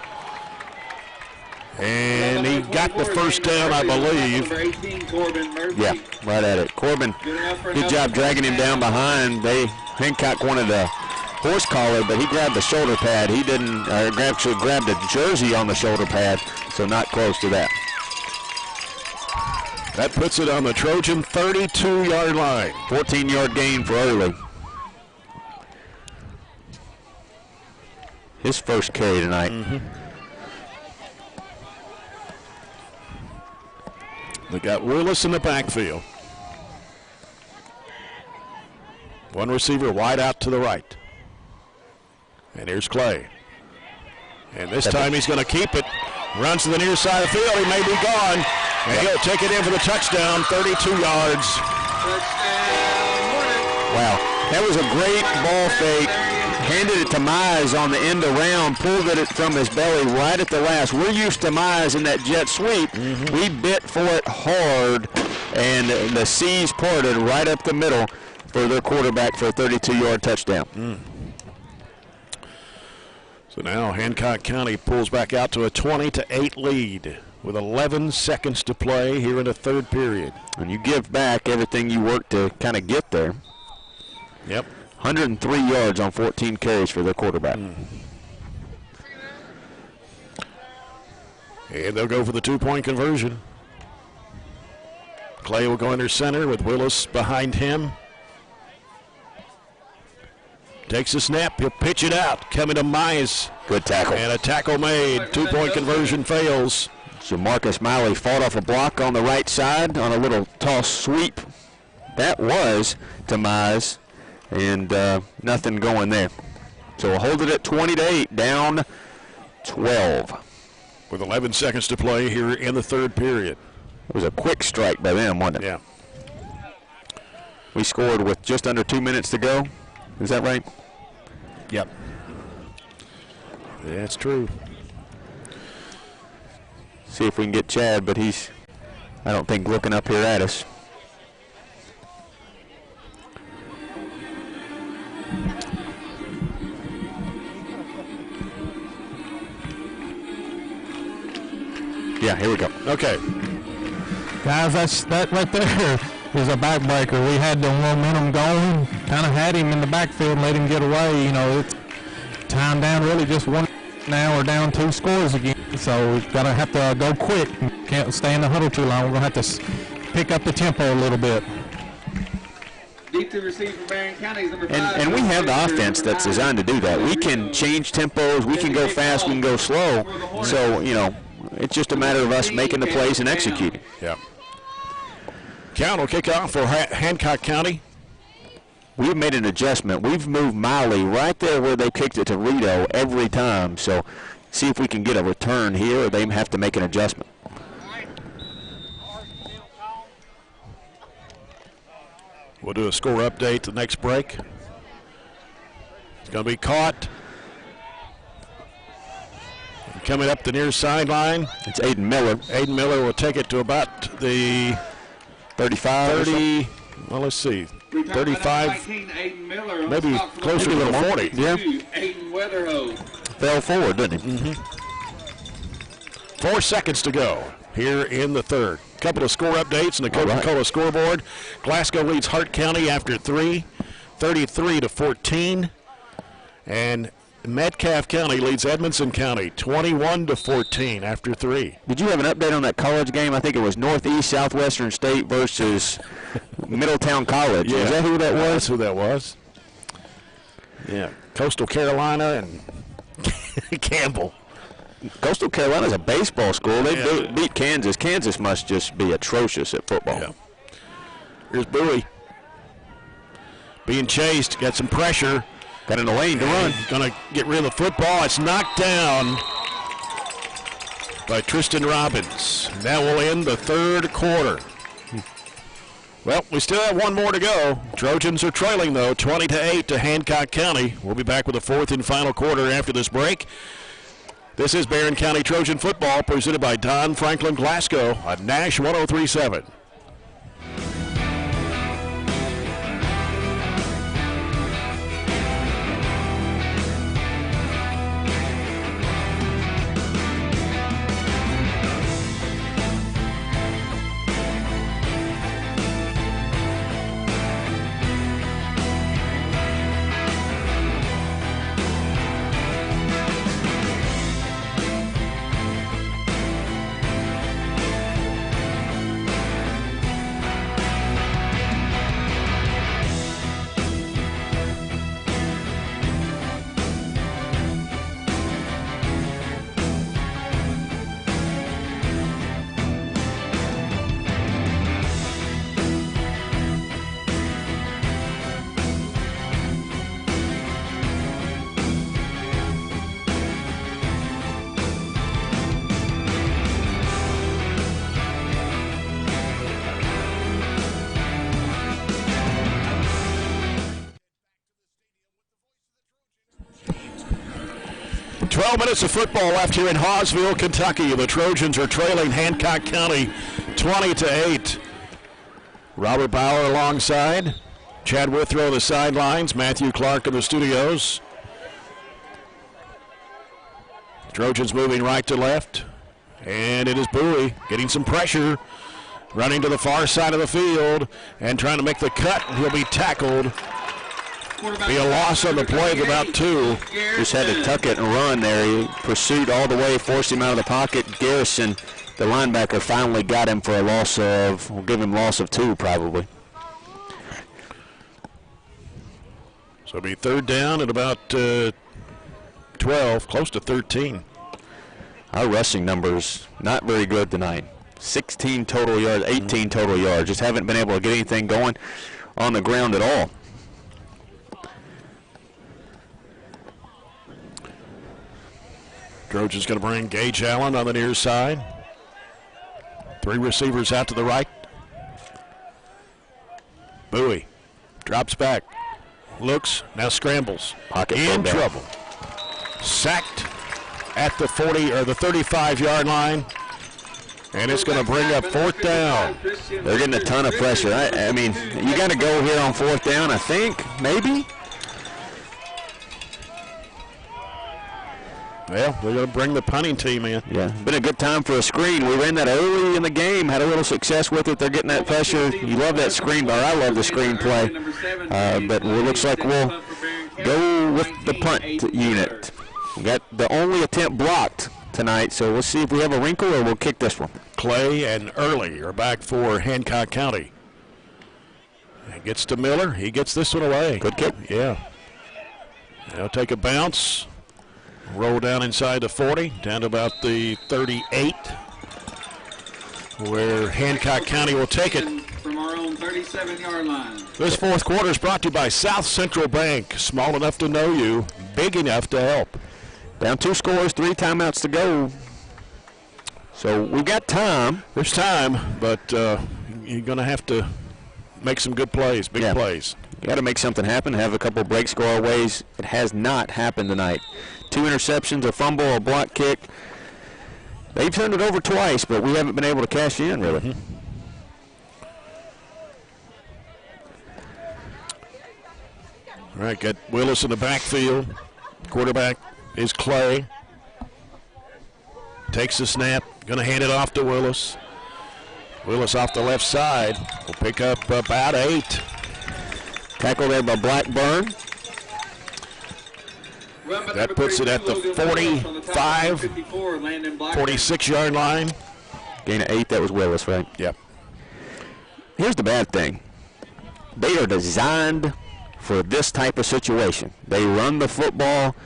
And he got the first down, I believe. Number 18, Corbin Murphy. Yeah, right at it. Corbin, good job dragging him down behind. Hancock wanted a horse collar, but he grabbed the shoulder pad. He didn't, actually grabbed a jersey on the shoulder pad, so not close to that. That puts it on the Trojan 32-yard line. 14-yard gain for Early. His first carry tonight. They got Willis in the backfield. One receiver wide out to the right. And here's Clay. And this time he's going to keep it. Runs to the near side of the field. He may be gone. And he'll take it in for the touchdown, 32 yards. Touchdown, Hornets. Wow, that was a great ball fake. Handed it to Mize on the end around, pulled it from his belly right at the last. We're used to Mize in that jet sweep. We bit for it hard, and the C's parted right up the middle for their quarterback for a 32-yard touchdown. So now Hancock County pulls back out to a 20-8 lead with 11 seconds to play here in the third period. And you give back everything you worked to kind of get there. Yep. 103 yards on 14 carries for their quarterback. And they'll go for the two-point conversion. Clay will go under center with Willis behind him. Takes a snap, he'll pitch it out. Coming to Mize. Good tackle. And a tackle made. Two-point conversion fails. So Marcus Miley fought off a block on the right side on a little toss sweep. That was to Mize. And nothing going there. So we'll hold it at 20-8, down 12. With 11 seconds to play here in the third period. It was a quick strike by them, wasn't it? Yeah. We scored with just under 2 minutes to go. Is that right? Yep. That's true. See if we can get Chad, but he's, I don't think, looking up here at us. Yeah, here we go. Okay. Guys, that right there is a backbreaker. We had the momentum going, kind of had him in the backfield and let him get away. You know, it's time down really just one. Now we're down 2 scores again, so we've got to have to go quick. Can't stay in the huddle too long. We're going to have to pick up the tempo a little bit. Deep to receive for Barren County is number 5. And we have the offense that's designed to do that. We can change tempos. We can go fast. We can go slow. So, you know, it's just a matter of us making the plays and executing. Yeah. Count will kick off for Hancock County. We've made an adjustment. We've moved Miley right there where they kicked it to Rito every time. So see if we can get a return here, or they have to make an adjustment. We'll do a score update the next break. It's going to be caught. And coming up the near sideline. It's Aiden Miller. Aiden Miller will take it to about the 35. 30. Well, let's see. 35, maybe closer to the 40. Yeah. Aiden Weatherhoe. Fell forward, didn't he? 4 seconds to go here in the third. Couple of score updates on the Coca-Cola scoreboard. Glasgow leads Hart County after 3, 33-14. And Metcalfe County leads Edmondson County 21-14 after 3. Did you have an update on that college game? I think it was Northeast Southwestern State versus Middletown College. Yeah. Is that who that was? That's who that was. Yeah, Coastal Carolina and Campbell. Coastal Carolina's a baseball school. They beat Kansas. Kansas must just be atrocious at football. Yeah. Here's Bowie. Being chased, got some pressure. Got in the lane to run. Going to get rid of the football. It's knocked down by Tristan Robbins. That will end the third quarter. Well, we still have one more to go. Trojans are trailing, though, 20-8 to Hancock County. We'll be back with the fourth and final quarter after this break. This is Barren County Trojan football presented by Don Franklin Glasgow on Nash 103.7. Minutes of football left here in Hawesville, Kentucky. The Trojans are trailing Hancock County 20-8. Robert Bauer alongside. Chad Withrow the sidelines. Matthew Clark in the studios. Trojans moving right to left. And it is Bowie getting some pressure. Running to the far side of the field and trying to make the cut. He'll be tackled. Be a loss on the play of about 2. Just had to tuck it and run there. He pursued all the way, forced him out of the pocket. Garrison, the linebacker, finally got him for a loss of, we'll give him loss of 2 probably. So it'll be third down at about 12, close to 13. Our rushing numbers not very good tonight. 16 total yards, 18 total yards. Just haven't been able to get anything going on the ground at all. Trojans going to bring Gage Allen on the near side. 3 receivers out to the right. Bowie drops back, looks, now scrambles. Pocket in trouble. Sacked at the 40 or the 35-yard line, and it's going to bring up fourth down. They're getting a ton of pressure. I mean, you got to go here on fourth down, I think, maybe. Well, they're going to bring the punting team in. Yeah, been a good time for a screen. We ran that early in the game, had a little success with it. They're getting that pressure. You love that screen bar. I love the screen play. But it looks like we'll go with the punt unit. We got the only attempt blocked tonight, so we'll see if we have a wrinkle or we'll kick this one. Clay and Early are back for Hancock County. It gets to Miller. He gets this one away. Good kick. Yeah. They'll take a bounce. Roll down inside the 40, down to about the 38, where Hancock County will take it. From our own 37-yard line. This fourth quarter is brought to you by South Central Bank. Small enough to know you, big enough to help. Down 2 scores, 3 timeouts to go. So we've got time. There's time, but you're going to have to make some good plays, big plays. You got to make something happen, have a couple break score ways. It has not happened tonight. 2 interceptions, a fumble, a block kick. They've turned it over twice, but we haven't been able to cash in, really. Mm-hmm. All right, got Willis in the backfield. Quarterback is Clay. Takes the snap, going to hand it off to Willis. Willis off the left side will pick up about 8. Tackle there by Blackburn. That puts it at the 45, 46-yard line. Gain of 8, that was Willis, right? Yep. Here's the bad thing. They are designed for this type of situation. They run the football.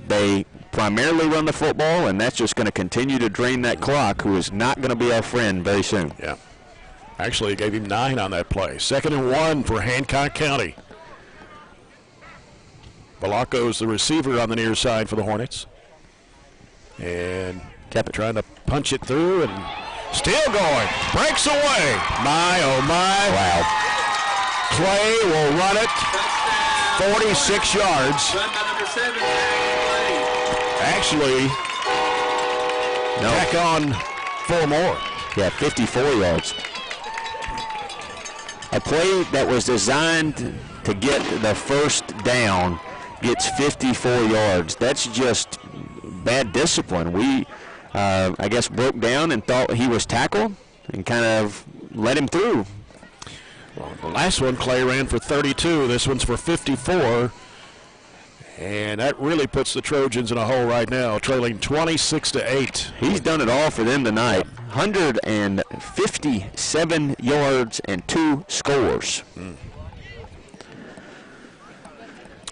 They primarily run the football, and that's just going to continue to drain that clock, who is not going to be our friend very soon. Yeah. Actually, he gave him 9 on that play. 2nd and 1 for Hancock County. Balaco's the receiver on the near side for the Hornets. And kept trying to punch it through and still going. Breaks away. My, oh my. Wow. Clay will run it 46 yards. Actually, tack on 4 more. Yeah, 54 yards. A play that was designed to get the first down gets 54 yards. That's just bad discipline. We, I guess, broke down and thought he was tackled and kind of let him through. Well, the last one, Clay ran for 32. This one's for 54. And that really puts the Trojans in a hole right now, trailing 26-8. He's done it all for them tonight. 157 yards and 2 scores.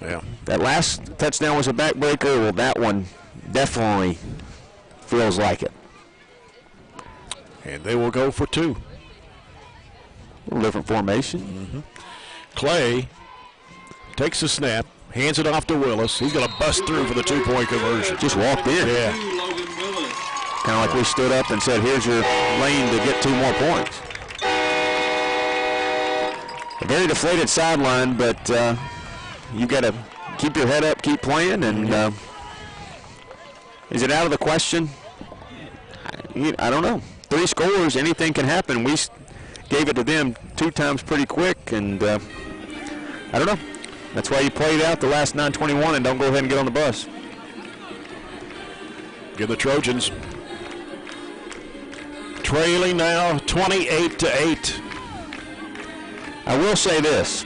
Yeah. That last touchdown was a backbreaker. Well, that one definitely feels like it. And they will go for 2. A little different formation. Clay takes the snap, hands it off to Willis. He's going to bust through for the 2-point conversion. Just walked in. Yeah. Kind of like we stood up and said, here's your lane to get 2 more points. A very deflated sideline, but you got to keep your head up, keep playing, and is it out of the question? I don't know. 3 scores, anything can happen. We gave it to them 2 times pretty quick, and I don't know. That's why you played out the last 9:21 and don't go ahead and get on the bus. Give the Trojans trailing now 28-8. I will say this.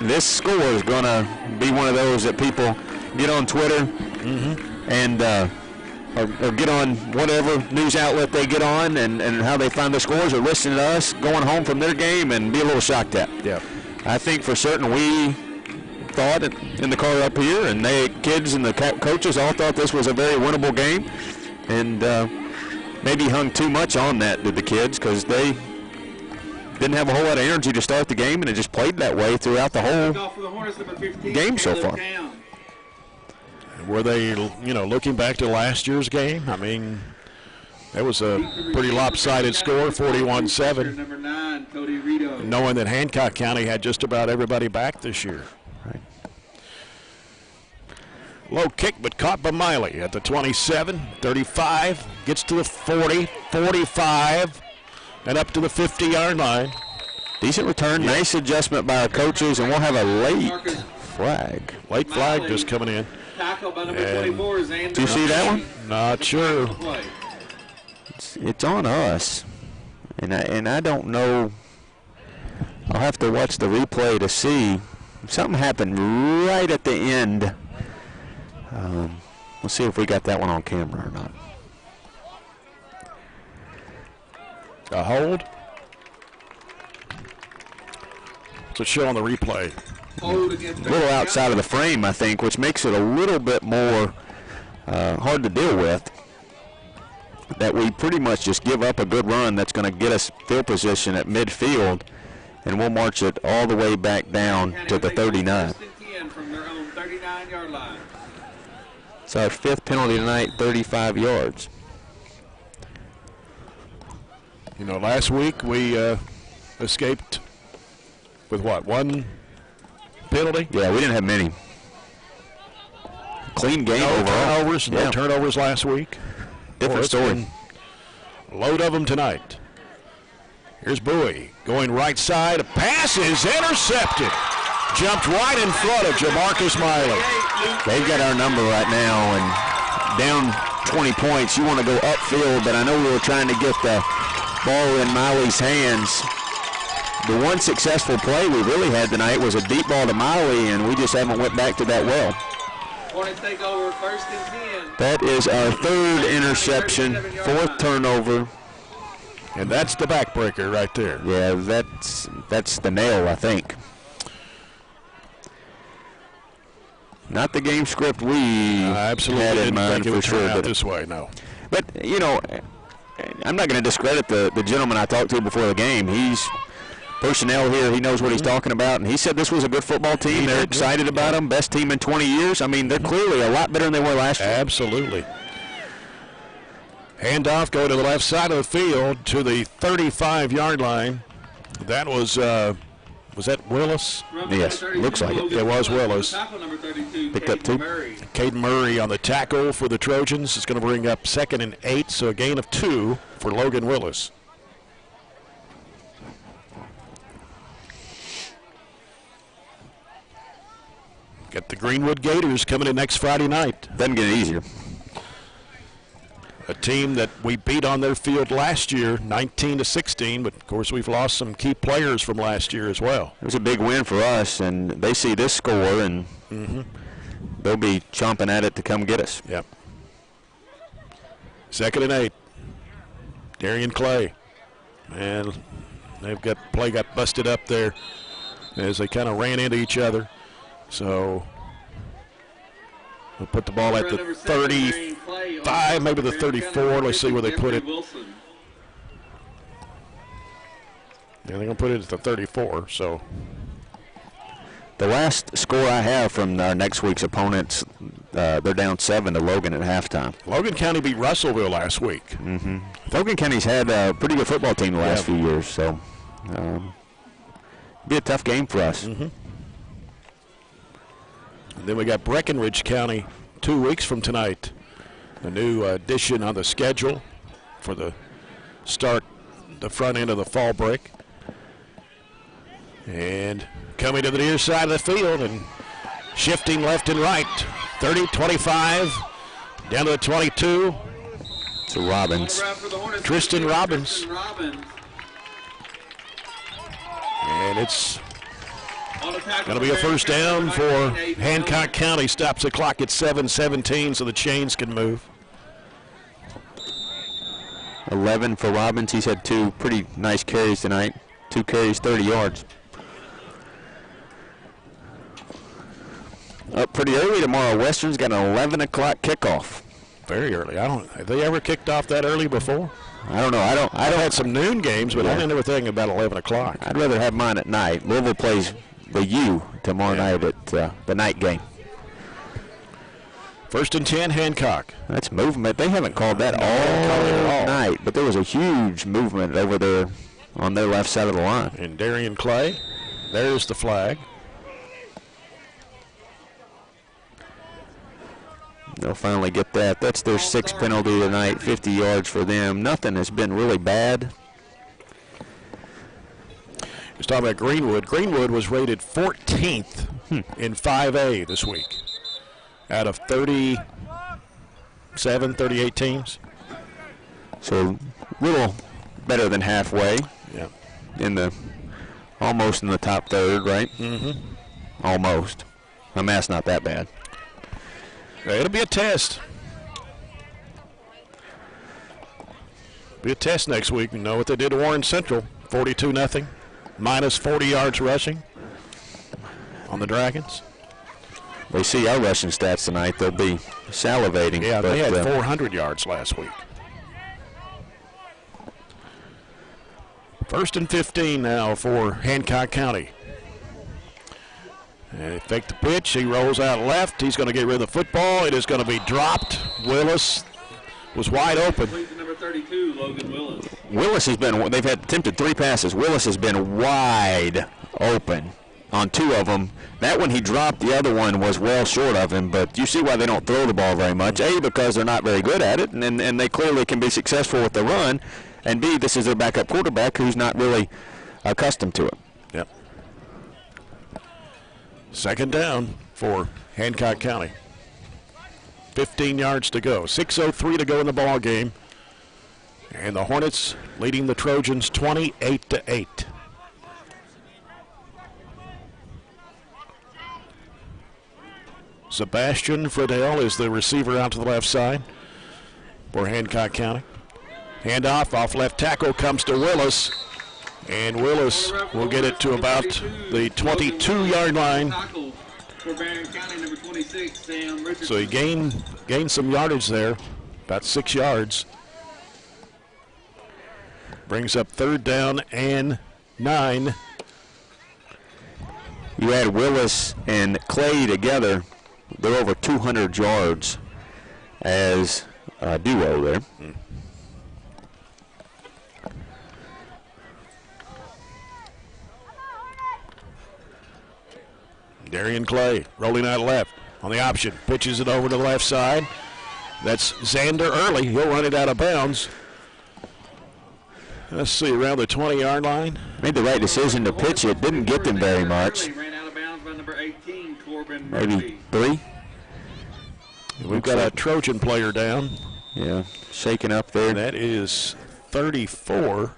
This score is going to be one of those that people get on Twitter and or get on whatever news outlet they get on and how they find the scores, or listen to us going home from their game and be a little shocked at. Yeah. I think for certain we thought in the car up here, and the kids and the coaches all thought this was a very winnable game, and maybe hung too much on that, did the kids, because they didn't have a whole lot of energy to start the game, and it just played that way throughout the whole game so far. Were they, looking back to last year's game? I mean, that was a pretty lopsided score, 41-7, knowing that Hancock County had just about everybody back this year. Right. Low kick, but caught by Miley at the 27, 35, gets to the 40, 45, and up to the 50-yard line. Decent return, nice adjustment by our coaches, and we'll have a late flag. Late flag just coming in. Tackle by number 24 is Andrew. Do you see that one? Not sure. It's on us, and I don't know. I'll have to watch the replay to see. Something happened right at the end. We'll see if we got that one on camera or not. A hold. It's a show on the replay. A little outside of the frame, I think, which makes it a little bit more hard to deal with. That we pretty much just give up a good run that's going to get us field position at midfield, and we'll march it all the way back down to the 39. From their own 39-yard line. It's our 5th penalty tonight, 35 yards. You know, last week we escaped with what, 1 penalty? Yeah, we didn't have many. Clean game No overall. turnovers, no turnovers last week. Different story. A load of them tonight. Here's Bowie going right side. A pass is intercepted. Jumped right in front of Jamarcus Miley. They've got our number right now, and down 20 points. You want to go upfield, but I know we were trying to get the ball in Miley's hands. The one successful play we really had tonight was a deep ball to Miley, and we just haven't went back to that well. Hornets take over 1st and 10. That is our 3rd interception, 4th turnover. And that's the backbreaker right there. Yeah, that's the nail, I think. Not the game script we absolutely had in didn't mind think it for would sure. turn out this way, no. But, you know, I'm not going to discredit the gentleman I talked to before the game. He's personnel here. He knows what he's talking about, and he said this was a good football team. They're excited about them. Best team in 20 years. I mean, they're clearly a lot better than they were last year. Absolutely. Handoff going to the left side of the field to the 35-yard line. That was that Willis? Yes, looks like it. It was Willis. Picked up 2. Caden Murray on the tackle for the Trojans. It's going to bring up 2nd and 8, so a gain of 2 for Logan Willis. Got the Greenwood Gators coming in next Friday night. Doesn't get easier. A team that we beat on their field last year, 19-16, but of course we've lost some key players from last year as well. It was a big win for us, and they see this score, and they'll be chomping at it to come get us. Yep. 2nd and 8. Darian Clay. And play got busted up there as they kind of ran into each other. So we'll put the ball at the 35, maybe the 34. Let's see where they put it. Yeah, they're going to put it at the 34. So the last score I have from our next week's opponents, they're down 7 to Logan at halftime. Logan County beat Russellville last week. Logan County's had a pretty good football team the last few years, so be a tough game for us. And then we got Breckenridge County 2 weeks from tonight. The new addition on the schedule for the front end of the fall break. And coming to the near side of the field and shifting left and right. 30, 25, down to the 22. To Robbins. Tristan Robbins. And it's going to be a first down for Hancock County. Stops the clock at 7:17 so the chains can move. 11 for Robbins. He's had 2 pretty nice carries tonight. 2 carries, 30 yards. Up pretty early tomorrow. Western's got an 11 o'clock kickoff. Very early. Have they ever kicked off that early before? I don't know. I've had some noon games, but I didn't ever think about 11 o'clock. I'd rather have mine at night. Louisville plays the U tomorrow night at the night game. 1st and 10, Hancock. That's movement. They haven't called that all night, but there was a huge movement over there on their left side of the line. And Darian Clay, there's the flag. They'll finally get that. That's their 6th penalty tonight, 50 yards for them. Nothing has been really bad. He's talking about Greenwood. Greenwood was rated 14th in 5A this week. out of 37, 38 teams. So a little better than halfway. Yeah. Almost in the top third, right? Mm-hmm. Almost. My math's not that bad. It'll be a test. Be a test next week. You know what they did to Warren Central, 42-0, minus 40 yards rushing on the Dragons. They see our rushing stats tonight, they'll be salivating. Yeah, they had 400 yards last week. 1st and 15 now for Hancock County. And they fake the pitch. He rolls out left. He's going to get rid of the football. It is going to be dropped. Willis was wide open. Number 32, Logan Willis. Willis has been, they've had attempted 3 passes. Willis has been wide open on 2 of them. That one he dropped, the other one was well short of him, but you see why they don't throw the ball very much. A, because they're not very good at it, and they clearly can be successful with the run, and B, this is their backup quarterback who's not really accustomed to it. Yep. 2nd down for Hancock County. 15 yards to go. 6:03 to go in the ball game. And the Hornets leading the Trojans 28-8. Sebastian Friedel is the receiver out to the left side for Hancock County. Handoff off left tackle comes to Willis. And Willis will get it to about the 22-yard line. So he gained some yardage there, about 6 yards. Brings up 3rd down and 9. You add Willis and Clay together, they're over 200 yards as a duo there. Darian Clay rolling out left on the option. Pitches it over to the left side. That's Xander Early. He'll run it out of bounds. Let's see, around the 20-yard line. Made the right decision to pitch it. Didn't get them very much. Ran out of bounds by number 18, Corbin Maybe Murphy. 3. We've got a Trojan player down. Yeah, shaking up there. And that is 34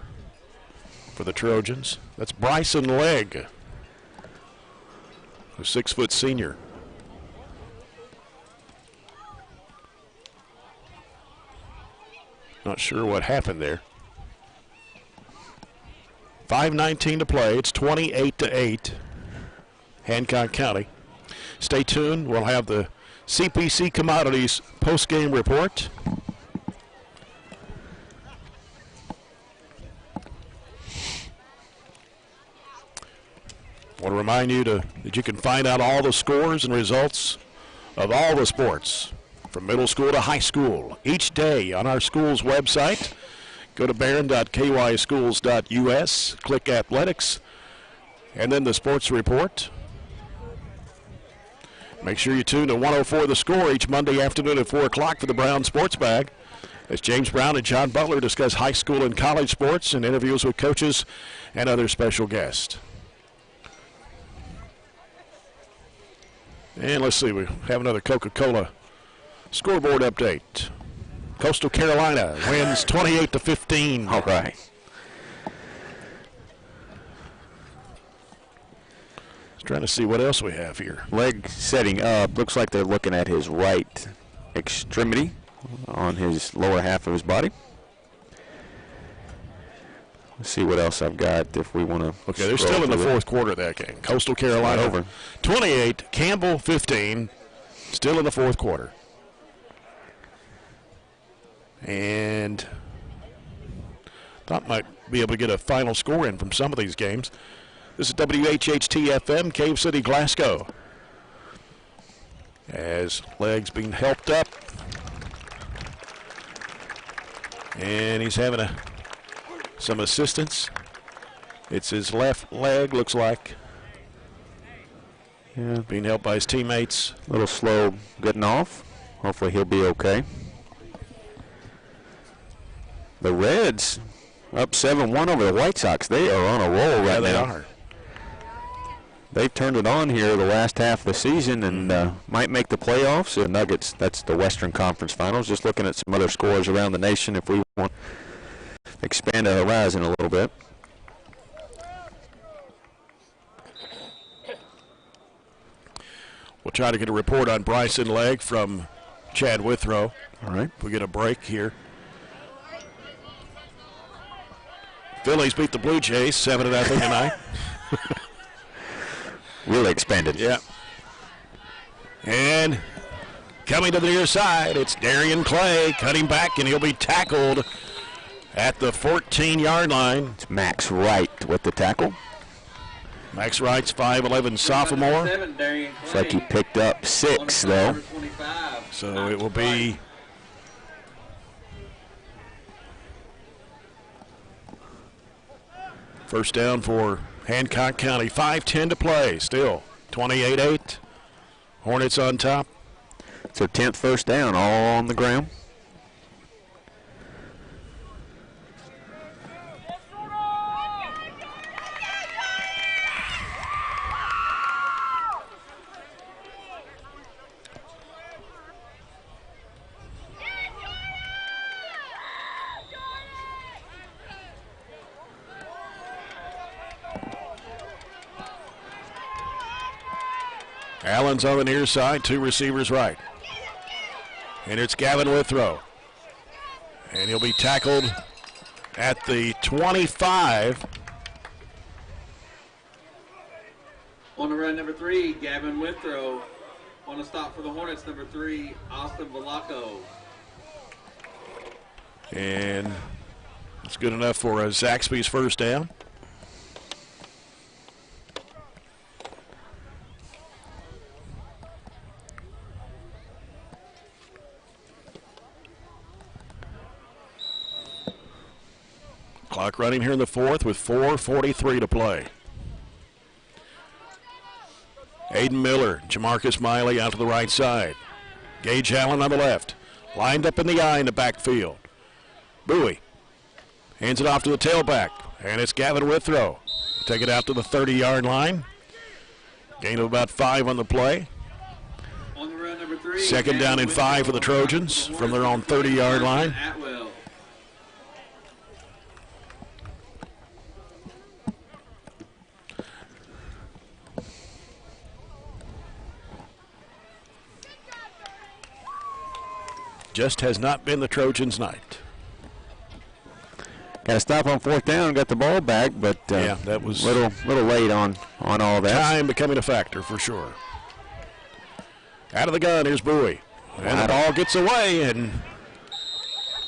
for the Trojans. That's Bryson Legg, a 6-foot senior. Not sure what happened there. 5:19 to play. It's 28-8. Hancock County. Stay tuned. We'll have the CPC Commodities post-game report. I want to remind you that you can find out all the scores and results of all the sports from middle school to high school each day on our school's website. Go to barren.kyschools.us, click Athletics, and then the Sports Report. Make sure you tune to 104 The Score each Monday afternoon at 4 o'clock for the Brown Sports Bag, as James Brown and John Butler discuss high school and college sports and interviews with coaches and other special guests. And let's see, we have another Coca-Cola scoreboard update. Coastal Carolina wins 28-15. All right. Just trying to see what else we have here. Leg setting up. Looks like they're looking at his right extremity on his lower half of his body. Let's see what else I've got if we want to. Okay, they're still in the 4th quarter of that game. Coastal Carolina over 28, Campbell 15, still in the 4th quarter. And thought might be able to get a final score in from some of these games. This is WHHT-FM, Cave City, Glasgow. As Legs being helped up. And he's having some assistance. It's his left leg, looks like. Yeah, being helped by his teammates. A little slow getting off. Hopefully he'll be okay. The Reds up 7-1 over the White Sox. They are on a roll right now. They are. they've turned it on here the last half of the season and might make the playoffs. The Nuggets, that's the Western Conference Finals. Just looking at some other scores around the nation if we want to expand our horizon a little bit. We'll try to get a report on Bryson Legg from Chad Withrow. All right. If we get a break here. Phillies beat the Blue Jays 7-0 tonight. Really expanded. Yeah. And coming to the near side, it's Darian Clay cutting back, and he'll be tackled at the 14-yard line. It's Max Wright with the tackle. Max Wright's 5'11" sophomore. Looks like he picked up 6, though. So it will be first down for Hancock County. 5:10 to play. Still 28-8. Hornets on top. It's their 10th first down, all on the ground. Allen's on the near side, 2 receivers right. And it's Gavin Withrow. And he'll be tackled at the 25. On the run, number 3, Gavin Withrow. On the stop for the Hornets, number 3, Austin Valaco. And it's good enough for Zaxby's first down. Clock running here in the fourth with 4:43 to play. Aiden Miller, Jamarcus Miley out to the right side. Gage Allen on the left. Lined up in the eye in the backfield. Bowie hands it off to the tailback, and it's Gavin Withrow. Take it out to the 30-yard line. Gain of about 5 on the play. On the run, number 3, Second down and 5 for the Trojans from their own 30-yard line. Atwell. Just has not been the Trojans' night. Got to stop on 4th down, got the ball back, but Yeah, that was little late on all that. time becoming a factor for sure. Out of the gun, here's Bowie. And the ball gets away, and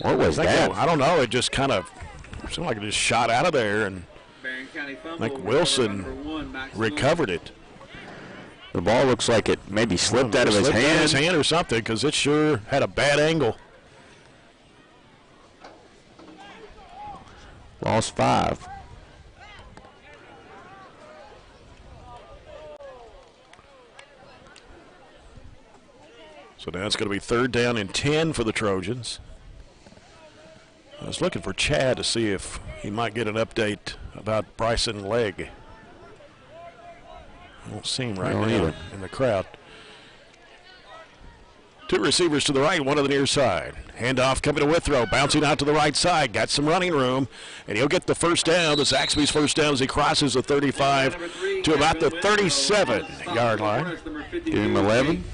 What was that? I don't know. It just kind of seemed like it just shot out of there, and Barren County fumble. like Wilson Number 1, Max recovered it. The ball looks like it maybe slipped out of his Slipped out of hand. his hand or something, because it sure had a bad angle. Lost 5. So now it's going to be 3rd down and 10 for the Trojans. I was looking for Chad to see if he might get an update about Bryson Legg. I don't see him right I don't now either. in the crowd. 2 receivers to the right, 1 to the near side. Handoff coming to Withrow, bouncing out to the right side. Got some running room, and he'll get the first down. The Zaxby's first down as he crosses the 35 to about the 37-yard line. Give him 11.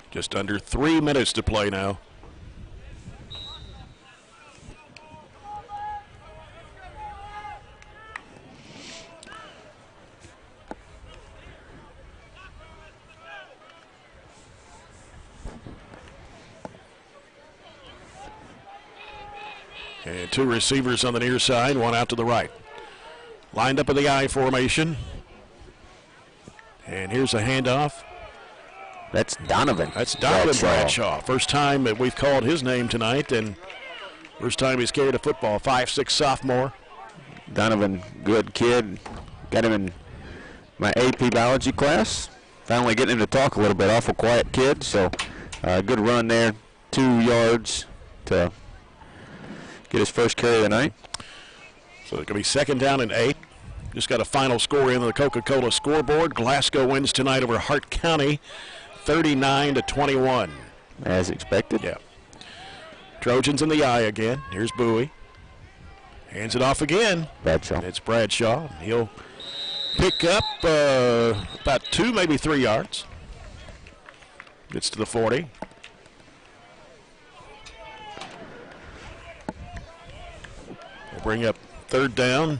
Just under 3 minutes to play now. And 2 receivers on the near side, 1 out to the right. Lined up in the I formation. And here's a handoff. That's Donovan. That's Donovan Bradshaw. First time that we've called his name tonight, and first time he's carried a football. 5'6" sophomore. Donovan, good kid. Got him in my AP biology class. Finally getting him to talk a little bit. Awful quiet kid, so good run there. 2 yards to get his first carry of the night. So it's going to be 2nd down and 8. Just got a final score in the Coca-Cola scoreboard. Glasgow wins tonight over Hart County, 39-21. As expected. Yeah. Trojans in the eye again. Here's Bowie. Hands it off again. Bradshaw. It's Bradshaw. He'll pick up about 2, maybe 3 yards. Gets to the 40. We'll bring up 3rd down.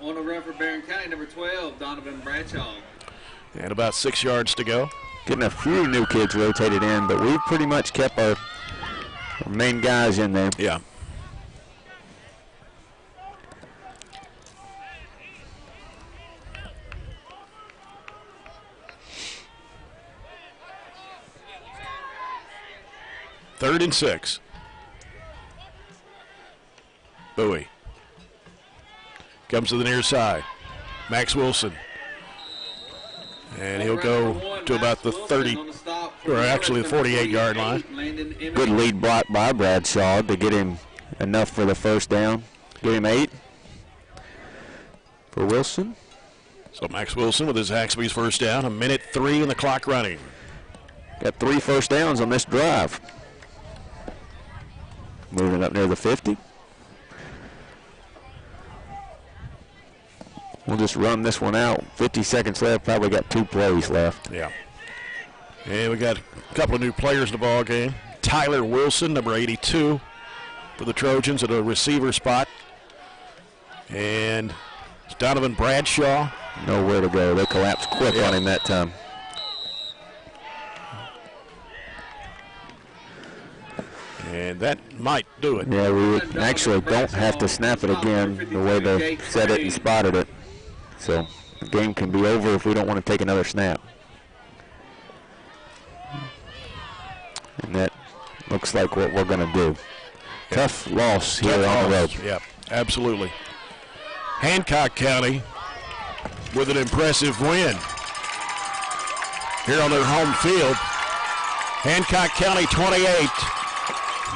On the run for Barren County, number 12, Donovan Bradshaw. And about 6 yards to go. Getting a few new kids rotated in, but we've pretty much kept our main guys in there. Yeah. Third and 6. Bowie comes to the near side. Max Wilson. And he'll go to about the 30, or actually the 48-yard line. Good lead block by Bradshaw to get him enough for the first down. Give him 8 for Wilson. So Max Wilson with his Zaxby's first down. 1:03 and the clock running. Got 3 first downs on this drive. Moving up near the 50. We'll just run this one out. 50 seconds left. Probably got 2 plays left. Yeah. And we got a couple of new players in the ball game. Tyler Wilson, number 82, for the Trojans at a receiver spot. And it's Donovan Bradshaw. Nowhere to go. They collapsed quick on him that time. And that might do it. Yeah, we actually don't have to snap it again the way they set it and spotted it. So the game can be over if we don't want to take another snap. And that looks like what we're going to do. Tough loss here on the road. Yeah, absolutely. Hancock County with an impressive win here on their home field. Hancock County 28,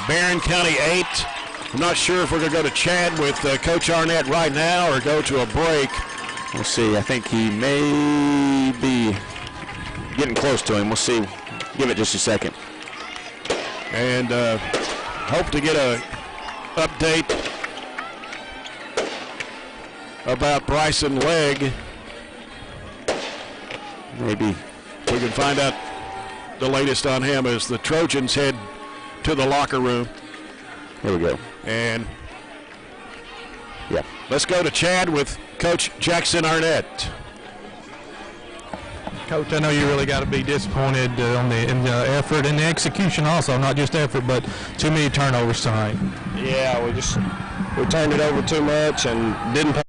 Barren County 8. I'm not sure if we're going to go to Chad with Coach Arnett right now or go to a break. We'll see. I think he may be getting close to him. We'll see. Give it just a second. And hope to get a update about Bryson Legg. Maybe we can find out the latest on him as the Trojans head to the locker room. Here we go. And yeah, let's go to Chad with Coach Jackson Arnett. Coach, I know you really got to be disappointed in the effort and the execution also, not just effort, but too many turnovers tonight. Yeah, we turned it over too much and didn't